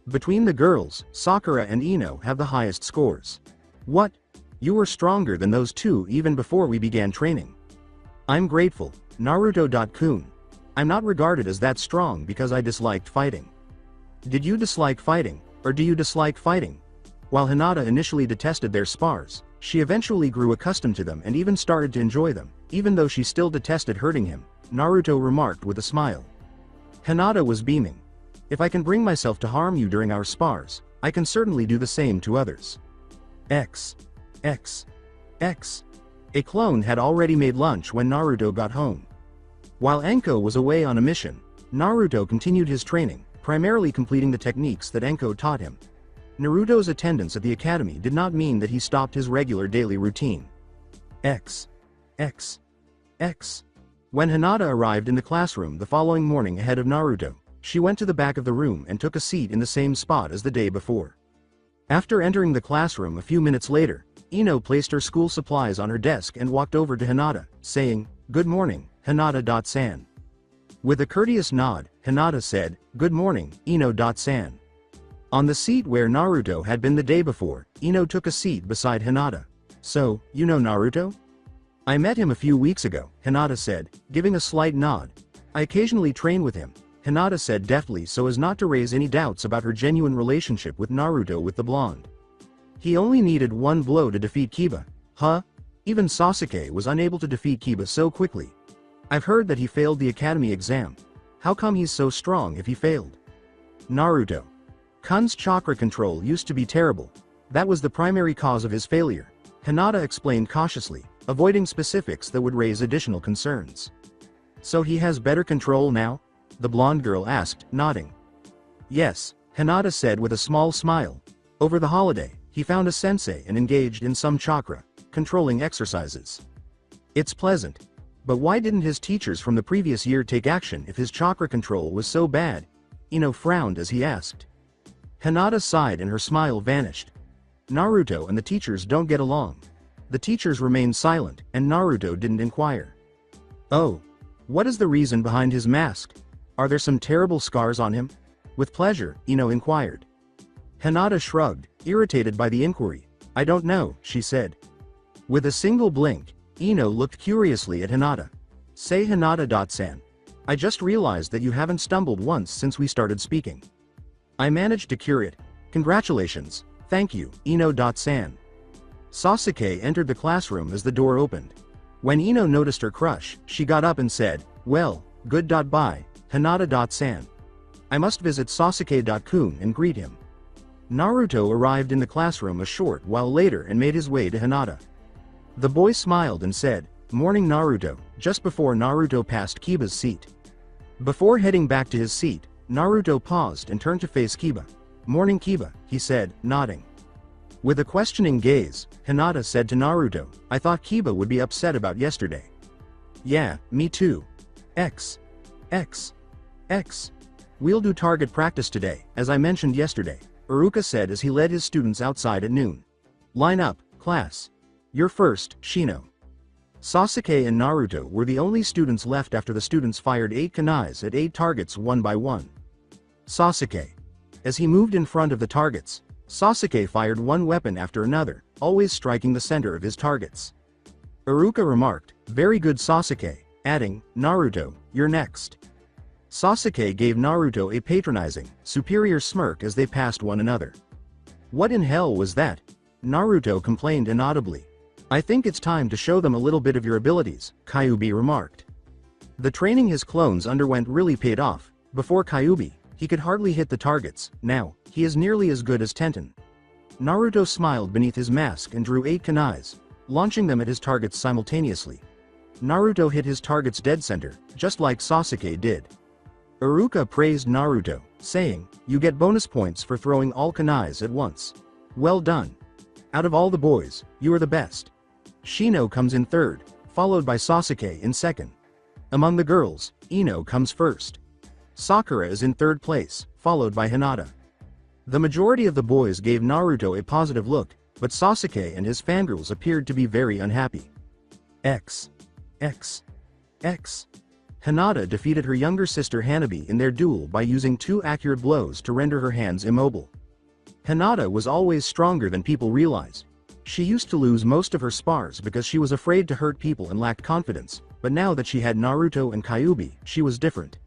"Between the girls, Sakura and Ino have the highest scores." "What? You were stronger than those 2 even before we began training." "I'm grateful, Naruto-kun. I'm not regarded as that strong because I disliked fighting." "Did you dislike fighting, or do you dislike fighting?" While Hinata initially detested their spars, she eventually grew accustomed to them and even started to enjoy them, even though she still detested hurting him, Naruto remarked with a smile. Hinata was beaming. If I can bring myself to harm you during our spars, I can certainly do the same to others. X. X. X. A clone had already made lunch when Naruto got home. While Anko was away on a mission, Naruto continued his training, primarily completing the techniques that Anko taught him. Naruto's attendance at the academy did not mean that he stopped his regular daily routine. X. X. X. When Hinata arrived in the classroom the following morning ahead of Naruto, she went to the back of the room and took a seat in the same spot as the day before. After entering the classroom a few minutes later, Ino placed her school supplies on her desk and walked over to Hinata, saying, "Good morning, Hinata-san." With a courteous nod, Hinata said, "Good morning, Ino-san." On the seat where Naruto had been the day before, Ino took a seat beside Hinata. "So, you know Naruto?" "I met him a few weeks ago," Hinata said, giving a slight nod. "I occasionally train with him," Hinata said deftly so as not to raise any doubts about her genuine relationship with Naruto with the blonde. "He only needed one blow to defeat Kiba, huh? Even Sasuke was unable to defeat Kiba so quickly. I've heard that he failed the academy exam. How come he's so strong if he failed?" Naruto. Kun's chakra control used to be terrible. That was the primary cause of his failure, Hinata explained cautiously, avoiding specifics that would raise additional concerns. "So he has better control now?" the blonde girl asked, nodding. "Yes," Hinata said with a small smile. "Over the holiday, he found a sensei and engaged in some chakra controlling exercises. It's pleasant. But why didn't his teachers from the previous year take action if his chakra control was so bad?" Ino frowned as he asked. Hinata sighed and her smile vanished. "Naruto and the teachers don't get along." The teachers remained silent, and Naruto didn't inquire. "Oh. What is the reason behind his mask? Are there some terrible scars on him?" With pleasure, Ino inquired. Hinata shrugged, irritated by the inquiry. "I don't know," she said. With a single blink, Ino looked curiously at Hinata. "Say Hinata-san. I just realized that you haven't stumbled once since we started speaking." "I managed to cure it. Congratulations. Thank you, Ino-san." Sasuke entered the classroom as the door opened. When Ino noticed her crush, she got up and said, "Well, good-bye, Hinata-san. I must visit Sasuke-kun and greet him." Naruto arrived in the classroom a short while later and made his way to Hinata. The boy smiled and said, "Morning Naruto," just before Naruto passed Kiba's seat. Before heading back to his seat, Naruto paused and turned to face Kiba. "Morning Kiba," he said, nodding. With a questioning gaze, Hinata said to Naruto, "I thought Kiba would be upset about yesterday." "Yeah, me too. X. X. X. We'll do target practice today, as I mentioned yesterday," Iruka said as he led his students outside at noon. "Line up, class. You're first, Shino." Sasuke and Naruto were the only students left after the students fired 8 kunais at 8 targets one by one. Sasuke. As he moved in front of the targets, Sasuke fired one weapon after another, always striking the center of his targets. Iruka remarked, "Very good Sasuke," adding, "Naruto, you're next." Sasuke gave Naruto a patronizing, superior smirk as they passed one another. "What in hell was that?" Naruto complained inaudibly. "I think it's time to show them a little bit of your abilities," Kyuubi remarked. The training his clones underwent really paid off. Before Kyuubi, he could hardly hit the targets. Now, he is nearly as good as Tenten. Naruto smiled beneath his mask and drew 8 kunais, launching them at his targets simultaneously. Naruto hit his target's dead center, just like Sasuke did. Iruka praised Naruto, saying, "You get bonus points for throwing all kunais at once. Well done. Out of all the boys, you are the best." Shino comes in third, followed by Sasuke in second. Among the girls, Ino comes first. Sakura is in third place, followed by Hinata. The majority of the boys gave Naruto a positive look, but Sasuke and his fangirls appeared to be very unhappy. X. X. X. Hinata defeated her younger sister Hanabi in their duel by using 2 accurate blows to render her hands immobile. Hinata was always stronger than people realized. She used to lose most of her spars because she was afraid to hurt people and lacked confidence, but now that she had Naruto and Kyuubi, she was different.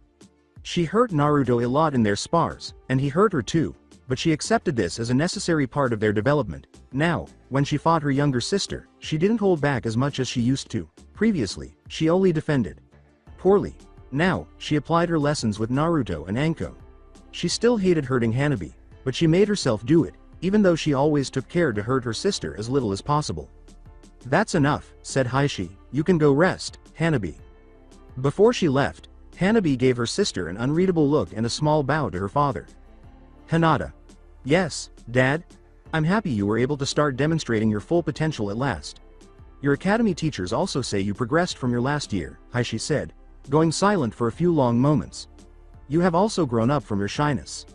She hurt Naruto a lot in their spars, and he hurt her too, but she accepted this as a necessary part of their development. Now, when she fought her younger sister, she didn't hold back as much as she used to. Previously, she only defended. Poorly. Now, she applied her lessons with Naruto and Anko. She still hated hurting Hanabi, but she made herself do it, even though she always took care to hurt her sister as little as possible. "That's enough," said Heishi, "you can go rest, Hanabi." Before she left, Hanabi gave her sister an unreadable look and a small bow to her father. Hinata. "Yes, Dad? I'm happy you were able to start demonstrating your full potential at last. Your academy teachers also say you progressed from your last year," Heishi said, going silent for a few long moments. "You have also grown up from your shyness."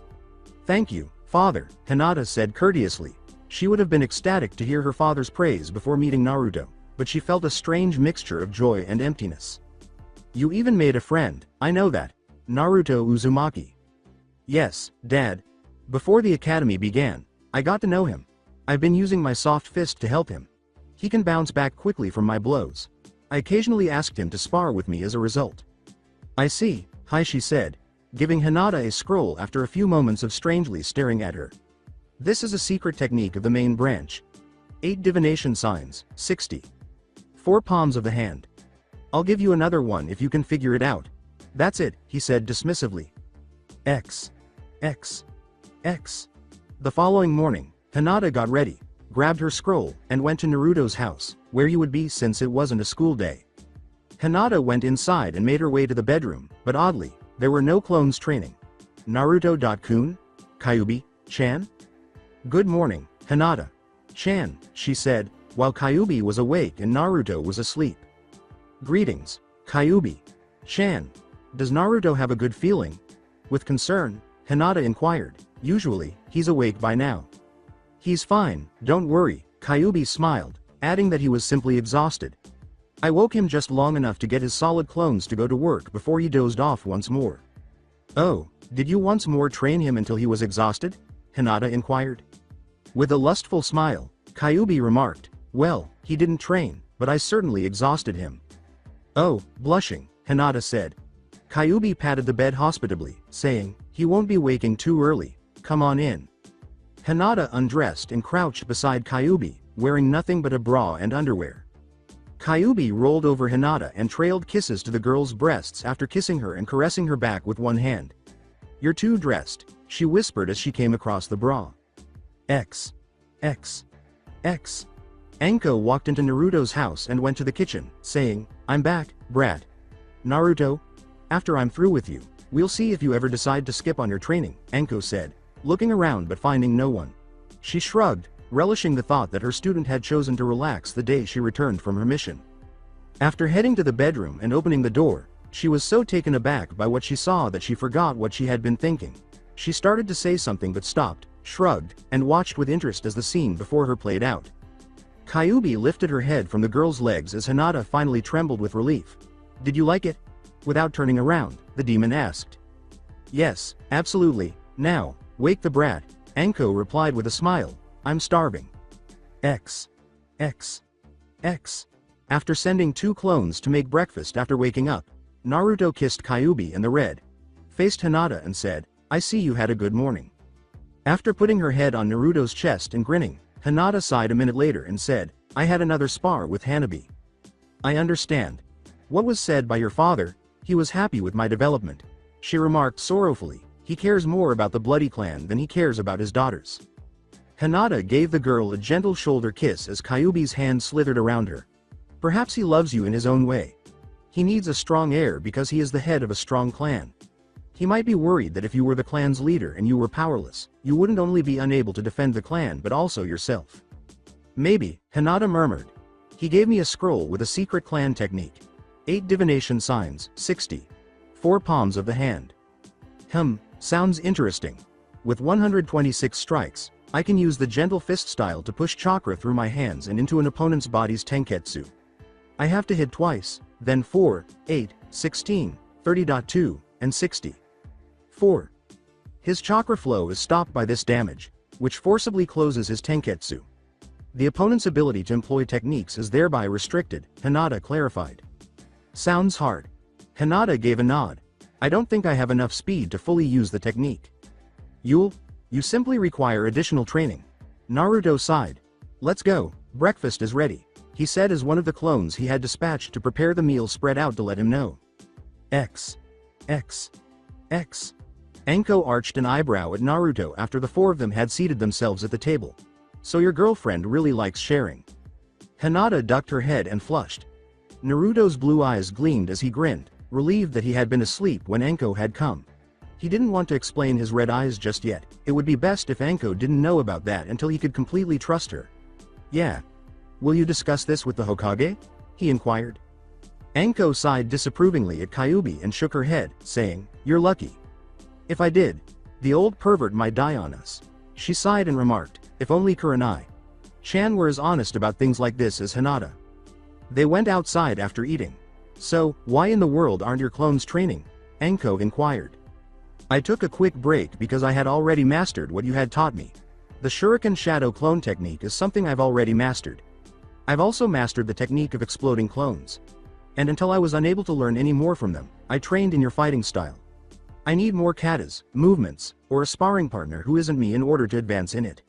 "Thank you, Father," Hinata said courteously. She would have been ecstatic to hear her father's praise before meeting Naruto, but she felt a strange mixture of joy and emptiness. "You even made a friend, I know that. Naruto Uzumaki." "Yes, Dad. Before the academy began, I got to know him. I've been using my soft fist to help him. He can bounce back quickly from my blows. I occasionally asked him to spar with me as a result." "I see," Heishi said, giving Hinata a scroll after a few moments of strangely staring at her. "This is a secret technique of the main branch. 8 divination signs, 60. 4 palms of the hand. I'll give you another one if you can figure it out. That's it," he said dismissively. X. The following morning, Hinata got ready, grabbed her scroll, and went to Naruto's house, where he would be since it wasn't a school day. Hinata went inside and made her way to the bedroom, but oddly, there were no clones training. Naruto.kun? Kyuubi-chan? "Good morning, Hinata-chan," she said, while Kyuubi was awake and Naruto was asleep. "Greetings, Kyuubi-chan. Does Naruto have a good feeling?" With concern, Hinata inquired. "Usually, he's awake by now." "He's fine, don't worry," Kyuubi smiled, adding that he was simply exhausted. "I woke him just long enough to get his solid clones to go to work before he dozed off once more." "Oh, did you once more train him until he was exhausted?" Hinata inquired. With a lustful smile, Kyuubi remarked, "Well, he didn't train, but I certainly exhausted him." "Oh," blushing, Hinata said. Kyuubi patted the bed hospitably, saying, "He won't be waking too early, come on in." Hinata undressed and crouched beside Kyuubi, wearing nothing but a bra and underwear. Kyuubi rolled over Hinata and trailed kisses to the girl's breasts after kissing her and caressing her back with one hand. "You're too dressed," she whispered as she came across the bra. X. Anko walked into Naruto's house and went to the kitchen, saying, "I'm back, brat. Naruto, after I'm through with you, we'll see if you ever decide to skip on your training," Anko said, looking around but finding no one. She shrugged, relishing the thought that her student had chosen to relax the day she returned from her mission. After heading to the bedroom and opening the door, she was so taken aback by what she saw that she forgot what she had been thinking. She started to say something but stopped, shrugged, and watched with interest as the scene before her played out. Kyuubi lifted her head from the girl's legs as Hinata finally trembled with relief. "Did you like it?" Without turning around, the demon asked. "Yes, absolutely. Now, wake the brat," Anko replied with a smile. "I'm starving." X. After sending 2 clones to make breakfast after waking up, Naruto kissed Kyuubi in the red-faced Hinata and said, "I see you had a good morning." After putting her head on Naruto's chest and grinning, Hinata sighed a minute later and said, "I had another spar with Hanabi." "I understand. What was said by your father, he was happy with my development," she remarked sorrowfully. "He cares more about the bloody clan than he cares about his daughters." Hinata gave the girl a gentle shoulder kiss as Kyuubi's hand slithered around her. "Perhaps he loves you in his own way. He needs a strong heir because he is the head of a strong clan. He might be worried that if you were the clan's leader and you were powerless, you wouldn't only be unable to defend the clan but also yourself." "Maybe," Hinata murmured. "He gave me a scroll with a secret clan technique. 8 divination signs, 60. 4 palms of the hand. Sounds interesting. With 126 strikes, I can use the gentle fist style to push chakra through my hands and into an opponent's body's tenketsu. I have to hit twice, then 4, 8, 16, 30.2, and 60. 4. His chakra flow is stopped by this damage, which forcibly closes his tenketsu. The opponent's ability to employ techniques is thereby restricted," Hinata clarified. "Sounds hard." Hinata gave a nod. "I don't think I have enough speed to fully use the technique." You simply require additional training." Naruto sighed. "Let's go, breakfast is ready," he said as one of the clones he had dispatched to prepare the meal spread out to let him know. X. X. X. Anko arched an eyebrow at Naruto after the four of them had seated themselves at the table. So your girlfriend really likes sharing. Hinata ducked her head and flushed. Naruto's blue eyes gleamed as he grinned, relieved that he had been asleep when Anko had come. He didn't want to explain his red eyes just yet. It would be best if Anko didn't know about that until he could completely trust her. Yeah. Will you discuss this with the Hokage? He inquired. Anko sighed disapprovingly at Kyuubi and shook her head, saying, You're lucky. If I did, the old pervert might die on us. She sighed and remarked, If only Kurenai-chan were as honest about things like this as Hinata. They went outside after eating. So, why in the world aren't your clones training? Anko inquired. I took a quick break because I had already mastered what you had taught me. The Shuriken Shadow clone technique is something I've already mastered. I've also mastered the technique of exploding clones. And until I was unable to learn any more from them, I trained in your fighting style. I need more katas, movements, or a sparring partner who isn't me in order to advance in it.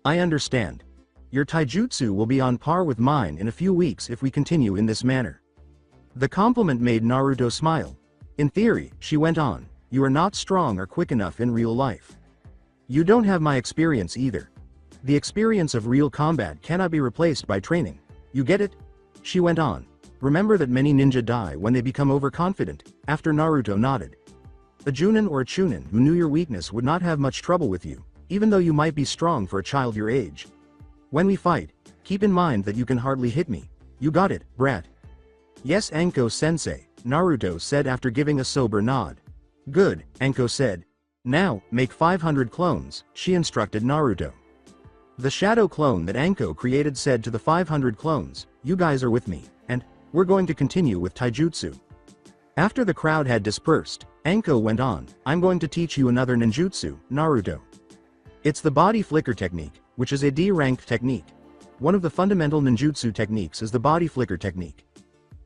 I understand. Your taijutsu will be on par with mine in a few weeks if we continue in this manner. The compliment made Naruto smile. In theory, she went on, you are not strong or quick enough in real life. You don't have my experience either. The experience of real combat cannot be replaced by training. You get it? She went on. Remember that many ninja die when they become overconfident. After Naruto nodded. A Junin or a Chunin who knew your weakness would not have much trouble with you, even though you might be strong for a child your age. When we fight, keep in mind that you can hardly hit me. You got it, brat. Yes, Anko-sensei, Naruto said after giving a sober nod. Good, Anko said. Now, make 500 clones, she instructed Naruto. The shadow clone that Anko created said to the 500 clones, you guys are with me, and we're going to continue with taijutsu. After the crowd had dispersed, Anko went on, I'm going to teach you another ninjutsu, Naruto. It's the body flicker technique, which is a D-ranked technique. One of the fundamental ninjutsu techniques is the body flicker technique.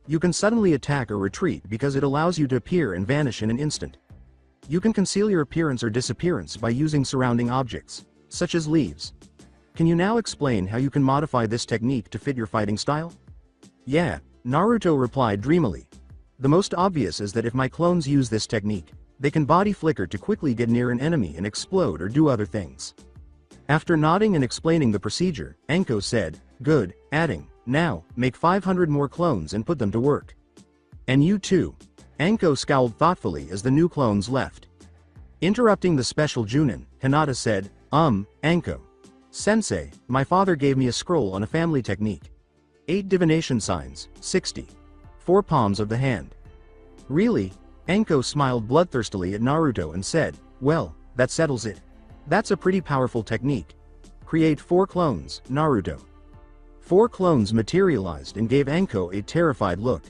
You can suddenly attack or retreat because it allows you to appear and vanish in an instant. You can conceal your appearance or disappearance by using surrounding objects, such as leaves. Can you now explain how you can modify this technique to fit your fighting style? Yeah, Naruto replied dreamily. The most obvious is that if my clones use this technique, they can body flicker to quickly get near an enemy and explode or do other things. After nodding and explaining the procedure, Anko said, good, adding, now, make 500 more clones and put them to work. And you too. Anko scowled thoughtfully as the new clones left. Interrupting the special Junin, Hinata said, Anko. Sensei, my father gave me a scroll on a family technique. 8 divination signs, 60. 4 palms of the hand. Really? Anko smiled bloodthirstily at Naruto and said, well, that settles it. That's a pretty powerful technique. Create 4 clones, Naruto. 4 clones materialized and gave Anko a terrified look.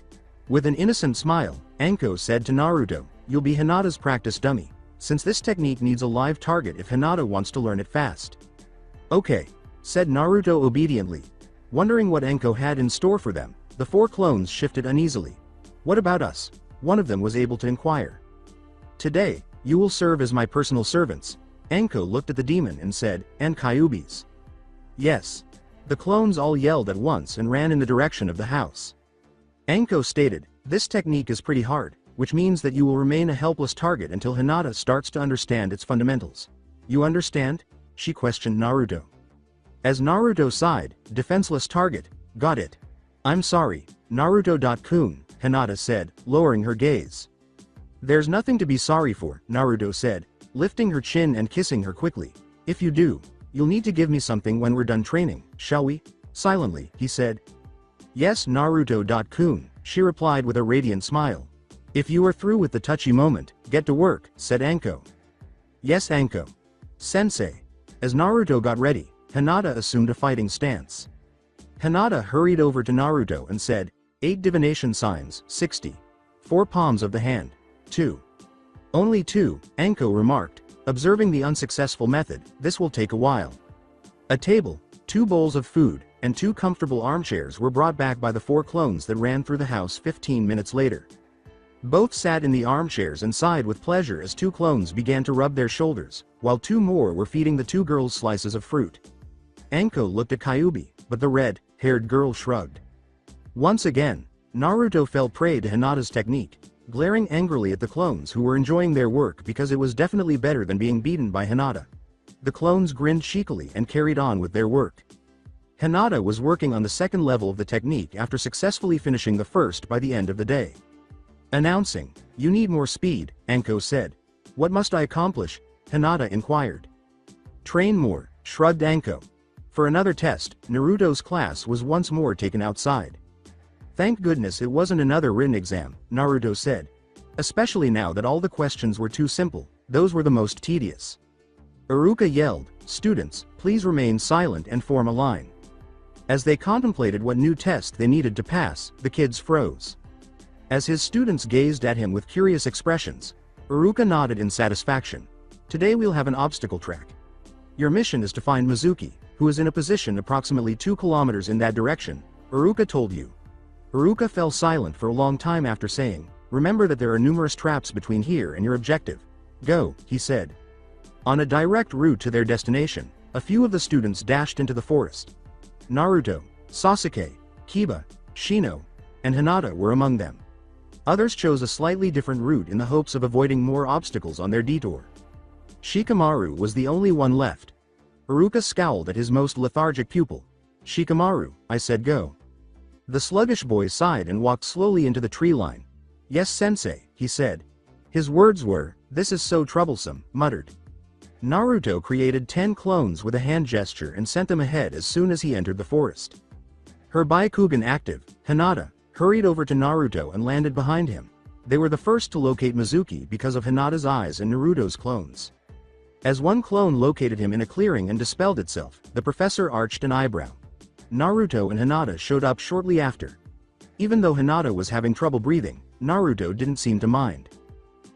With an innocent smile, Anko said to Naruto, you'll be Hinata's practice dummy, since this technique needs a live target if Hinata wants to learn it fast. Okay, said Naruto obediently. Wondering what Anko had in store for them, the 4 clones shifted uneasily. What about us? One of them was able to inquire. Today, you will serve as my personal servants. Anko looked at the demon and said, and Kyuubi's. Yes. The clones all yelled at once and ran in the direction of the house. Anko stated, this technique is pretty hard, which means that you will remain a helpless target until Hinata starts to understand its fundamentals. You understand? She questioned Naruto. As Naruto sighed, defenseless target, got it. I'm sorry, Naruto-kun, Hinata said, lowering her gaze. There's nothing to be sorry for, Naruto said, lifting her chin and kissing her quickly. If you do, you'll need to give me something when we're done training, shall we? Silently, he said. Yes, Naruto-kun, she replied with a radiant smile. If you are through with the touchy moment, get to work, said Anko. Yes, Anko. Sensei. As Naruto got ready, Hinata assumed a fighting stance. Hinata hurried over to Naruto and said, 8 divination signs, 60. 4 palms of the hand, 2. Only 2, Anko remarked, observing the unsuccessful method, this will take a while. A table, 2 bowls of food, and 2 comfortable armchairs were brought back by the 4 clones that ran through the house 15 minutes later. Both sat in the armchairs and sighed with pleasure as 2 clones began to rub their shoulders, while 2 more were feeding the 2 girls slices of fruit. Anko looked at Kyuubi, but the red-haired girl shrugged. Once again, Naruto fell prey to Hinata's technique. glaring angrily at the clones who were enjoying their work because it was definitely better than being beaten by Hinata. The clones grinned cheekily and carried on with their work. Hinata was working on the second level of the technique after successfully finishing the first by the end of the day. Announcing, "You need more speed," Anko said. "What must I accomplish?" Hinata inquired. "Train more," shrugged Anko. For another test, Naruto's class was once more taken outside. "Thank goodness it wasn't another written exam," Naruto said. "Especially now that all the questions were too simple, those were the most tedious." Iruka yelled, "Students, please remain silent and form a line." As they contemplated what new test they needed to pass, the kids froze. As his students gazed at him with curious expressions, Iruka nodded in satisfaction. "Today we'll have an obstacle track. Your mission is to find Mizuki, who is in a position approximately 2 kilometers in that direction, Iruka told you." Iruka fell silent for a long time after saying, "Remember that there are numerous traps between here and your objective. Go," he said. On a direct route to their destination, a few of the students dashed into the forest. Naruto, Sasuke, Kiba, Shino, and Hinata were among them. Others chose a slightly different route in the hopes of avoiding more obstacles on their detour. Shikamaru was the only one left. Iruka scowled at his most lethargic pupil. "Shikamaru, I said go." The sluggish boy sighed and walked slowly into the tree line. "Yes, sensei," he said. His words were, "This is so troublesome," muttered. Naruto created 10 clones with a hand gesture and sent them ahead as soon as he entered the forest. Her Byakugan active, Hinata, hurried over to Naruto and landed behind him. They were the first to locate Mizuki because of Hinata's eyes and Naruto's clones. As one clone located him in a clearing and dispelled itself, the professor arched an eyebrow. Naruto and Hinata showed up shortly after. Even though Hinata was having trouble breathing, Naruto didn't seem to mind.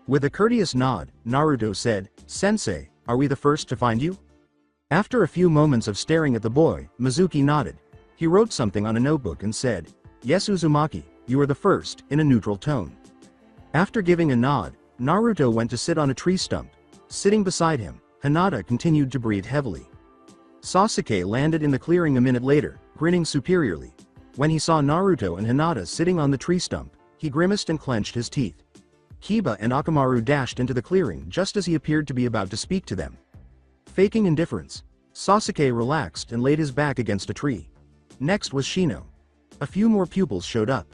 With a courteous nod, Naruto said, "Sensei, are we the first to find you?" After a few moments of staring at the boy, Mizuki nodded. He wrote something on a notebook and said, "Yes, Uzumaki, you are the first," in a neutral tone. After giving a nod, Naruto went to sit on a tree stump. Sitting beside him, Hinata continued to breathe heavily. Sasuke landed in the clearing a minute later, grinning superiorly. When he saw Naruto and Hinata sitting on the tree stump, he grimaced and clenched his teeth. Kiba and Akamaru dashed into the clearing just as he appeared to be about to speak to them. Faking indifference, Sasuke relaxed and laid his back against a tree. Next was Shino. A few more pupils showed up.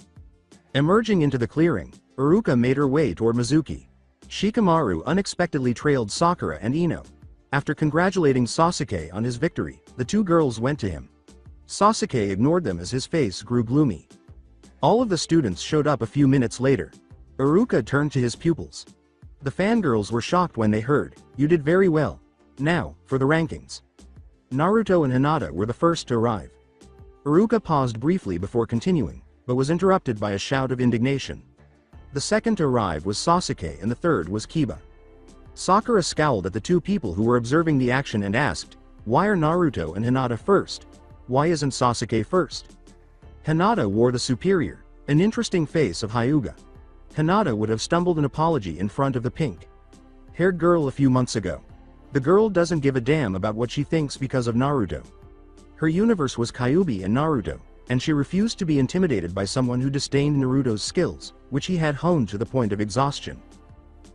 Emerging into the clearing, Iruka made her way toward Mizuki. Shikamaru unexpectedly trailed Sakura and Ino. After congratulating Sasuke on his victory, the two girls went to him. Sasuke ignored them as his face grew gloomy. All of the students showed up a few minutes later. Iruka turned to his pupils. The fangirls were shocked when they heard, "You did very well. Now, for the rankings." Naruto and Hinata were the first to arrive. Iruka paused briefly before continuing, but was interrupted by a shout of indignation. The second to arrive was Sasuke and the third was Kiba. Sakura scowled at the two people who were observing the action and asked, "Why are Naruto and Hinata first? Why isn't Sasuke first?" Hinata wore the superior, an interesting face of Hyuga. Hinata would have stumbled an apology in front of the pink-haired girl a few months ago. The girl doesn't give a damn about what she thinks because of Naruto. Her universe was Kyuubi and Naruto, and she refused to be intimidated by someone who disdained Naruto's skills, which he had honed to the point of exhaustion.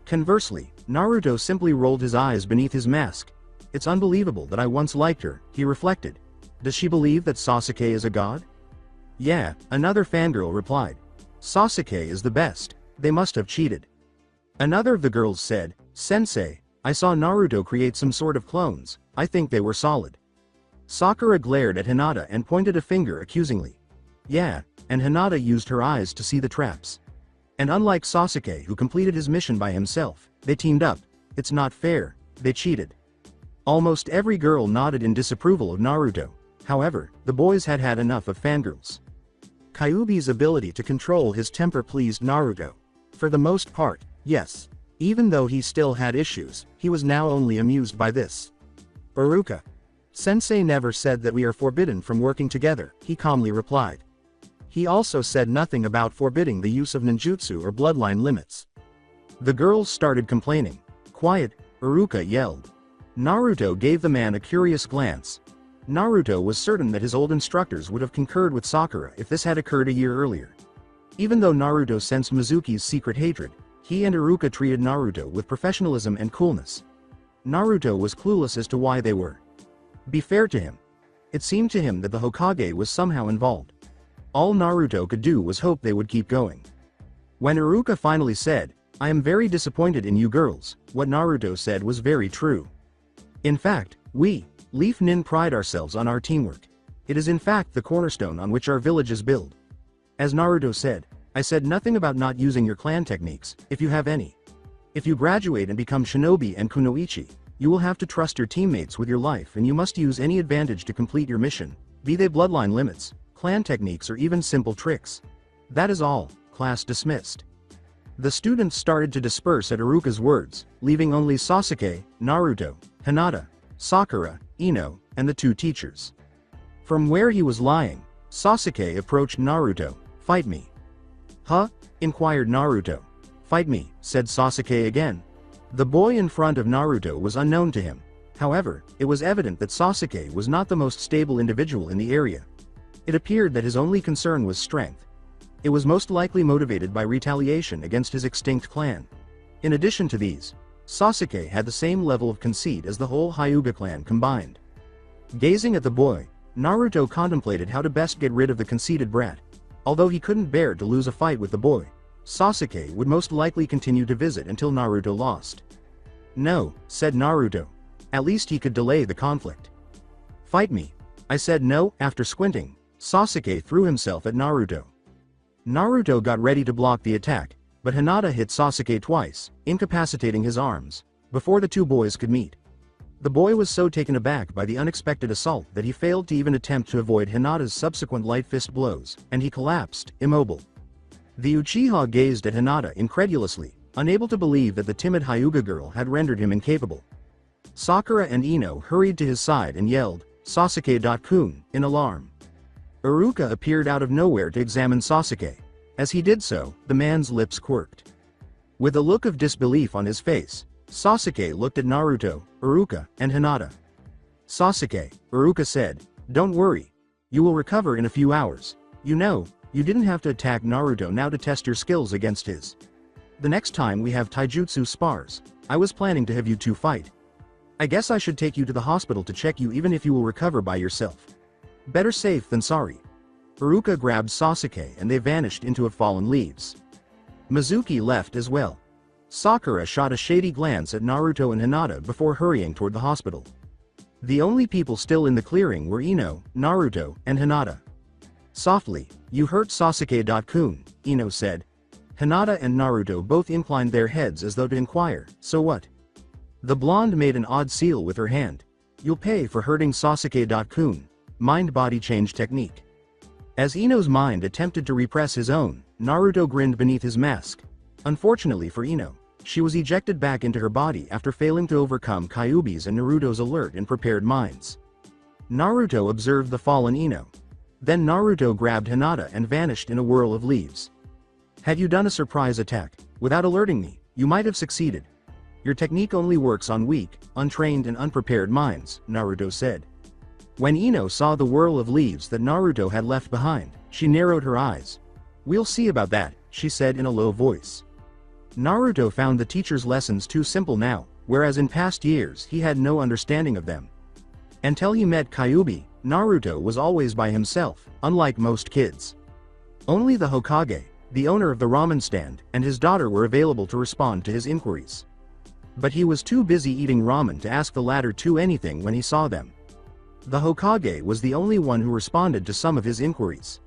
Conversely, Naruto simply rolled his eyes beneath his mask. "It's unbelievable that I once liked her," he reflected. "Does she believe that Sasuke is a god?" "Yeah," another fangirl replied. "Sasuke is the best. They must have cheated." Another of the girls said, "Sensei, I saw Naruto create some sort of clones. I think they were solid." Sakura glared at Hinata and pointed a finger accusingly. "Yeah," and Hinata used her eyes to see the traps. And unlike Sasuke, who completed his mission by himself, they teamed up. "It's not fair. They cheated." Almost every girl nodded in disapproval of Naruto. However, the boys had had enough of fangirls. Kyuubi's ability to control his temper pleased Naruto. For the most part, yes. Even though he still had issues, he was now only amused by this. "Iruka. Sensei never said that we are forbidden from working together," he calmly replied. He also said nothing about forbidding the use of ninjutsu or bloodline limits. The girls started complaining. "Quiet," Iruka yelled. Naruto gave the man a curious glance. Naruto was certain that his old instructors would have concurred with Sakura if this had occurred a year earlier. Even though Naruto sensed Mizuki's secret hatred, he and Iruka treated Naruto with professionalism and coolness. Naruto was clueless as to why they were. Be fair to him. It seemed to him that the Hokage was somehow involved. All Naruto could do was hope they would keep going. When Iruka finally said, "I am very disappointed in you girls," what Naruto said was very true. In fact, we, Leaf Nin, pride ourselves on our teamwork. It is in fact the cornerstone on which our village is built. As Naruto said, "I said nothing about not using your clan techniques, if you have any. If you graduate and become shinobi and kunoichi, you will have to trust your teammates with your life and you must use any advantage to complete your mission, be they bloodline limits, clan techniques or even simple tricks. That is all." Class dismissed. The students started to disperse at Iruka's words, leaving only Sasuke, Naruto, Hinata, Sakura, Ino, and the two teachers. From where he was lying, Sasuke approached Naruto. "Fight me." "Huh?" inquired Naruto. "Fight me," said Sasuke again. The boy in front of Naruto was unknown to him. However, it was evident that Sasuke was not the most stable individual in the area. It appeared that his only concern was strength. It was most likely motivated by retaliation against his extinct clan. In addition to these, Sasuke had the same level of conceit as the whole Hyuga clan combined. Gazing at the boy, Naruto contemplated how to best get rid of the conceited brat. Although he couldn't bear to lose a fight with the boy, Sasuke would most likely continue to visit until Naruto lost. "No," said Naruto. At least he could delay the conflict. "Fight me." I said no. After squinting, Sasuke threw himself at Naruto. Naruto got ready to block the attack, but Hinata hit Sasuke twice, incapacitating his arms, before the two boys could meet. The boy was so taken aback by the unexpected assault that he failed to even attempt to avoid Hinata's subsequent light fist blows, and he collapsed, immobile. The Uchiha gazed at Hinata incredulously, unable to believe that the timid Hyuga girl had rendered him incapable. Sakura and Ino hurried to his side and yelled, "Sasuke-kun," in alarm. Iruka appeared out of nowhere to examine Sasuke. As he did so, the man's lips quirked. With a look of disbelief on his face, Sasuke looked at Naruto, Iruka, and Hinata. "Sasuke," Iruka said, "don't worry. You will recover in a few hours. You know, you didn't have to attack Naruto now to test your skills against his. The next time we have taijutsu spars, I was planning to have you two fight. I guess I should take you to the hospital to check you even if you will recover by yourself. Better safe than sorry." Iruka grabbed Sasuke and they vanished into a fallen leaves. Mizuki left as well. Sakura shot a shady glance at Naruto and Hinata before hurrying toward the hospital. The only people still in the clearing were Ino, Naruto, and Hinata. "Softly, you hurt Sasuke-kun," Ino said. Hinata and Naruto both inclined their heads as though to inquire, "So what?" The blonde made an odd seal with her hand. "You'll pay for hurting Sasuke-kun. Mind-body change technique." As Ino's mind attempted to repress his own, Naruto grinned beneath his mask. Unfortunately for Ino, she was ejected back into her body after failing to overcome Kyuubi's and Naruto's alert and prepared minds. Naruto observed the fallen Ino. Then Naruto grabbed Hinata and vanished in a whirl of leaves. "Had you done a surprise attack, without alerting me, you might have succeeded. Your technique only works on weak, untrained and unprepared minds," Naruto said. When Ino saw the whirl of leaves that Naruto had left behind, she narrowed her eyes. "We'll see about that," she said in a low voice. Naruto found the teacher's lessons too simple now, whereas in past years he had no understanding of them. Until he met Kyuubi, Naruto was always by himself, unlike most kids. Only the Hokage, the owner of the ramen stand, and his daughter were available to respond to his inquiries. But he was too busy eating ramen to ask the latter two anything when he saw them. The Hokage was the only one who responded to some of his inquiries.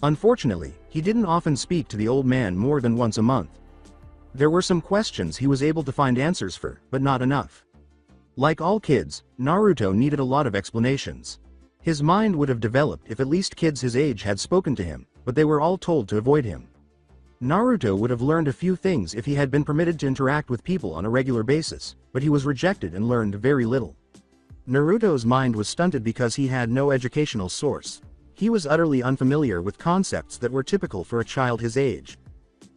Unfortunately, he didn't often speak to the old man more than once a month. There were some questions he was able to find answers for, but not enough. Like all kids, Naruto needed a lot of explanations. His mind would have developed if at least kids his age had spoken to him, but they were all told to avoid him. Naruto would have learned a few things if he had been permitted to interact with people on a regular basis, but he was rejected and learned very little. Naruto's mind was stunted because he had no educational source. He was utterly unfamiliar with concepts that were typical for a child his age.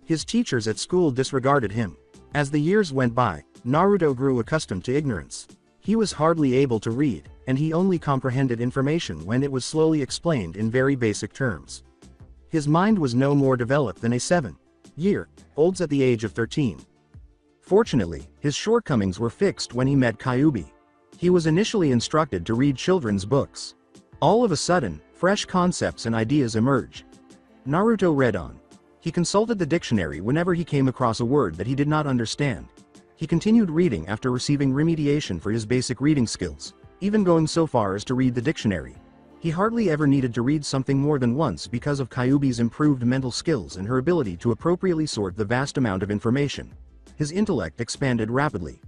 His teachers at school disregarded him. As the years went by, Naruto grew accustomed to ignorance. He was hardly able to read, and he only comprehended information when it was slowly explained in very basic terms. His mind was no more developed than a 7-year-old's at the age of 13. Fortunately, his shortcomings were fixed when he met Kyuubi. He was initially instructed to read children's books. All of a sudden, fresh concepts and ideas emerged. Naruto read on. He consulted the dictionary whenever he came across a word that he did not understand. He continued reading after receiving remediation for his basic reading skills, even going so far as to read the dictionary. He hardly ever needed to read something more than once because of Kyuubi's improved mental skills and her ability to appropriately sort the vast amount of information. His intellect expanded rapidly.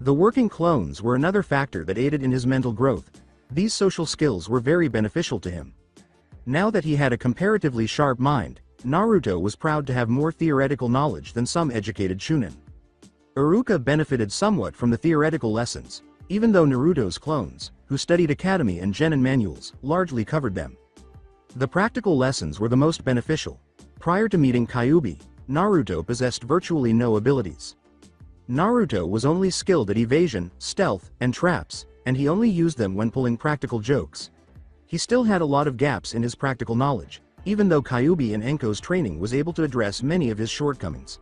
The working clones were another factor that aided in his mental growth. These social skills were very beneficial to him. Now that he had a comparatively sharp mind, Naruto was proud to have more theoretical knowledge than some educated shunin. Iruka benefited somewhat from the theoretical lessons, even though Naruto's clones, who studied academy and genin manuals, largely covered them. The practical lessons were the most beneficial. Prior to meeting Kyuubi, Naruto possessed virtually no abilities. Naruto was only skilled at evasion, stealth, and traps, and he only used them when pulling practical jokes. He still had a lot of gaps in his practical knowledge, even though Kyuubi and Anko's training was able to address many of his shortcomings.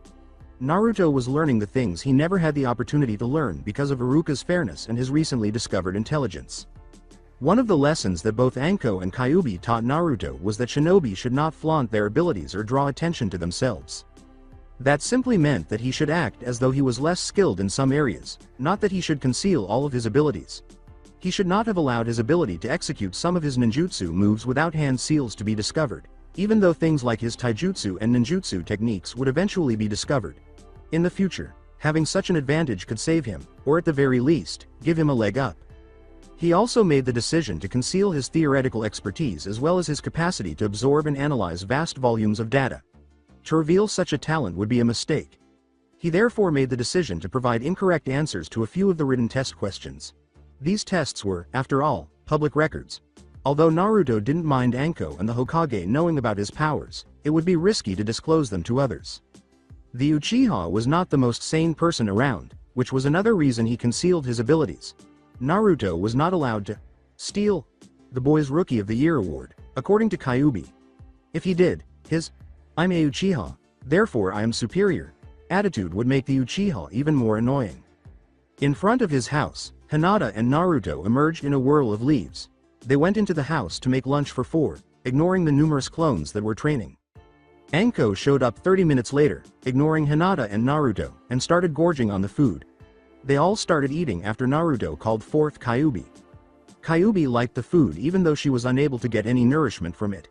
Naruto was learning the things he never had the opportunity to learn because of Iruka's fairness and his recently discovered intelligence. One of the lessons that both Anko and Kyuubi taught Naruto was that shinobi should not flaunt their abilities or draw attention to themselves. That simply meant that he should act as though he was less skilled in some areas, not that he should conceal all of his abilities. He should not have allowed his ability to execute some of his ninjutsu moves without hand seals to be discovered, even though things like his taijutsu and ninjutsu techniques would eventually be discovered. In the future, having such an advantage could save him, or at the very least, give him a leg up. He also made the decision to conceal his theoretical expertise as well as his capacity to absorb and analyze vast volumes of data. To reveal such a talent would be a mistake. He therefore made the decision to provide incorrect answers to a few of the written test questions. These tests were, after all, public records. Although Naruto didn't mind Anko and the Hokage knowing about his powers, it would be risky to disclose them to others. The Uchiha was not the most sane person around, which was another reason he concealed his abilities. Naruto was not allowed to steal the boy's Rookie of the Year award, according to Kyuubi. If he did, his "I'm a Uchiha, therefore I am superior" attitude would make the Uchiha even more annoying. In front of his house, Hinata and Naruto emerged in a whirl of leaves. They went into the house to make lunch for 4, ignoring the numerous clones that were training. Anko showed up 30 minutes later, ignoring Hinata and Naruto, and started gorging on the food. They all started eating after Naruto called forth Kyuubi. Kyuubi liked the food even though she was unable to get any nourishment from it.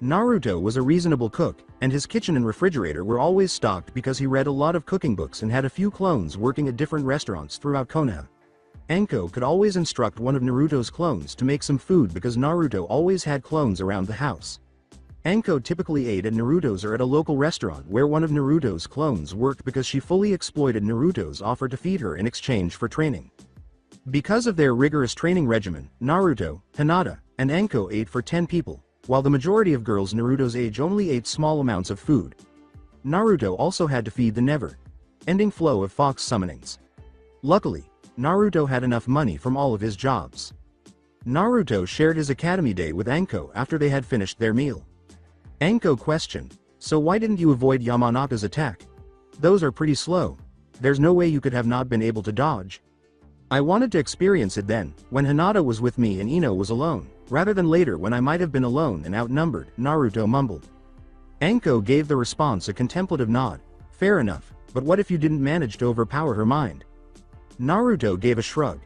Naruto was a reasonable cook, and his kitchen and refrigerator were always stocked because he read a lot of cooking books and had a few clones working at different restaurants throughout Konoha. Anko could always instruct one of Naruto's clones to make some food because Naruto always had clones around the house. Anko typically ate at Naruto's or at a local restaurant where one of Naruto's clones worked because she fully exploited Naruto's offer to feed her in exchange for training. Because of their rigorous training regimen, Naruto, Hinata, and Anko ate for 10 people, while the majority of girls Naruto's age only ate small amounts of food. Naruto also had to feed the never-ending flow of fox summonings. Luckily, Naruto had enough money from all of his jobs. Naruto shared his academy day with Anko after they had finished their meal. Anko questioned, "So why didn't you avoid Yamanaka's attack? Those are pretty slow. There's no way you could have not been able to dodge." "I wanted to experience it then, when Hinata was with me and Ino was alone, rather than later when I might have been alone and outnumbered," Naruto mumbled. Anko gave the response a contemplative nod. "Fair enough, but what if you didn't manage to overpower her mind?" Naruto gave a shrug.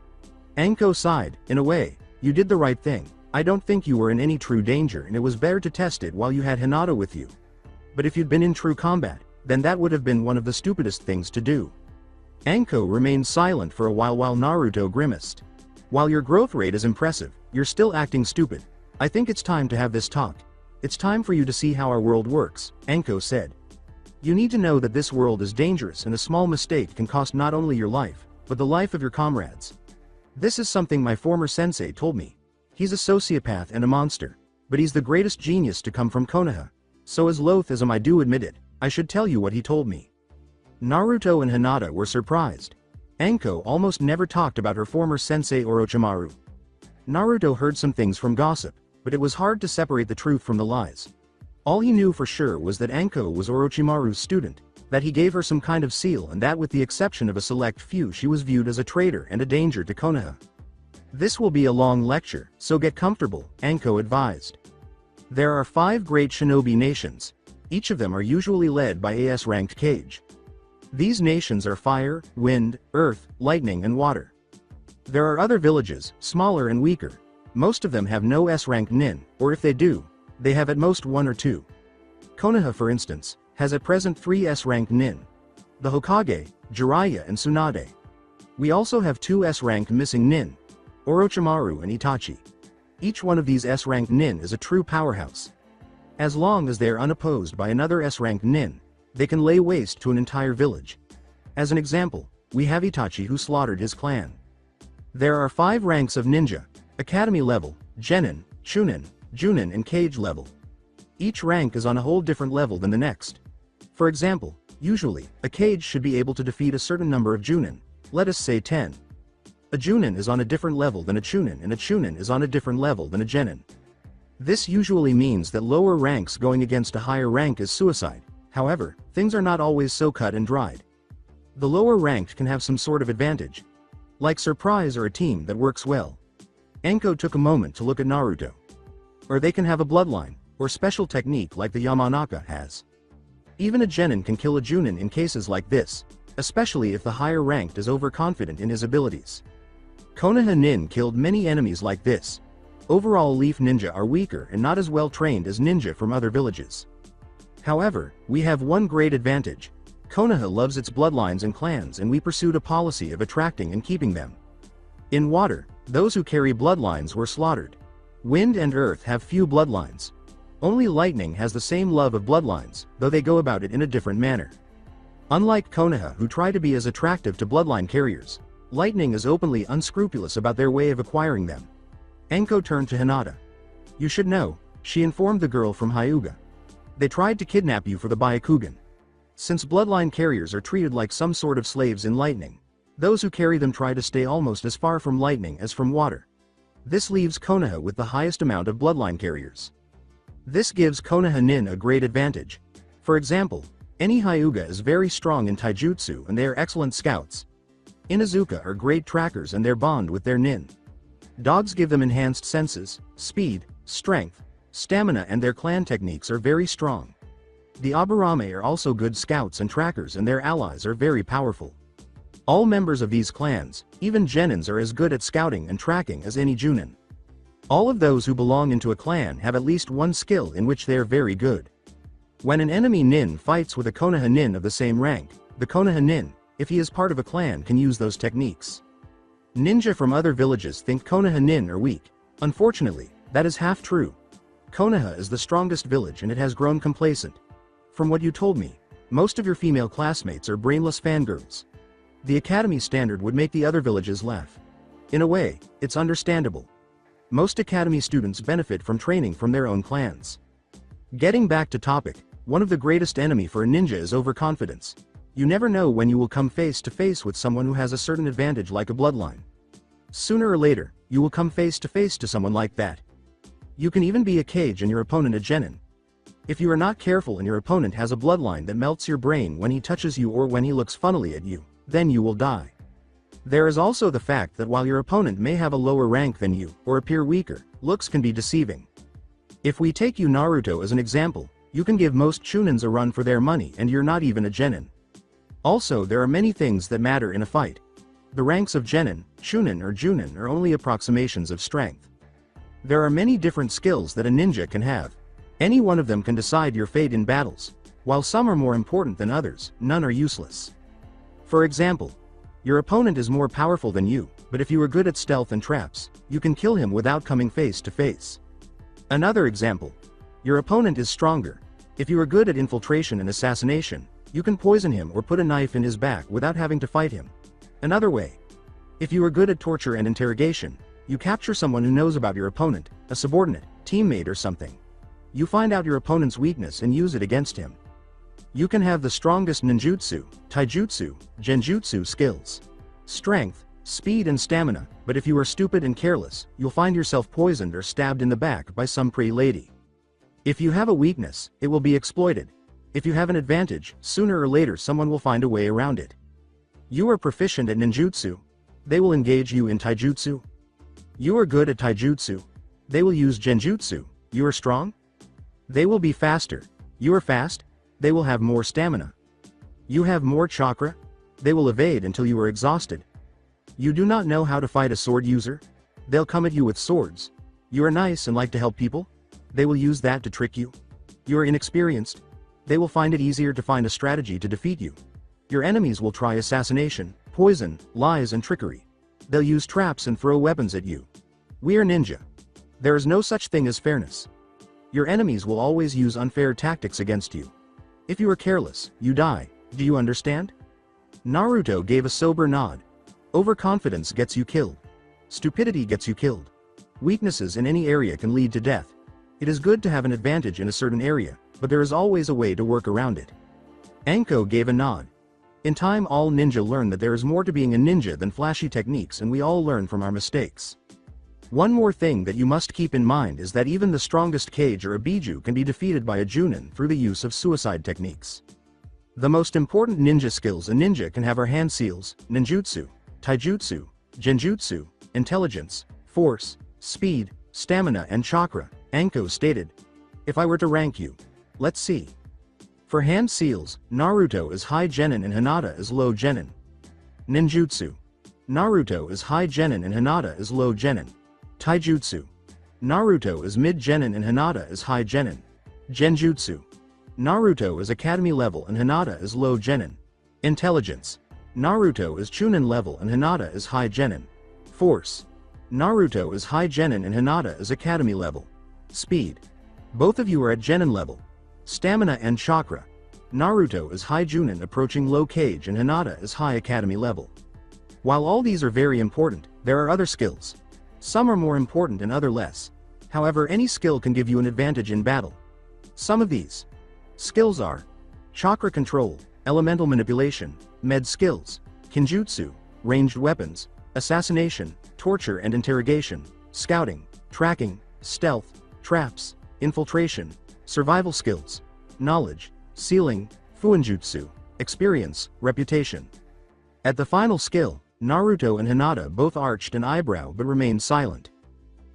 Anko sighed, "In a way, you did the right thing. I don't think you were in any true danger and it was better to test it while you had Hinata with you. But if you'd been in true combat, then that would have been one of the stupidest things to do." Anko remained silent for a while Naruto grimaced. "While your growth rate is impressive, you're still acting stupid. I think it's time to have this talk. It's time for you to see how our world works," Anko said. "You need to know that this world is dangerous and a small mistake can cost not only your life, but the life of your comrades. This is something my former sensei told me. He's a sociopath and a monster, but he's the greatest genius to come from Konoha. So as loath as I do admit it, I should tell you what he told me." Naruto and Hinata were surprised. Anko almost never talked about her former sensei Orochimaru. Naruto heard some things from gossip, but it was hard to separate the truth from the lies. All he knew for sure was that Anko was Orochimaru's student, that he gave her some kind of seal, and that with the exception of a select few she was viewed as a traitor and a danger to Konoha. This will be a long lecture, so get comfortable, Anko advised. There are 5 great shinobi nations. Each of them are usually led by a S-ranked Kage. These nations are fire, wind, earth, lightning and water. There are other villages, smaller and weaker. Most of them have no S-ranked nin, or if they do, they have at most 1 or 2. Konoha, for instance, has at present 3 S-ranked nin. The Hokage, Jiraiya and Tsunade. We also have 2 S-ranked missing nin, Orochimaru and Itachi. Each one of these S-ranked nin is a true powerhouse. As long as they are unopposed by another S-ranked nin, they can lay waste to an entire village. As an example, we have Itachi who slaughtered his clan. There are 5 ranks of ninja: academy level, genin, chunin, junin and Kage level. Each rank is on a whole different level than the next. For example, usually, a Kage should be able to defeat a certain number of junin, let us say 10. A junin is on a different level than a chunin, and a chunin is on a different level than a genin. This usually means that lower ranks going against a higher rank is suicide. However, things are not always so cut and dried. The lower ranked can have some sort of advantage, like surprise or a team that works well. Anko took a moment to look at Naruto. Or they can have a bloodline, or special technique like the Yamanaka has. Even a genin can kill a junin in cases like this, especially if the higher ranked is overconfident in his abilities. Konoha nin killed many enemies like this. Overall, Leaf Ninja are weaker and not as well trained as ninja from other villages. However, we have one great advantage. Konoha loves its bloodlines and clans, and we pursued a policy of attracting and keeping them. In water, those who carry bloodlines were slaughtered. Wind and earth have few bloodlines. Only lightning has the same love of bloodlines, though they go about it in a different manner. Unlike Konoha, who try to be as attractive to bloodline carriers, lightning is openly unscrupulous about their way of acquiring them. Anko turned to Hinata. You should know, she informed the girl from Hyuga. They tried to kidnap you for the Byakugan. Since bloodline carriers are treated like some sort of slaves in lightning, those who carry them try to stay almost as far from lightning as from water. This leaves Konoha with the highest amount of bloodline carriers. This gives Konoha nin a great advantage. For example, any Hyuga is very strong in taijutsu and they are excellent scouts. Inuzuka are great trackers and their bond with their nin. Dogs give them enhanced senses, speed, strength, stamina, and their clan techniques are very strong. The Aburame are also good scouts and trackers, and their allies are very powerful. All members of these clans, even genins, are as good at scouting and tracking as any junin. All of those who belong into a clan have at least one skill in which they are very good. When an enemy nin fights with a Konoha nin of the same rank, the Konoha nin, if he is part of a clan, can use those techniques. Ninja from other villages think Konoha nin are weak. Unfortunately, that is half true. Konoha is the strongest village and it has grown complacent. From what you told me, most of your female classmates are brainless fangirls. The academy standard would make the other villages laugh. In a way, it's understandable. Most academy students benefit from training from their own clans. Getting back to topic, one of the greatest enemy for a ninja is overconfidence. You never know when you will come face to face with someone who has a certain advantage like a bloodline. Sooner or later, you will come face to someone like that. You can even be a Kage and your opponent a genin. If you are not careful and your opponent has a bloodline that melts your brain when he touches you or when he looks funnily at you, then you will die. There is also the fact that while your opponent may have a lower rank than you, or appear weaker, looks can be deceiving. If we take you Naruto as an example, you can give most chunins a run for their money and you're not even a genin. Also, there are many things that matter in a fight. The ranks of genin, chunin or junin are only approximations of strength. There are many different skills that a ninja can have. Any one of them can decide your fate in battles. While some are more important than others, none are useless. For example, your opponent is more powerful than you, but if you are good at stealth and traps, you can kill him without coming face to face. Another example, your opponent is stronger. If you are good at infiltration and assassination, you can poison him or put a knife in his back without having to fight him. Another way, if you are good at torture and interrogation, you capture someone who knows about your opponent, a subordinate, teammate or something. You find out your opponent's weakness and use it against him. You can have the strongest ninjutsu, taijutsu, genjutsu skills, strength, speed and stamina, but if you are stupid and careless, you'll find yourself poisoned or stabbed in the back by some pretty lady. If you have a weakness, it will be exploited. If you have an advantage, sooner or later someone will find a way around it. You are proficient at ninjutsu. They will engage you in taijutsu. You are good at taijutsu. They will use genjutsu. You are strong? They will be faster. You are fast? They will have more stamina. You have more chakra? They will evade until you are exhausted. You do not know how to fight a sword user? They'll come at you with swords. You are nice and like to help people? They will use that to trick you. You are inexperienced? They will find it easier to find a strategy to defeat you. Your enemies will try assassination, poison, lies and trickery. They'll use traps and throw weapons at you. We are ninja. There is no such thing as fairness. Your enemies will always use unfair tactics against you. If you are careless, you die. Do you understand? Naruto gave a sober nod. Overconfidence gets you killed. Stupidity gets you killed. Weaknesses in any area can lead to death. It is good to have an advantage in a certain area, but there is always a way to work around it. Anko gave a nod. In time all ninja learn that there is more to being a ninja than flashy techniques, and we all learn from our mistakes. One more thing that you must keep in mind is that even the strongest Kage or a Biju can be defeated by a Junin through the use of suicide techniques. The most important ninja skills a ninja can have are hand seals, ninjutsu, taijutsu, genjutsu, intelligence, force, speed, stamina and chakra, Anko stated. If I were to rank you. Let's see. For hand seals, Naruto is high genin and Hinata is low genin. Ninjutsu. Naruto is high genin and Hinata is low genin. Taijutsu. Naruto is mid genin and Hinata is high genin. Genjutsu. Naruto is academy level and Hinata is low genin. Intelligence. Naruto is chunin level and Hinata is high genin. Force. Naruto is high genin and Hinata is academy level. Speed. Both of you are at genin level. Stamina and chakra. Naruto is high junin approaching low Kage and Hinata is high academy level. While all these are very important, there are other skills. Some are more important and other less. However, any skill can give you an advantage in battle. Some of these skills are chakra control, elemental manipulation, med skills, kinjutsu, ranged weapons, assassination, torture and interrogation, scouting, tracking, stealth, traps, infiltration, survival skills, knowledge, sealing, fuinjutsu, experience, reputation. At the final skill, Naruto and Hinata both arched an eyebrow but remained silent.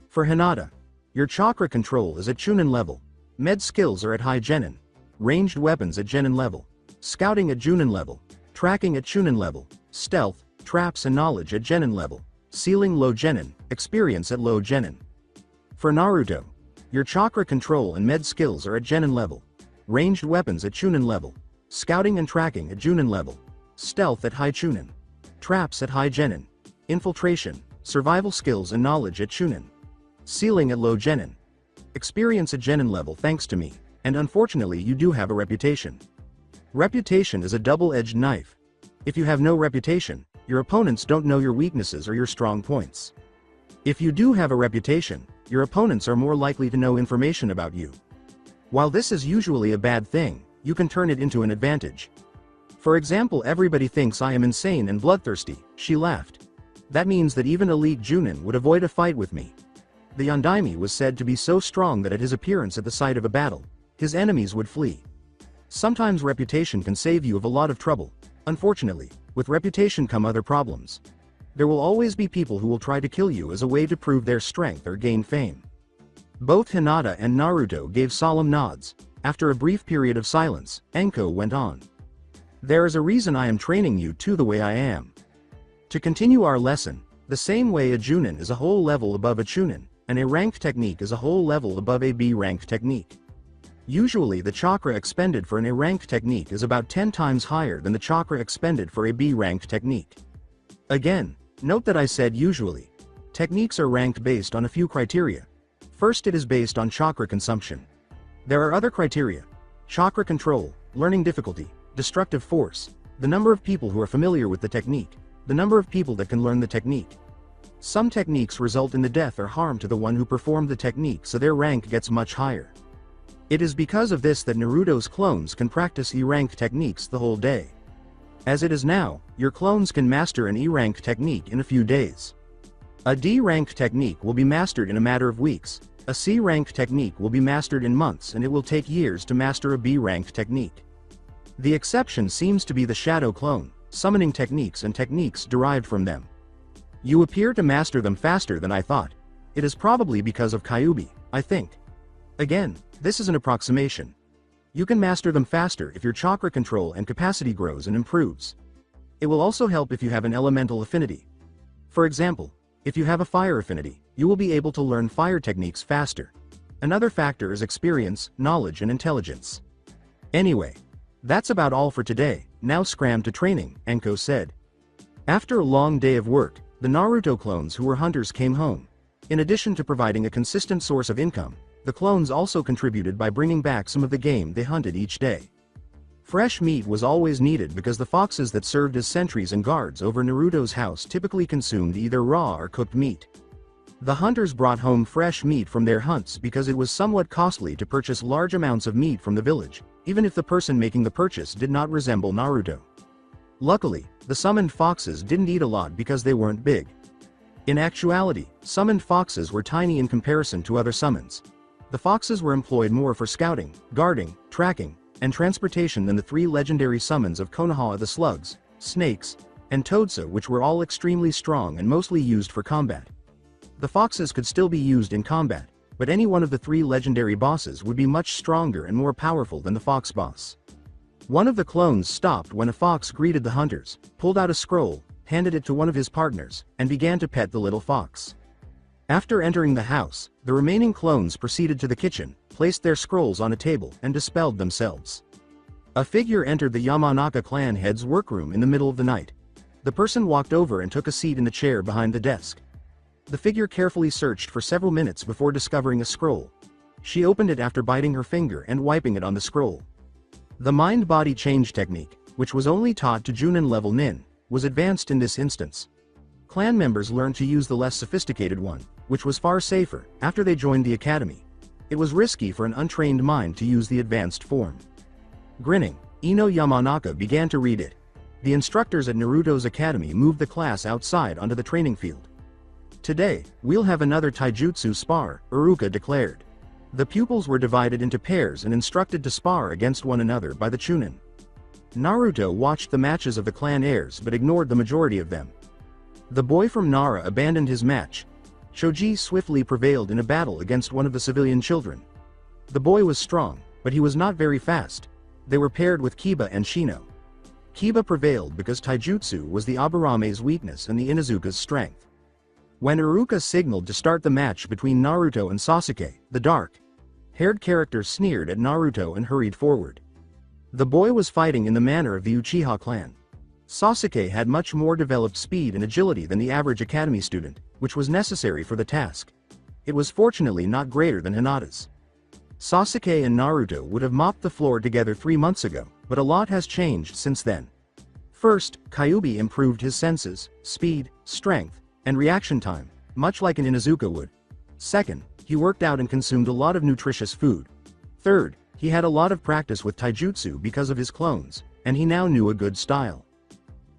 For Hinata, your chakra control is at chunin level, med skills are at high genin, ranged weapons at genin level, scouting at junin level, tracking at chunin level, stealth, traps and knowledge at genin level, sealing low genin, experience at low genin. For Naruto, your chakra control and med skills are at genin level, ranged weapons at chunin level, scouting and tracking at junin level, stealth at high chunin, traps at high genin, infiltration, survival skills and knowledge at chunin, sealing at low genin, experience at genin level thanks to me, and unfortunately you do have a reputation. Reputation is a double-edged knife. If you have no reputation, your opponents don't know your weaknesses or your strong points. If you do have a reputation, your opponents are more likely to know information about you. While this is usually a bad thing, you can turn it into an advantage. For example, everybody thinks I am insane and bloodthirsty, she laughed. That means that even elite Junin would avoid a fight with me. The Yondaime was said to be so strong that at his appearance at the site of a battle, his enemies would flee. Sometimes reputation can save you of a lot of trouble. Unfortunately, with reputation come other problems. There will always be people who will try to kill you as a way to prove their strength or gain fame. Both Hinata and Naruto gave solemn nods. After a brief period of silence, Anko went on. There is a reason I am training you to the way I am. To continue our lesson, the same way a Junin is a whole level above a Chunin, and a ranked technique is a whole level above a B-ranked technique. Usually the chakra expended for an A-ranked technique is about 10 times higher than the chakra expended for a B-ranked technique. Again, note that I said usually. Techniques are ranked based on a few criteria. First, it is based on chakra consumption. There are other criteria: chakra control, learning difficulty, destructive force, the number of people who are familiar with the technique, the number of people that can learn the technique. Some techniques result in the death or harm to the one who performed the technique, so their rank gets much higher. It is because of this that Naruto's clones can practice E-rank techniques the whole day. As it is now, your clones can master an E-rank technique in a few days. A D-rank technique will be mastered in a matter of weeks. A C-rank technique will be mastered in months, and it will take years to master a B-rank technique. The exception seems to be the shadow clone, summoning techniques and techniques derived from them. You appear to master them faster than I thought. It is probably because of Kyuubi, I think. Again, this is an approximation. You can master them faster if your chakra control and capacity grows and improves. It will also help if you have an elemental affinity. For example, if you have a fire affinity, you will be able to learn fire techniques faster. Another factor is experience, knowledge and intelligence. Anyway, that's about all for today. Now scram to training, Anko said. After a long day of work, the Naruto clones who were hunters came home. In addition to providing a consistent source of income, the clones also contributed by bringing back some of the game they hunted each day. Fresh meat was always needed because the foxes that served as sentries and guards over Naruto's house typically consumed either raw or cooked meat. The hunters brought home fresh meat from their hunts because it was somewhat costly to purchase large amounts of meat from the village, even if the person making the purchase did not resemble Naruto. Luckily, the summoned foxes didn't eat a lot because they weren't big. In actuality, summoned foxes were tiny in comparison to other summons. The foxes were employed more for scouting, guarding, tracking, and transportation than the 3 legendary summons of Konoha the slugs, snakes, and Toadsa, which were all extremely strong and mostly used for combat. The foxes could still be used in combat, but any one of the 3 legendary bosses would be much stronger and more powerful than the fox boss. One of the clones stopped when a fox greeted the hunters, pulled out a scroll, handed it to one of his partners, and began to pet the little fox. After entering the house, the remaining clones proceeded to the kitchen, placed their scrolls on a table, and dispelled themselves. A figure entered the Yamanaka clan head's workroom in the middle of the night. The person walked over and took a seat in the chair behind the desk. The figure carefully searched for several minutes before discovering a scroll. She opened it after biting her finger and wiping it on the scroll. The mind-body change technique, which was only taught to Junin level Nin, was advanced in this instance. Clan members learned to use the less sophisticated one, which was far safer, after they joined the academy. It was risky for an untrained mind to use the advanced form. Grinning, Ino Yamanaka began to read it. The instructors at Naruto's academy moved the class outside onto the training field. Today, we'll have another taijutsu spar, Iruka declared. The pupils were divided into pairs and instructed to spar against one another by the Chunin. Naruto watched the matches of the clan heirs but ignored the majority of them. The boy from Nara abandoned his match. Shoji swiftly prevailed in a battle against one of the civilian children. The boy was strong, but he was not very fast. They were paired with Kiba and Shino. Kiba prevailed because taijutsu was the Aburame's weakness and the Inuzuka's strength. When Iruka signaled to start the match between Naruto and Sasuke, the dark-haired character sneered at Naruto and hurried forward. The boy was fighting in the manner of the Uchiha clan. Sasuke had much more developed speed and agility than the average academy student, which was necessary for the task. It was fortunately not greater than Hinata's. Sasuke and Naruto would have mopped the floor together 3 months ago, but a lot has changed since then. First, Kyuubi improved his senses, speed, strength, and reaction time, much like an Inuzuka would. Second, he worked out and consumed a lot of nutritious food. Third, he had a lot of practice with taijutsu because of his clones, and he now knew a good style.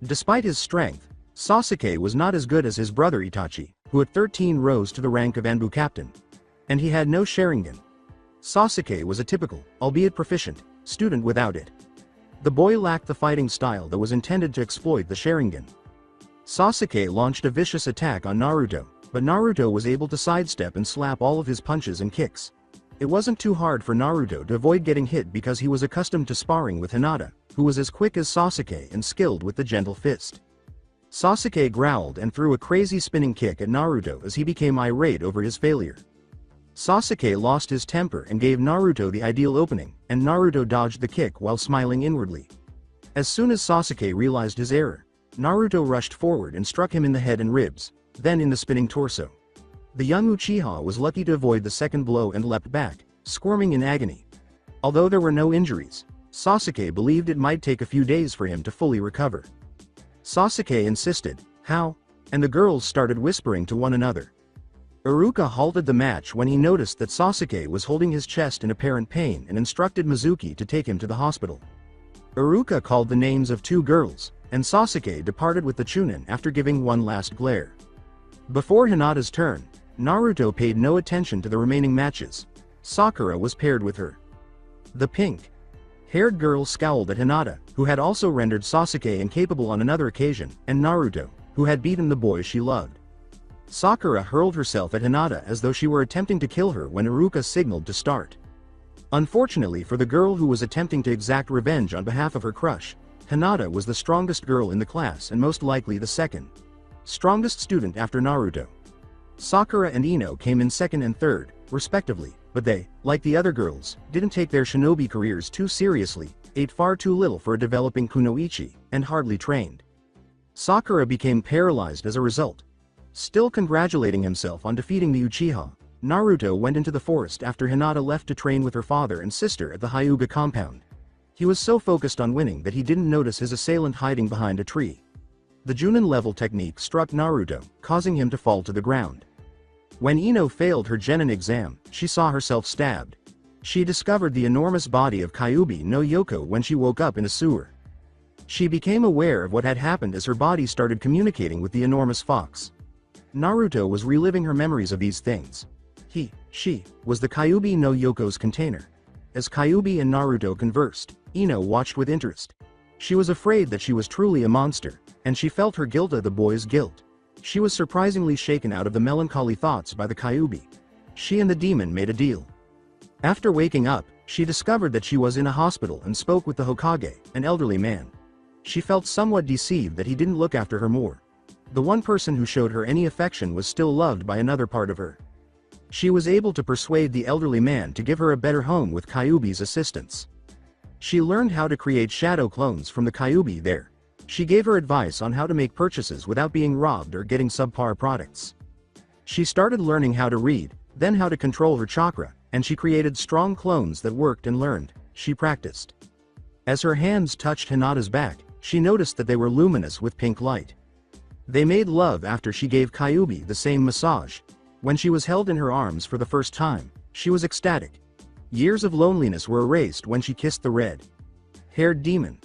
Despite his strength, Sasuke was not as good as his brother Itachi, who at 13 rose to the rank of Anbu captain. And he had no Sharingan. Sasuke was a typical, albeit proficient, student without it. The boy lacked the fighting style that was intended to exploit the Sharingan. Sasuke launched a vicious attack on Naruto, but Naruto was able to sidestep and slap all of his punches and kicks. It wasn't too hard for Naruto to avoid getting hit because he was accustomed to sparring with Hinata, who was as quick as Sasuke and skilled with the gentle fist. Sasuke growled and threw a crazy spinning kick at Naruto as he became irate over his failure. Sasuke lost his temper and gave Naruto the ideal opening, and Naruto dodged the kick while smiling inwardly. As soon as Sasuke realized his error, Naruto rushed forward and struck him in the head and ribs, then in the spinning torso. The young Uchiha was lucky to avoid the second blow and leapt back, squirming in agony. Although there were no injuries, Sasuke believed it might take a few days for him to fully recover. Sasuke insisted, "How?" and the girls started whispering to one another. Iruka halted the match when he noticed that Sasuke was holding his chest in apparent pain and instructed Mizuki to take him to the hospital. Iruka called the names of 2 girls, and Sasuke departed with the Chunin after giving one last glare. Before Hinata's turn, Naruto paid no attention to the remaining matches. Sakura was paired with her. The pink-haired girl scowled at Hinata, who had also rendered Sasuke incapable on another occasion, and Naruto, who had beaten the boy she loved. Sakura hurled herself at Hinata as though she were attempting to kill her when Iruka signaled to start. Unfortunately for the girl who was attempting to exact revenge on behalf of her crush, Hinata was the strongest girl in the class and most likely the second strongest student after Naruto. Sakura and Ino came in second and third, respectively, but they, like the other girls, didn't take their shinobi careers too seriously, ate far too little for a developing kunoichi, and hardly trained. Sakura became paralyzed as a result. Still congratulating himself on defeating the Uchiha, Naruto went into the forest after Hinata left to train with her father and sister at the Hyuga compound. He was so focused on winning that he didn't notice his assailant hiding behind a tree. The Junin level technique struck Naruto, causing him to fall to the ground. When Ino failed her Genin exam, she saw herself stabbed. She discovered the enormous body of Kyuubi no Yoko when she woke up in a sewer. She became aware of what had happened as her body started communicating with the enormous fox. Naruto was reliving her memories of these things. She, was the Kyuubi no Yoko's container. As Kyuubi and Naruto conversed, Ino watched with interest. She was afraid that she was truly a monster, and she felt her guilt of the boy's guilt. She was surprisingly shaken out of the melancholy thoughts by the Kyuubi. She and the demon made a deal. After waking up, she discovered that she was in a hospital and spoke with the Hokage, an elderly man. She felt somewhat deceived that he didn't look after her more. The one person who showed her any affection was still loved by another part of her. She was able to persuade the elderly man to give her a better home with Kyuubi's assistance. She learned how to create shadow clones from the Kyuubi there. She gave her advice on how to make purchases without being robbed or getting subpar products. She started learning how to read, then how to control her chakra, and she created strong clones that worked and learned. She practiced. As her hands touched Hinata's back, she noticed that they were luminous with pink light. They made love after she gave Kyuubi the same massage. When she was held in her arms for the first time, she was ecstatic. Years of loneliness were erased when she kissed the red-haired demon.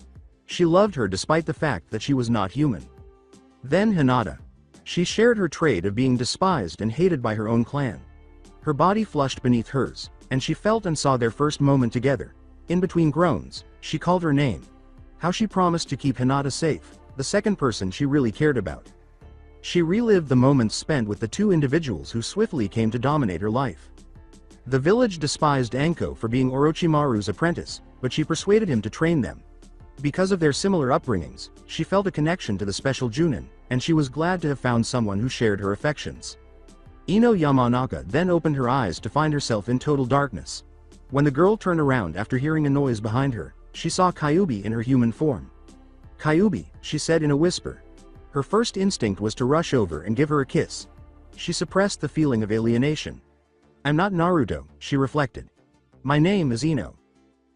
She loved her despite the fact that she was not human. Then Hinata. She shared her trait of being despised and hated by her own clan. Her body flushed beneath hers, and she felt and saw their first moment together. In between groans, she called her name. How she promised to keep Hinata safe, the second person she really cared about. She relived the moments spent with the two individuals who swiftly came to dominate her life. The village despised Anko for being Orochimaru's apprentice, but she persuaded him to train them. Because of their similar upbringings, she felt a connection to the special Junin, and she was glad to have found someone who shared her affections. Ino Yamanaka then opened her eyes to find herself in total darkness. When the girl turned around after hearing a noise behind her, she saw Kyuubi in her human form. "Kyuubi," she said in a whisper. Her first instinct was to rush over and give her a kiss. She suppressed the feeling of alienation. "I'm not Naruto," she reflected. "My name is Ino.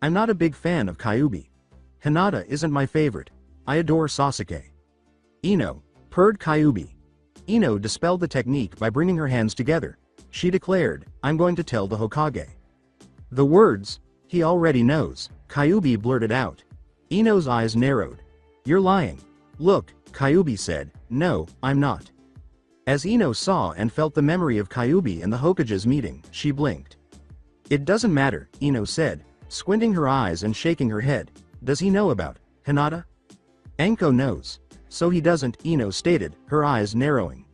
I'm not a big fan of Kyuubi. Hinata isn't my favorite. I adore Sasuke." "Ino," purred Kyuubi. Ino dispelled the technique by bringing her hands together. She declared, "I'm going to tell the Hokage." The words, "He already knows," Kyuubi blurted out. Ino's eyes narrowed. "You're lying." "Look," Kyuubi said, "No, I'm not." As Ino saw and felt the memory of Kyuubi and the Hokage's meeting, she blinked. "It doesn't matter," Ino said, squinting her eyes and shaking her head. "Does he know about Hinata?" "Anko knows." "So he doesn't," Ino stated, her eyes narrowing.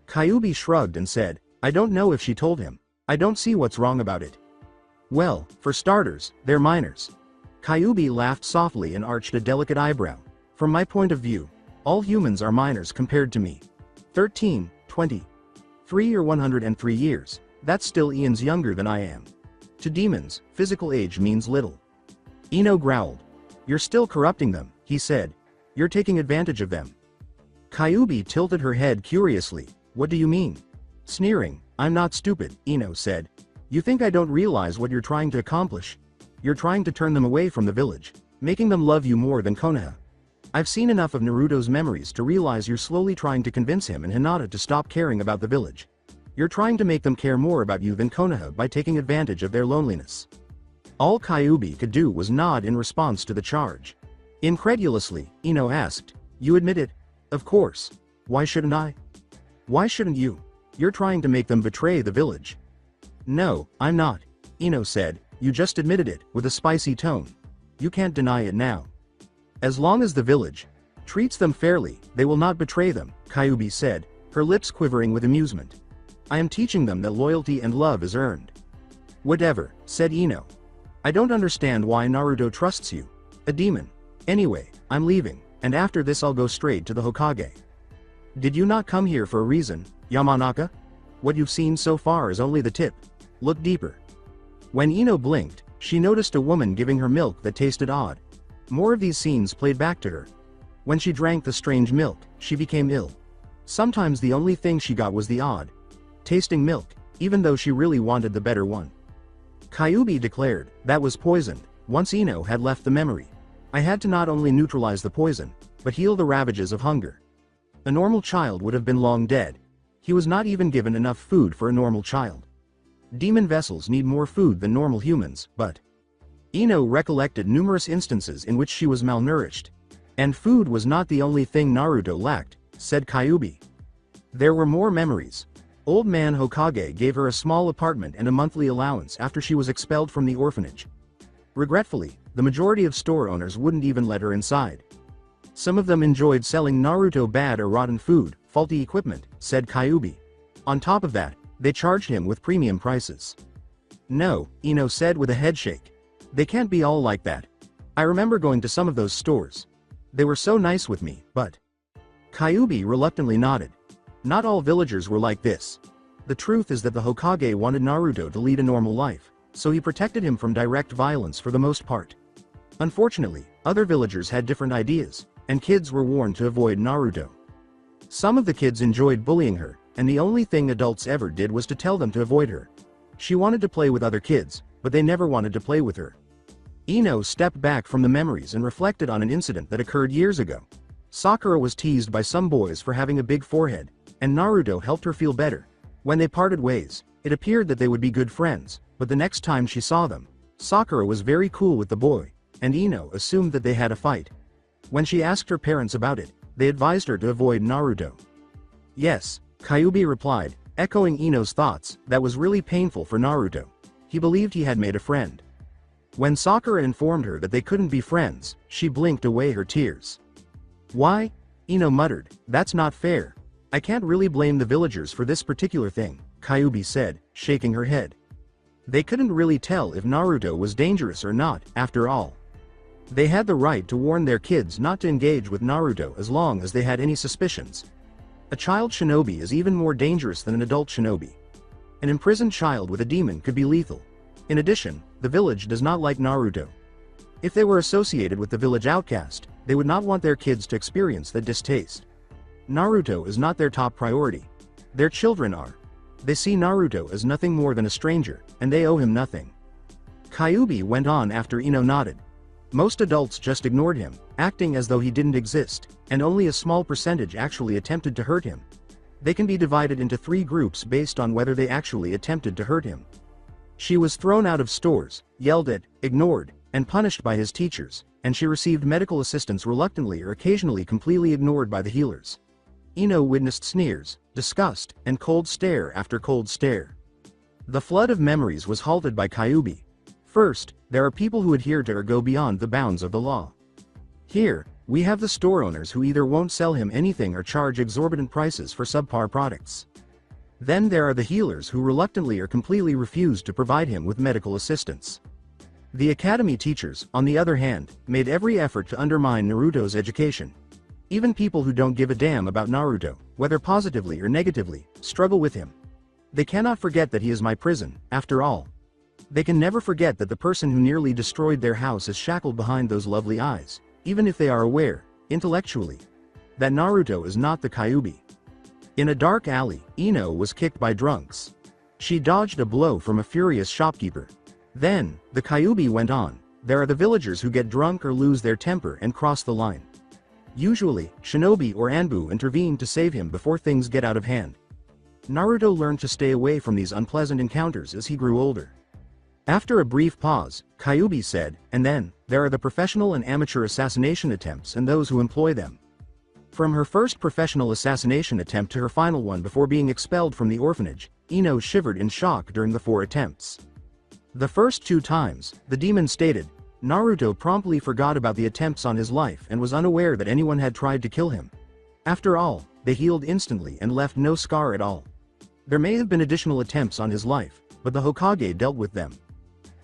Kyuubi shrugged and said, "I don't know if she told him. I don't see what's wrong about it." "Well, for starters, they're minors." Kyuubi laughed softly and arched a delicate eyebrow. "From my point of view, all humans are minors compared to me. 13, 20, 3 or 103 years, that's still eons younger than I am. To demons, physical age means little." Ino growled. "You're still corrupting them," he said. "You're taking advantage of them." Kyuubi tilted her head curiously. "What do you mean?" Sneering, "I'm not stupid," Ino said. "You think I don't realize what you're trying to accomplish? You're trying to turn them away from the village, making them love you more than Konoha. I've seen enough of Naruto's memories to realize you're slowly trying to convince him and Hinata to stop caring about the village. You're trying to make them care more about you than Konoha by taking advantage of their loneliness." All Kyuubi could do was nod in response to the charge. Incredulously, Ino asked, "You admit it?" "Of course. Why shouldn't I?" Why shouldn't you? You're trying to make them betray the village. No, I'm not, Ino said. You just admitted it, with a spicy tone. You can't deny it now. As long as the village treats them fairly, they will not betray them, Kyuubi said, her lips quivering with amusement. I am teaching them that loyalty and love is earned. Whatever, said Ino. I don't understand why Naruto trusts you. A demon. Anyway, I'm leaving, and after this I'll go straight to the Hokage. Did you not come here for a reason, Yamanaka? What you've seen so far is only the tip. Look deeper. When Ino blinked, she noticed a woman giving her milk that tasted odd. More of these scenes played back to her. When she drank the strange milk, she became ill. Sometimes the only thing she got was the odd tasting milk, even though she really wanted the better one. Kyuubi declared, that was poisoned. Once Ino had left the memory, I had to not only neutralize the poison, but heal the ravages of hunger. A normal child would have been long dead. He was not even given enough food for a normal child. Demon vessels need more food than normal humans, but Ino recollected numerous instances in which she was malnourished. And food was not the only thing Naruto lacked, said Kyuubi. There were more memories. Old man Hokage gave her a small apartment and a monthly allowance after she was expelled from the orphanage. Regretfully, the majority of store owners wouldn't even let her inside. Some of them enjoyed selling Naruto bad or rotten food, faulty equipment, said Kyuubi. On top of that, they charged him with premium prices. No, Ino said with a headshake. They can't be all like that. I remember going to some of those stores. They were so nice with me, but Kyuubi reluctantly nodded. Not all villagers were like this. The truth is that the Hokage wanted Naruto to lead a normal life, so he protected him from direct violence for the most part. Unfortunately, other villagers had different ideas, and kids were warned to avoid Naruto. Some of the kids enjoyed bullying her, and the only thing adults ever did was to tell them to avoid her. She wanted to play with other kids, but they never wanted to play with her. Ino stepped back from the memories and reflected on an incident that occurred years ago. Sakura was teased by some boys for having a big forehead, and Naruto helped her feel better. When they parted ways, it appeared that they would be good friends, but the next time she saw them, Sakura was very cool with the boy, and Ino assumed that they had a fight. When she asked her parents about it, they advised her to avoid Naruto. Yes, Kyuubi replied, echoing Ino's thoughts. That was really painful for Naruto. He believed he had made a friend. When Sakura informed her that they couldn't be friends, she blinked away her tears. Why? Ino muttered, that's not fair. I can't really blame the villagers for this particular thing, Kyuubi said, shaking her head. They couldn't really tell if Naruto was dangerous or not, after all. They had the right to warn their kids not to engage with Naruto as long as they had any suspicions. A child shinobi is even more dangerous than an adult shinobi. An imprisoned child with a demon could be lethal. In addition, the village does not like Naruto. If they were associated with the village outcast, they would not want their kids to experience that distaste. Naruto is not their top priority. Their children are. They see Naruto as nothing more than a stranger, and they owe him nothing. Kyuubi went on after Ino nodded. Most adults just ignored him, acting as though he didn't exist, and only a small percentage actually attempted to hurt him. They can be divided into 3 groups based on whether they actually attempted to hurt him. She was thrown out of stores, yelled at, ignored, and punished by his teachers, and she received medical assistance reluctantly or occasionally completely ignored by the healers. Ino witnessed sneers, disgust, and cold stare after cold stare. The flood of memories was halted by Kyuubi. First, there are people who adhere to or go beyond the bounds of the law. Here, we have the store owners who either won't sell him anything or charge exorbitant prices for subpar products. Then there are the healers who reluctantly or completely refuse to provide him with medical assistance. The academy teachers, on the other hand, made every effort to undermine Naruto's education. Even people who don't give a damn about Naruto, whether positively or negatively, struggle with him. They cannot forget that he is my prison, after all. They can never forget that the person who nearly destroyed their house is shackled behind those lovely eyes, even if they are aware, intellectually, that Naruto is not the Kyuubi. In a dark alley, Ino was kicked by drunks. She dodged a blow from a furious shopkeeper. Then, the Kyuubi went on, there are the villagers who get drunk or lose their temper and cross the line. Usually, Shinobi or Anbu intervene to save him before things get out of hand. Naruto learned to stay away from these unpleasant encounters as he grew older. After a brief pause, Kyuubi said, and then, there are the professional and amateur assassination attempts and those who employ them. From her first professional assassination attempt to her final one before being expelled from the orphanage, Ino shivered in shock during the 4 attempts. The first 2 times, the demon stated, Naruto promptly forgot about the attempts on his life and was unaware that anyone had tried to kill him. After all, they healed instantly and left no scar at all. There may have been additional attempts on his life, but the Hokage dealt with them.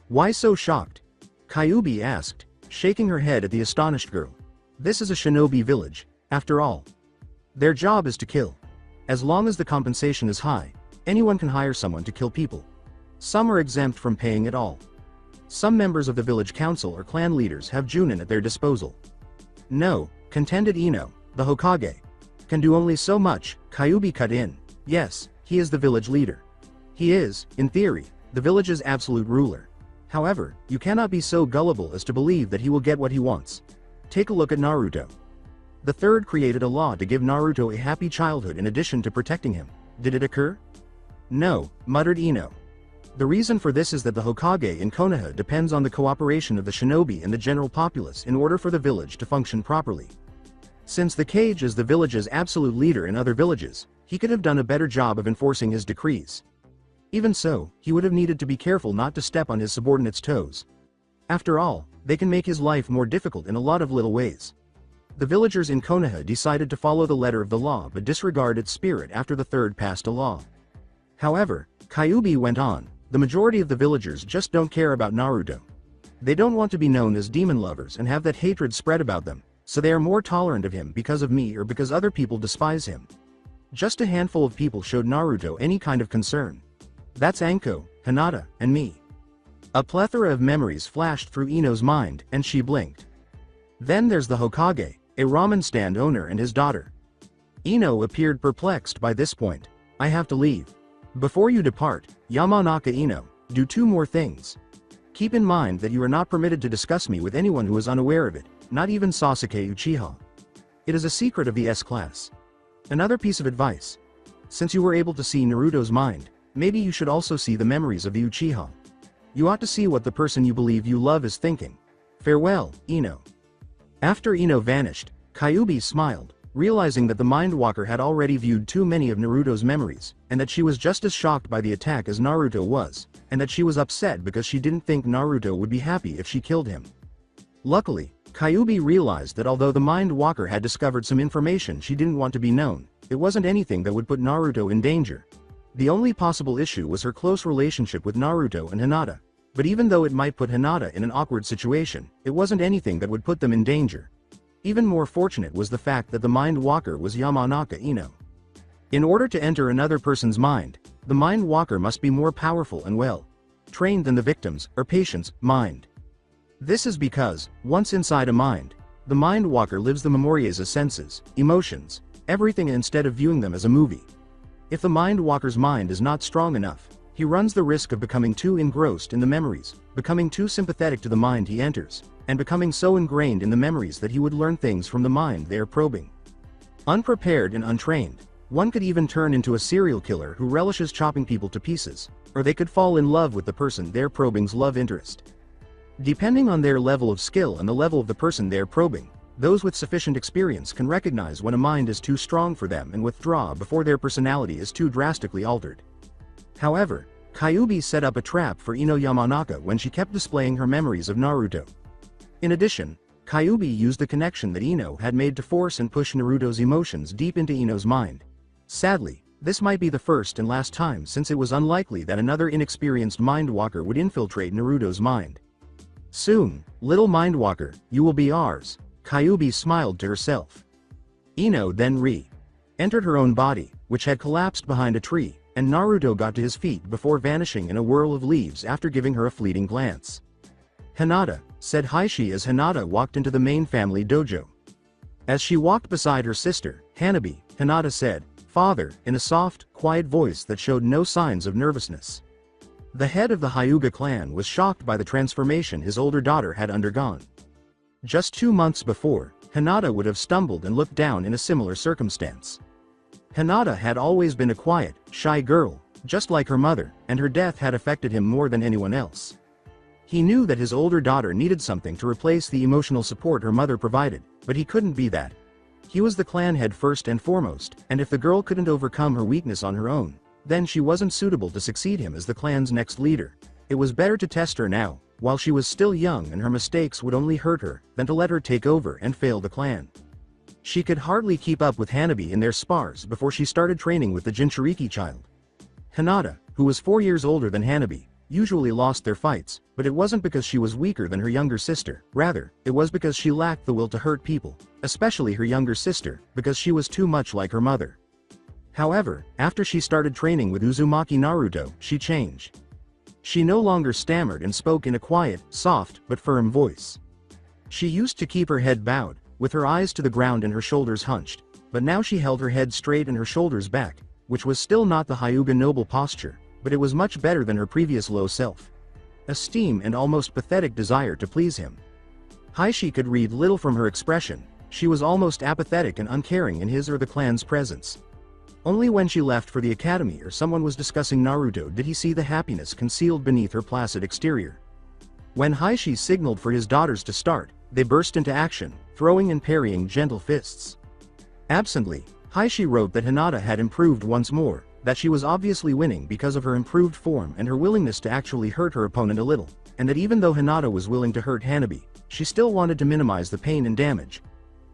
Why so shocked? Kyuubi asked, shaking her head at the astonished girl. This is a shinobi village, after all. Their job is to kill. As long as the compensation is high, anyone can hire someone to kill people. Some are exempt from paying at all. Some members of the village council or clan leaders have Junin at their disposal. No, contended Ino, the Hokage can do only so much. Kyuubi cut in. Yes, he is the village leader. He is, in theory, the village's absolute ruler. However, you cannot be so gullible as to believe that he will get what he wants. Take a look at Naruto. The third created a law to give Naruto a happy childhood in addition to protecting him. Did it occur? No, muttered Ino. The reason for this is that the Hokage in Konoha depends on the cooperation of the shinobi and the general populace in order for the village to function properly. Since the Kage is the village's absolute leader in other villages, he could have done a better job of enforcing his decrees. Even so, he would have needed to be careful not to step on his subordinates' toes. After all, they can make his life more difficult in a lot of little ways. The villagers in Konoha decided to follow the letter of the law but disregard its spirit after the third passed a law. However, Kyuubi went on, the majority of the villagers just don't care about Naruto. They don't want to be known as demon lovers and have that hatred spread about them, so they are more tolerant of him because of me or because other people despise him. Just a handful of people showed Naruto any kind of concern. That's Anko, Hinata, and me. A plethora of memories flashed through Ino's mind, and she blinked. Then there's the Hokage, a ramen stand owner and his daughter. Ino appeared perplexed by this point. I have to leave. Before you depart, Yamanaka Ino, do 2 more things. Keep in mind that you are not permitted to discuss me with anyone who is unaware of it, not even Sasuke Uchiha. It is a secret of the S-class. Another piece of advice. Since you were able to see Naruto's mind, maybe you should also see the memories of the Uchiha. You ought to see what the person you believe you love is thinking. Farewell, Ino. After Ino vanished, Kyuubi smiled, realizing that the Mind Walker had already viewed too many of Naruto's memories, and that she was just as shocked by the attack as Naruto was, and that she was upset because she didn't think Naruto would be happy if she killed him. Luckily, Kyuubi realized that although the Mind Walker had discovered some information she didn't want to be known, it wasn't anything that would put Naruto in danger. The only possible issue was her close relationship with Naruto and Hinata. But even though it might put Hinata in an awkward situation, it wasn't anything that would put them in danger. Even more fortunate was the fact that the Mind Walker was Yamanaka Ino. In order to enter another person's mind, the Mind Walker must be more powerful and well-trained than the victim's or patient's mind. This is because, once inside a mind, the Mind Walker lives the memoria's senses, emotions, everything instead of viewing them as a movie. If the Mind Walker's mind is not strong enough, he runs the risk of becoming too engrossed in the memories, becoming too sympathetic to the mind he enters, and becoming so ingrained in the memories that he would learn things from the mind they are probing. Unprepared and untrained, one could even turn into a serial killer who relishes chopping people to pieces, or they could fall in love with the person they're probing's love interest. Depending on their level of skill and the level of the person they're probing, those with sufficient experience can recognize when a mind is too strong for them and withdraw before their personality is too drastically altered. However, Kyuubi set up a trap for Ino Yamanaka when she kept displaying her memories of Naruto. In addition, Kyuubi used the connection that Ino had made to force and push Naruto's emotions deep into Ino's mind. Sadly, this might be the first and last time since it was unlikely that another inexperienced Mind Walker would infiltrate Naruto's mind. Soon, little Mind Walker, you will be ours, Kyuubi smiled to herself. Ino then entered her own body, which had collapsed behind a tree, and Naruto got to his feet before vanishing in a whirl of leaves after giving her a fleeting glance. Hinata, said Hishi as Hinata walked into the main family dojo. As she walked beside her sister, Hanabi, Hinata said, "Father," in a soft, quiet voice that showed no signs of nervousness. The head of the Hyuga clan was shocked by the transformation his older daughter had undergone. Just 2 months before, Hinata would have stumbled and looked down in a similar circumstance. Hinata had always been a quiet, shy girl, just like her mother, and her death had affected him more than anyone else. He knew that his older daughter needed something to replace the emotional support her mother provided, but he couldn't be that. He was the clan head first and foremost, and if the girl couldn't overcome her weakness on her own, then she wasn't suitable to succeed him as the clan's next leader. It was better to test her now, while she was still young and her mistakes would only hurt her, than to let her take over and fail the clan. She could hardly keep up with Hanabi in their spars before she started training with the Jinchuriki child. Hinata, who was 4 years older than Hanabi, usually lost their fights, but it wasn't because she was weaker than her younger sister, rather, it was because she lacked the will to hurt people, especially her younger sister, because she was too much like her mother. However, after she started training with Uzumaki Naruto, she changed. She no longer stammered and spoke in a quiet, soft, but firm voice. She used to keep her head bowed, with her eyes to the ground and her shoulders hunched, but now she held her head straight and her shoulders back, which was still not the Hyuga noble posture, but it was much better than her previous low self-esteem and almost pathetic desire to please him. Heishi could read little from her expression. She was almost apathetic and uncaring in his or the clan's presence. Only when she left for the academy or someone was discussing Naruto did he see the happiness concealed beneath her placid exterior. When Heishi signaled for his daughters to start, they burst into action, throwing and parrying gentle fists. Absently, Heishi wrote that Hinata had improved once more, that she was obviously winning because of her improved form and her willingness to actually hurt her opponent a little, and that even though Hinata was willing to hurt Hanabi, she still wanted to minimize the pain and damage.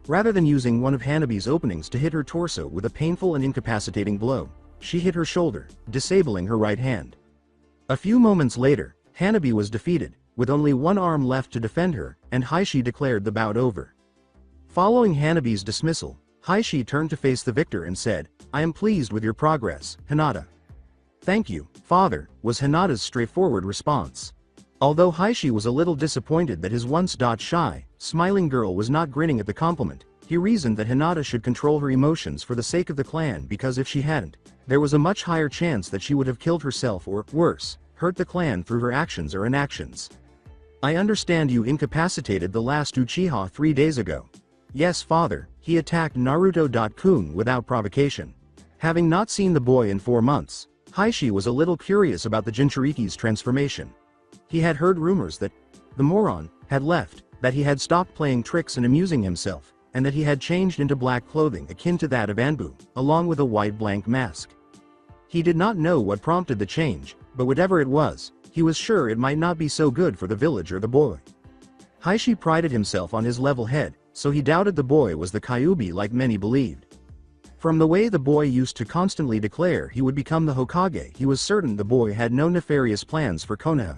Rather than using one of Hanabi's openings to hit her torso with a painful and incapacitating blow, she hit her shoulder, disabling her right hand. A few moments later, Hanabi was defeated, with only one arm left to defend her, and Heishi declared the bout over. Following Hanabi's dismissal, Heishi turned to face the victor and said, "I am pleased with your progress, Hinata." "Thank you, father," was Hinata's straightforward response. Although Heishi was a little disappointed that his once shy, smiling girl was not grinning at the compliment, he reasoned that Hinata should control her emotions for the sake of the clan because if she hadn't, there was a much higher chance that she would have killed herself or, worse, hurt the clan through her actions or inactions. "I understand you incapacitated the last Uchiha 3 days ago." "Yes, father, he attacked Naruto-kun without provocation." Having not seen the boy in 4 months, Heishi was a little curious about the Jinchuriki's transformation. He had heard rumors that the moron had left, that he had stopped playing tricks and amusing himself, and that he had changed into black clothing akin to that of Anbu, along with a white blank mask. He did not know what prompted the change, but whatever it was, he was sure it might not be so good for the village or the boy. Heishi prided himself on his level head, so he doubted the boy was the Kyuubi like many believed. From the way the boy used to constantly declare he would become the Hokage, he was certain the boy had no nefarious plans for Konoha.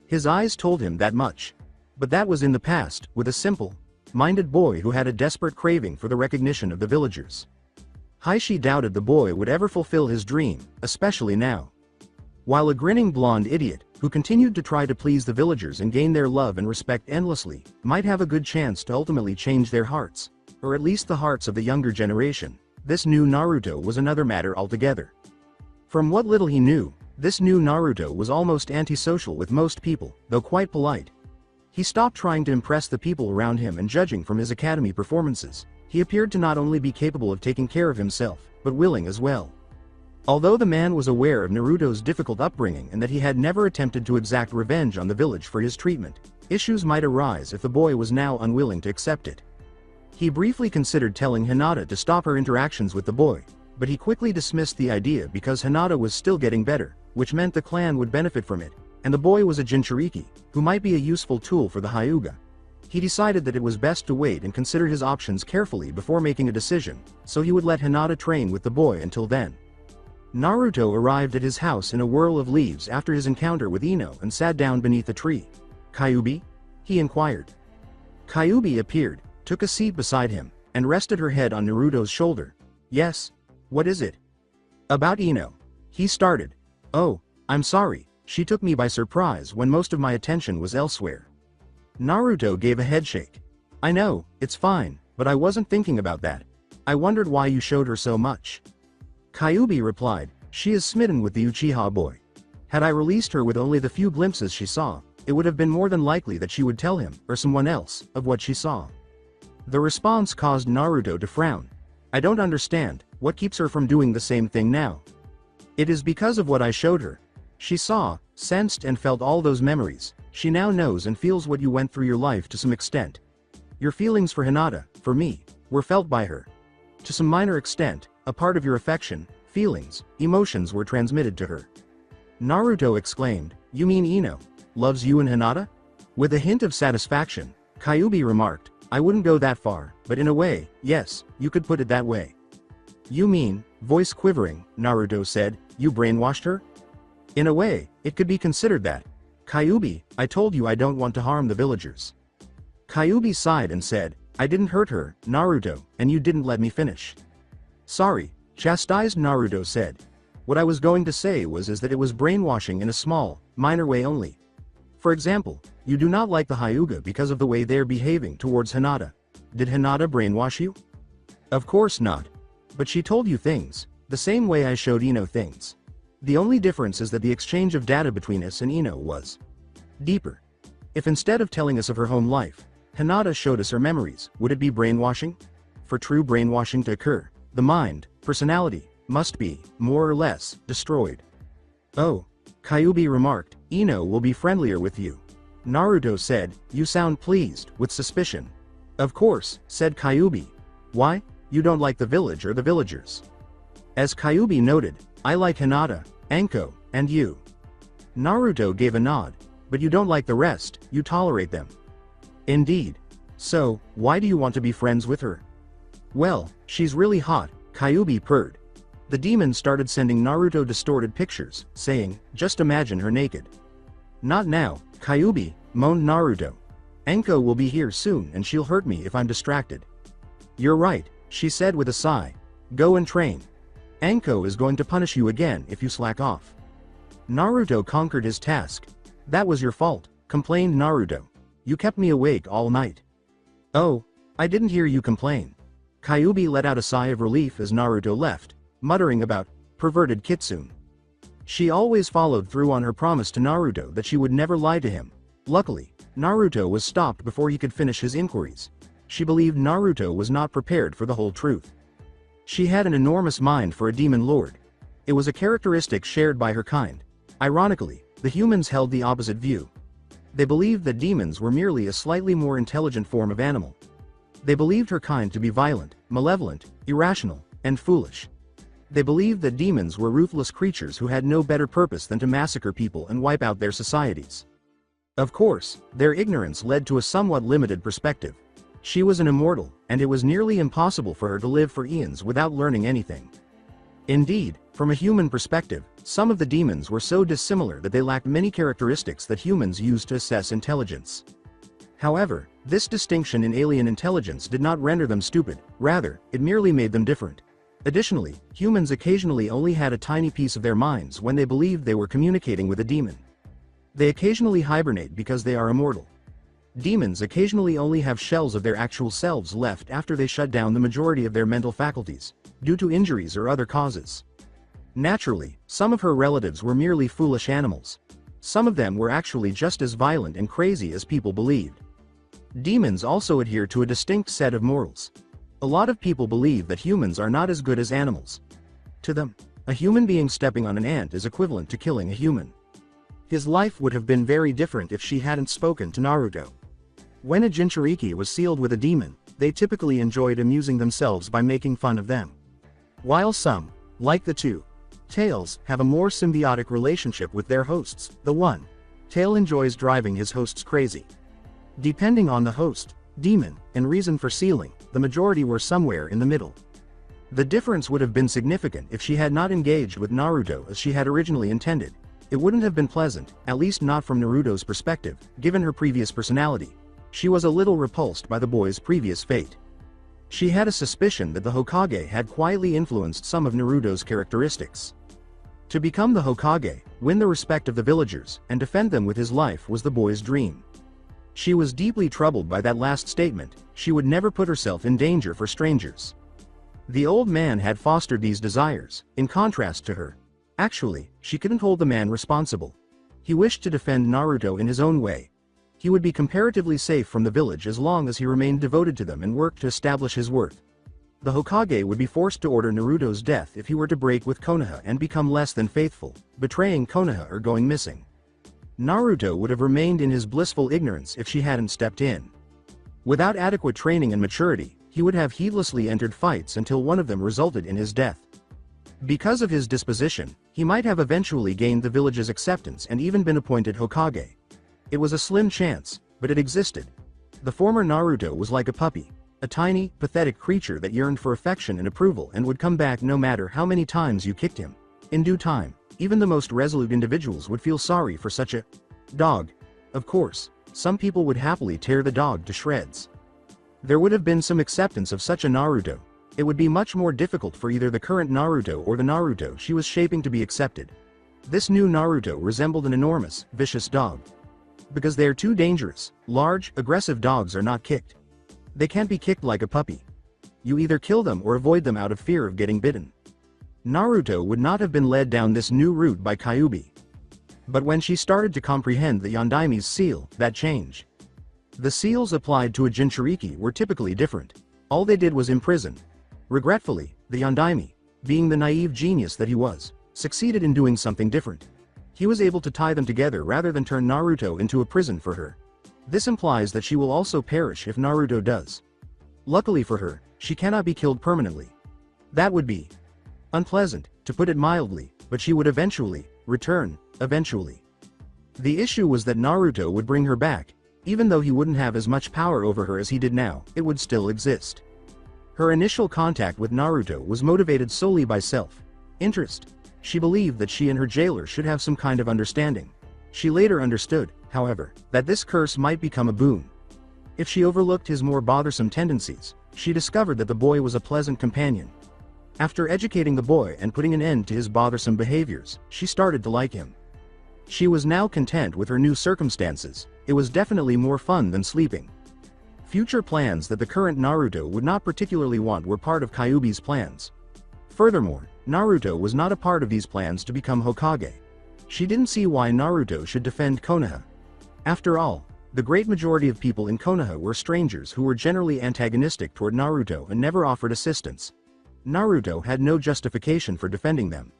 His eyes told him that much. But that was in the past, with a simple-minded boy who had a desperate craving for the recognition of the villagers. Heishi doubted the boy would ever fulfill his dream, especially now. While a grinning blonde idiot, who continued to try to please the villagers and gain their love and respect endlessly, might have a good chance to ultimately change their hearts, or at least the hearts of the younger generation, this new Naruto was another matter altogether. From what little he knew, this new Naruto was almost antisocial with most people, though quite polite. He stopped trying to impress the people around him and judging from his academy performances, he appeared to not only be capable of taking care of himself, but willing as well. Although the man was aware of Naruto's difficult upbringing and that he had never attempted to exact revenge on the village for his treatment, issues might arise if the boy was now unwilling to accept it. He briefly considered telling Hinata to stop her interactions with the boy, but he quickly dismissed the idea because Hinata was still getting better, which meant the clan would benefit from it, and the boy was a Jinchuriki, who might be a useful tool for the Hyuga. He decided that it was best to wait and consider his options carefully before making a decision, so he would let Hinata train with the boy until then. Naruto arrived at his house in a whirl of leaves after his encounter with Ino and sat down beneath a tree. "Kyuubi?" he inquired. Kyuubi appeared, took a seat beside him, and rested her head on Naruto's shoulder. "Yes? What is it?" "About Ino." He started. "Oh, I'm sorry, she took me by surprise when most of my attention was elsewhere." Naruto gave a headshake. "I know, it's fine, but I wasn't thinking about that. I wondered why you showed her so much." Kyuubi replied, "She is smitten with the Uchiha boy. Had I released her with only the few glimpses she saw, it would have been more than likely that she would tell him, or someone else, of what she saw." The response caused Naruto to frown. "I don't understand, what keeps her from doing the same thing now?" "It is because of what I showed her. She saw, sensed and felt all those memories. She now knows and feels what you went through your life to some extent. Your feelings for Hinata, for me, were felt by her. To some minor extent, a part of your affection, feelings, emotions were transmitted to her. Naruto exclaimed, "You mean Ino loves you and Hinata?" With a hint of satisfaction, Kyuubi remarked, "I wouldn't go that far, but in a way, yes, you could put it that way." "You mean," voice quivering, Naruto said, "you brainwashed her?" "In a way, it could be considered that. Kyuubi, I told you I don't want to harm the villagers." Kyuubi sighed and said, "I didn't hurt her, Naruto, and you didn't let me finish." "Sorry," chastised Naruto said. "What I was going to say was that it was brainwashing in a small, minor way only. For example, you do not like the Hyuga because of the way they're behaving towards Hinata. Did Hinata brainwash you?" "Of course not. But she told you things, the same way I showed Ino things. The only difference is that the exchange of data between us and Ino was deeper. If instead of telling us of her home life, Hinata showed us her memories, would it be brainwashing? For true brainwashing to occur, the mind, personality, must be, more or less, destroyed." "Oh," Kyuubi remarked, "Ino will be friendlier with you." Naruto said, "You sound pleased," with suspicion. "Of course," said Kyuubi. "Why? You don't like the village or the villagers?" As Kyuubi noted, "I like Hinata, Anko, and you." Naruto gave a nod. "But you don't like the rest, you tolerate them." "Indeed. So, why do you want to be friends with her?" "Well, she's really hot," Kyuubi purred. The demon started sending Naruto distorted pictures, saying, "Just imagine her naked." "Not now, Kyuubi," moaned Naruto. "Anko will be here soon and she'll hurt me if I'm distracted." "You're right," she said with a sigh. "Go and train. Anko is going to punish you again if you slack off." Naruto conquered his task. "That was your fault," complained Naruto. "You kept me awake all night." "Oh, I didn't hear you complain." Kyuubi let out a sigh of relief as Naruto left, muttering about perverted kitsune. She always followed through on her promise to Naruto that she would never lie to him. Luckily, Naruto was stopped before he could finish his inquiries. She believed Naruto was not prepared for the whole truth. She had an enormous mind for a demon lord. It was a characteristic shared by her kind. Ironically, the humans held the opposite view. They believed that demons were merely a slightly more intelligent form of animal. They believed her kind to be violent, malevolent, irrational, and foolish. They believed that demons were ruthless creatures who had no better purpose than to massacre people and wipe out their societies. Of course, their ignorance led to a somewhat limited perspective. She was an immortal, and it was nearly impossible for her to live for eons without learning anything. Indeed, from a human perspective, some of the demons were so dissimilar that they lacked many characteristics that humans use to assess intelligence. However, this distinction in alien intelligence did not render them stupid, rather, it merely made them different. Additionally, humans occasionally only had a tiny piece of their minds when they believed they were communicating with a demon. They occasionally hibernate because they are immortal. Demons occasionally only have shells of their actual selves left after they shut down the majority of their mental faculties, due to injuries or other causes. Naturally, some of her relatives were merely foolish animals. Some of them were actually just as violent and crazy as people believed. Demons also adhere to a distinct set of morals. A lot of people believe that humans are not as good as animals. To them, a human being stepping on an ant is equivalent to killing a human. His life would have been very different if she hadn't spoken to Naruto. When a Jinchuriki was sealed with a demon, they typically enjoyed amusing themselves by making fun of them. While some, like the two Tails, have a more symbiotic relationship with their hosts, the one Tail enjoys driving his hosts crazy. Depending on the host, demon, and reason for sealing, the majority were somewhere in the middle. The difference would have been significant if she had not engaged with Naruto as she had originally intended. It wouldn't have been pleasant, at least not from Naruto's perspective, given her previous personality. She was a little repulsed by the boy's previous fate. She had a suspicion that the Hokage had quietly influenced some of Naruto's characteristics. To become the Hokage, win the respect of the villagers, and defend them with his life was the boy's dream. She was deeply troubled by that last statement. She would never put herself in danger for strangers. The old man had fostered these desires, in contrast to her. Actually, she couldn't hold the man responsible. He wished to defend Naruto in his own way. He would be comparatively safe from the village as long as he remained devoted to them and worked to establish his worth. The Hokage would be forced to order Naruto's death if he were to break with Konoha and become less than faithful, betraying Konoha or going missing. Naruto would have remained in his blissful ignorance if she hadn't stepped in. Without adequate training and maturity, he would have heedlessly entered fights until one of them resulted in his death. Because of his disposition, he might have eventually gained the village's acceptance and even been appointed Hokage. It was a slim chance, but it existed. The former Naruto was like a puppy, a tiny, pathetic creature that yearned for affection and approval and would come back no matter how many times you kicked him. In due time, even the most resolute individuals would feel sorry for such a dog. Of course, some people would happily tear the dog to shreds. There would have been some acceptance of such a Naruto. It would be much more difficult for either the current Naruto or the Naruto she was shaping to be accepted. This new Naruto resembled an enormous, vicious dog. Because they are too dangerous, large, aggressive dogs are not kicked. They can't be kicked like a puppy. You either kill them or avoid them out of fear of getting bitten. Naruto would not have been led down this new route by Kyuubi. But when she started to comprehend the Yondaime's seal, that changed. The seals applied to a Jinchuriki were typically different. All they did was imprison. Regretfully, the Yondaime, being the naive genius that he was, succeeded in doing something different. He was able to tie them together rather than turn Naruto into a prison for her. This implies that she will also perish if Naruto does. Luckily for her, she cannot be killed permanently. That would be unpleasant, to put it mildly, but she would eventually return, eventually. The issue was that Naruto would bring her back. Even though he wouldn't have as much power over her as he did now, it would still exist. Her initial contact with Naruto was motivated solely by self-interest. She believed that she and her jailer should have some kind of understanding. She later understood, however, that this curse might become a boon. If she overlooked his more bothersome tendencies, she discovered that the boy was a pleasant companion. After educating the boy and putting an end to his bothersome behaviors, she started to like him. She was now content with her new circumstances. It was definitely more fun than sleeping. Future plans that the current Naruto would not particularly want were part of Kyuubi's plans. Furthermore, Naruto was not a part of these plans to become Hokage. She didn't see why Naruto should defend Konoha. After all, the great majority of people in Konoha were strangers who were generally antagonistic toward Naruto and never offered assistance. Naruto had no justification for defending them.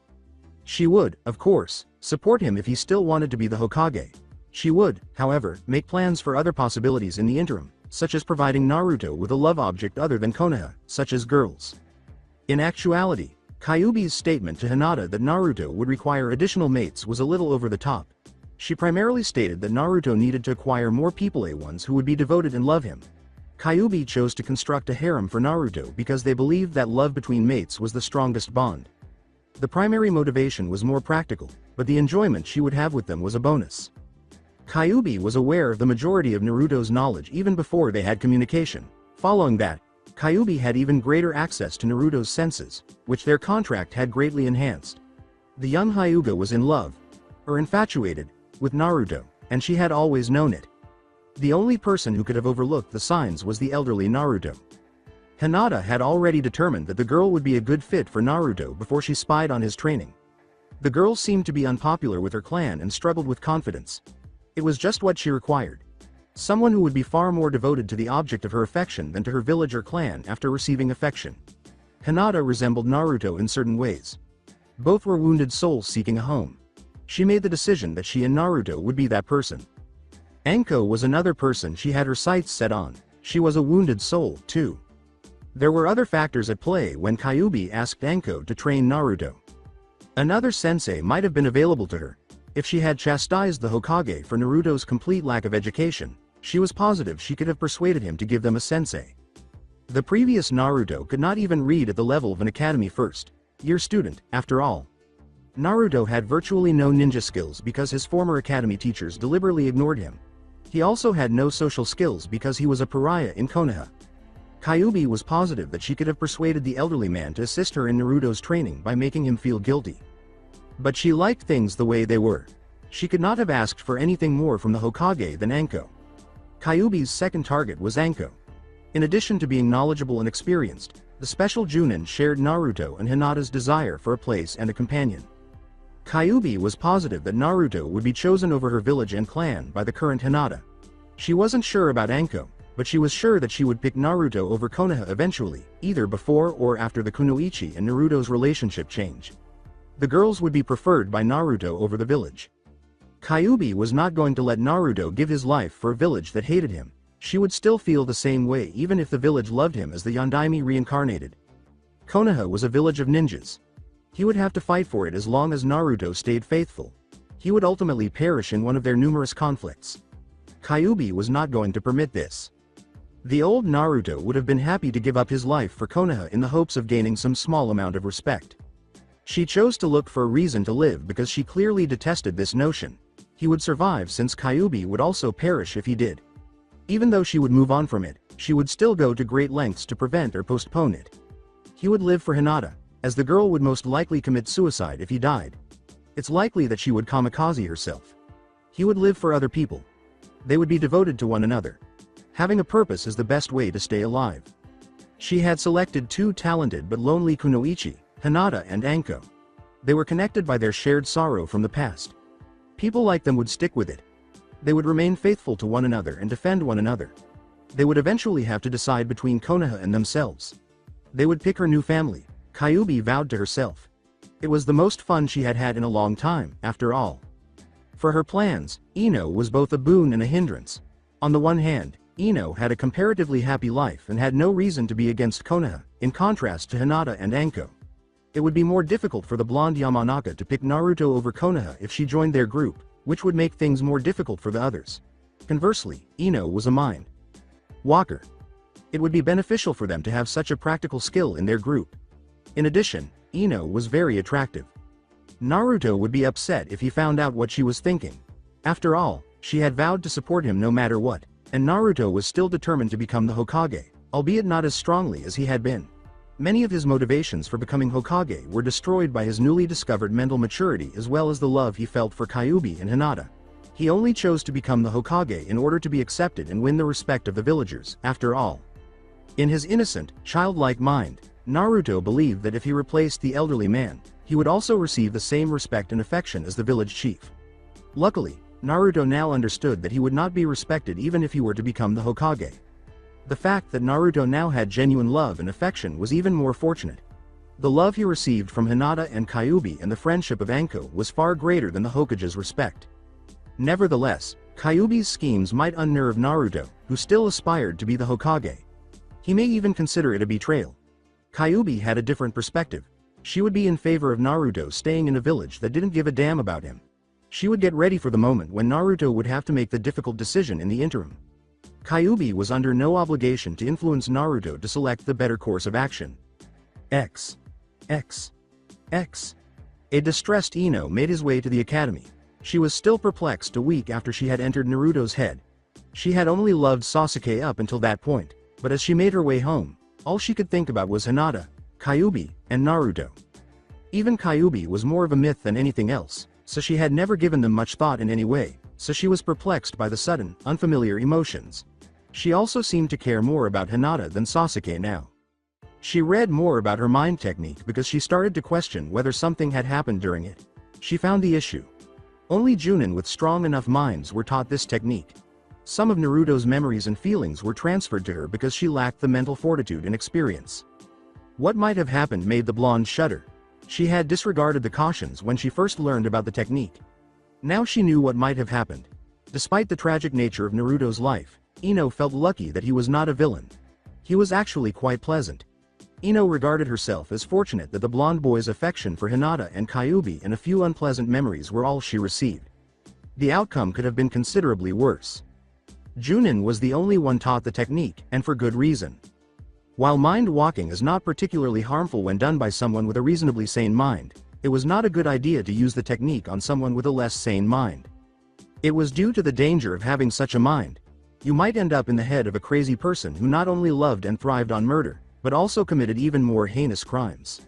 She would, of course, support him if he still wanted to be the Hokage. She would, however, make plans for other possibilities in the interim, such as providing Naruto with a love object other than Konoha, such as girls. In actuality, Kyuubi's statement to Hinata that Naruto would require additional mates was a little over the top. She primarily stated that Naruto needed to acquire more people ones who would be devoted and love him. Kyuubi chose to construct a harem for Naruto because they believed that love between mates was the strongest bond. The primary motivation was more practical, but the enjoyment she would have with them was a bonus. Kyuubi was aware of the majority of Naruto's knowledge even before they had communication. Following that, Kyuubi had even greater access to Naruto's senses, which their contract had greatly enhanced. The young Hyuga was in love, or infatuated, with Naruto, and she had always known it. The only person who could have overlooked the signs was the elderly Naruto. Hinata had already determined that the girl would be a good fit for Naruto before she spied on his training. The girl seemed to be unpopular with her clan and struggled with confidence. It was just what she required. Someone who would be far more devoted to the object of her affection than to her village or clan after receiving affection. Hinata resembled Naruto in certain ways. Both were wounded souls seeking a home. She made the decision that she and Naruto would be that person. Anko was another person she had her sights set on. She was a wounded soul, too. There were other factors at play when Kyuubi asked Anko to train Naruto. Another sensei might have been available to her. If she had chastised the Hokage for Naruto's complete lack of education, she was positive she could have persuaded him to give them a sensei. The previous Naruto could not even read at the level of an academy first-year student, after all. Naruto had virtually no ninja skills because his former academy teachers deliberately ignored him. He also had no social skills because he was a pariah in Konoha. Kyuubi was positive that she could have persuaded the elderly man to assist her in Naruto's training by making him feel guilty. But she liked things the way they were. She could not have asked for anything more from the Hokage than Anko. Kyuubi's second target was Anko. In addition to being knowledgeable and experienced, the special Junin shared Naruto and Hinata's desire for a place and a companion. Kyuubi was positive that Naruto would be chosen over her village and clan by the current Hinata. She wasn't sure about Anko, but she was sure that she would pick Naruto over Konoha eventually, either before or after the Kunoichi and Naruto's relationship change. The girls would be preferred by Naruto over the village. Kyuubi was not going to let Naruto give his life for a village that hated him. She would still feel the same way even if the village loved him as the Yondaime reincarnated. Konoha was a village of ninjas. He would have to fight for it as long as Naruto stayed faithful. He would ultimately perish in one of their numerous conflicts. Kyuubi was not going to permit this. The old Naruto would have been happy to give up his life for Konoha in the hopes of gaining some small amount of respect. She chose to look for a reason to live because she clearly detested this notion. He would survive since Kyuubi would also perish if he did. Even though she would move on from it, she would still go to great lengths to prevent or postpone it. He would live for Hinata, as the girl would most likely commit suicide if he died. It's likely that she would kamikaze herself. He would live for other people. They would be devoted to one another. Having a purpose is the best way to stay alive. She had selected two talented but lonely kunoichi, Hinata and Anko. They were connected by their shared sorrow from the past. People like them would stick with it. They would remain faithful to one another and defend one another. They would eventually have to decide between Konoha and themselves. They would pick her new family, Kyuubi vowed to herself. It was the most fun she had had in a long time, after all. For her plans, Ino was both a boon and a hindrance. On the one hand, Ino had a comparatively happy life and had no reason to be against Konoha, in contrast to Hinata and Anko. It would be more difficult for the blonde Yamanaka to pick Naruto over Konoha if she joined their group, which would make things more difficult for the others. Conversely, Ino was a mind walker. It would be beneficial for them to have such a practical skill in their group. In addition, Ino was very attractive. Naruto would be upset if he found out what she was thinking. After all, she had vowed to support him no matter what, and Naruto was still determined to become the Hokage, albeit not as strongly as he had been. Many of his motivations for becoming Hokage were destroyed by his newly discovered mental maturity as well as the love he felt for Kyuubi and Hinata. He only chose to become the Hokage in order to be accepted and win the respect of the villagers, after all. In his innocent, childlike mind, Naruto believed that if he replaced the elderly man, he would also receive the same respect and affection as the village chief. Luckily, Naruto now understood that he would not be respected even if he were to become the Hokage. The fact that Naruto now had genuine love and affection was even more fortunate. The love he received from Hinata and Kyuubi and the friendship of Anko was far greater than the Hokage's respect. Nevertheless, Kyuubi's schemes might unnerve Naruto, who still aspired to be the Hokage. He may even consider it a betrayal. Kyuubi had a different perspective. She would be in favor of Naruto staying in a village that didn't give a damn about him. She would get ready for the moment when Naruto would have to make the difficult decision in the interim. Kyuubi was under no obligation to influence Naruto to select the better course of action. X. A distressed Ino made his way to the academy. She was still perplexed a week after she had entered Naruto's head. She had only loved Sasuke up until that point, but as she made her way home, all she could think about was Hinata, Kyuubi, and Naruto. Even Kyuubi was more of a myth than anything else, so she had never given them much thought in any way, so she was perplexed by the sudden, unfamiliar emotions. She also seemed to care more about Hinata than Sasuke now. She read more about her mind technique because she started to question whether something had happened during it. She found the issue. Only Junin with strong enough minds were taught this technique. Some of Naruto's memories and feelings were transferred to her because she lacked the mental fortitude and experience. What might have happened made the blonde shudder. She had disregarded the cautions when she first learned about the technique. Now she knew what might have happened. Despite the tragic nature of Naruto's life, Ino felt lucky that he was not a villain. He was actually quite pleasant. Ino regarded herself as fortunate that the blonde boy's affection for Hinata and Kyuubi and a few unpleasant memories were all she received. The outcome could have been considerably worse. Junin was the only one taught the technique, and for good reason. While mind walking is not particularly harmful when done by someone with a reasonably sane mind, it was not a good idea to use the technique on someone with a less sane mind. It was due to the danger of having such a mind. You might end up in the head of a crazy person who not only loved and thrived on murder, but also committed even more heinous crimes.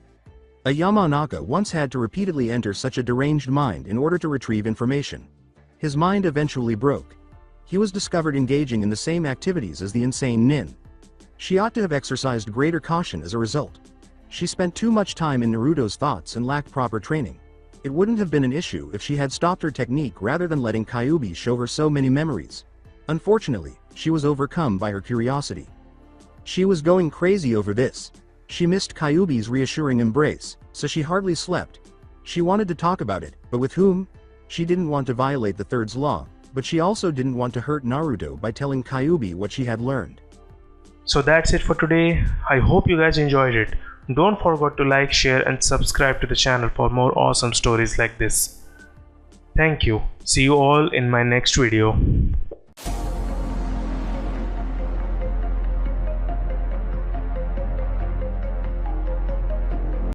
A Yamanaka once had to repeatedly enter such a deranged mind in order to retrieve information. His mind eventually broke. He was discovered engaging in the same activities as the insane Nin. She ought to have exercised greater caution as a result. She spent too much time in Naruto's thoughts and lacked proper training. It wouldn't have been an issue if she had stopped her technique rather than letting Kyuubi show her so many memories. Unfortunately, she was overcome by her curiosity. She was going crazy over this. She missed Kyuubi's reassuring embrace, so she hardly slept. She wanted to talk about it, but with whom? She didn't want to violate the third's law, But she also didn't want to hurt Naruto by telling Kyuubi what she had learned. So that's it for today. I hope you guys enjoyed it. Don't forget to like, share and subscribe to the channel for more awesome stories like this. Thank you. See you all in my next video.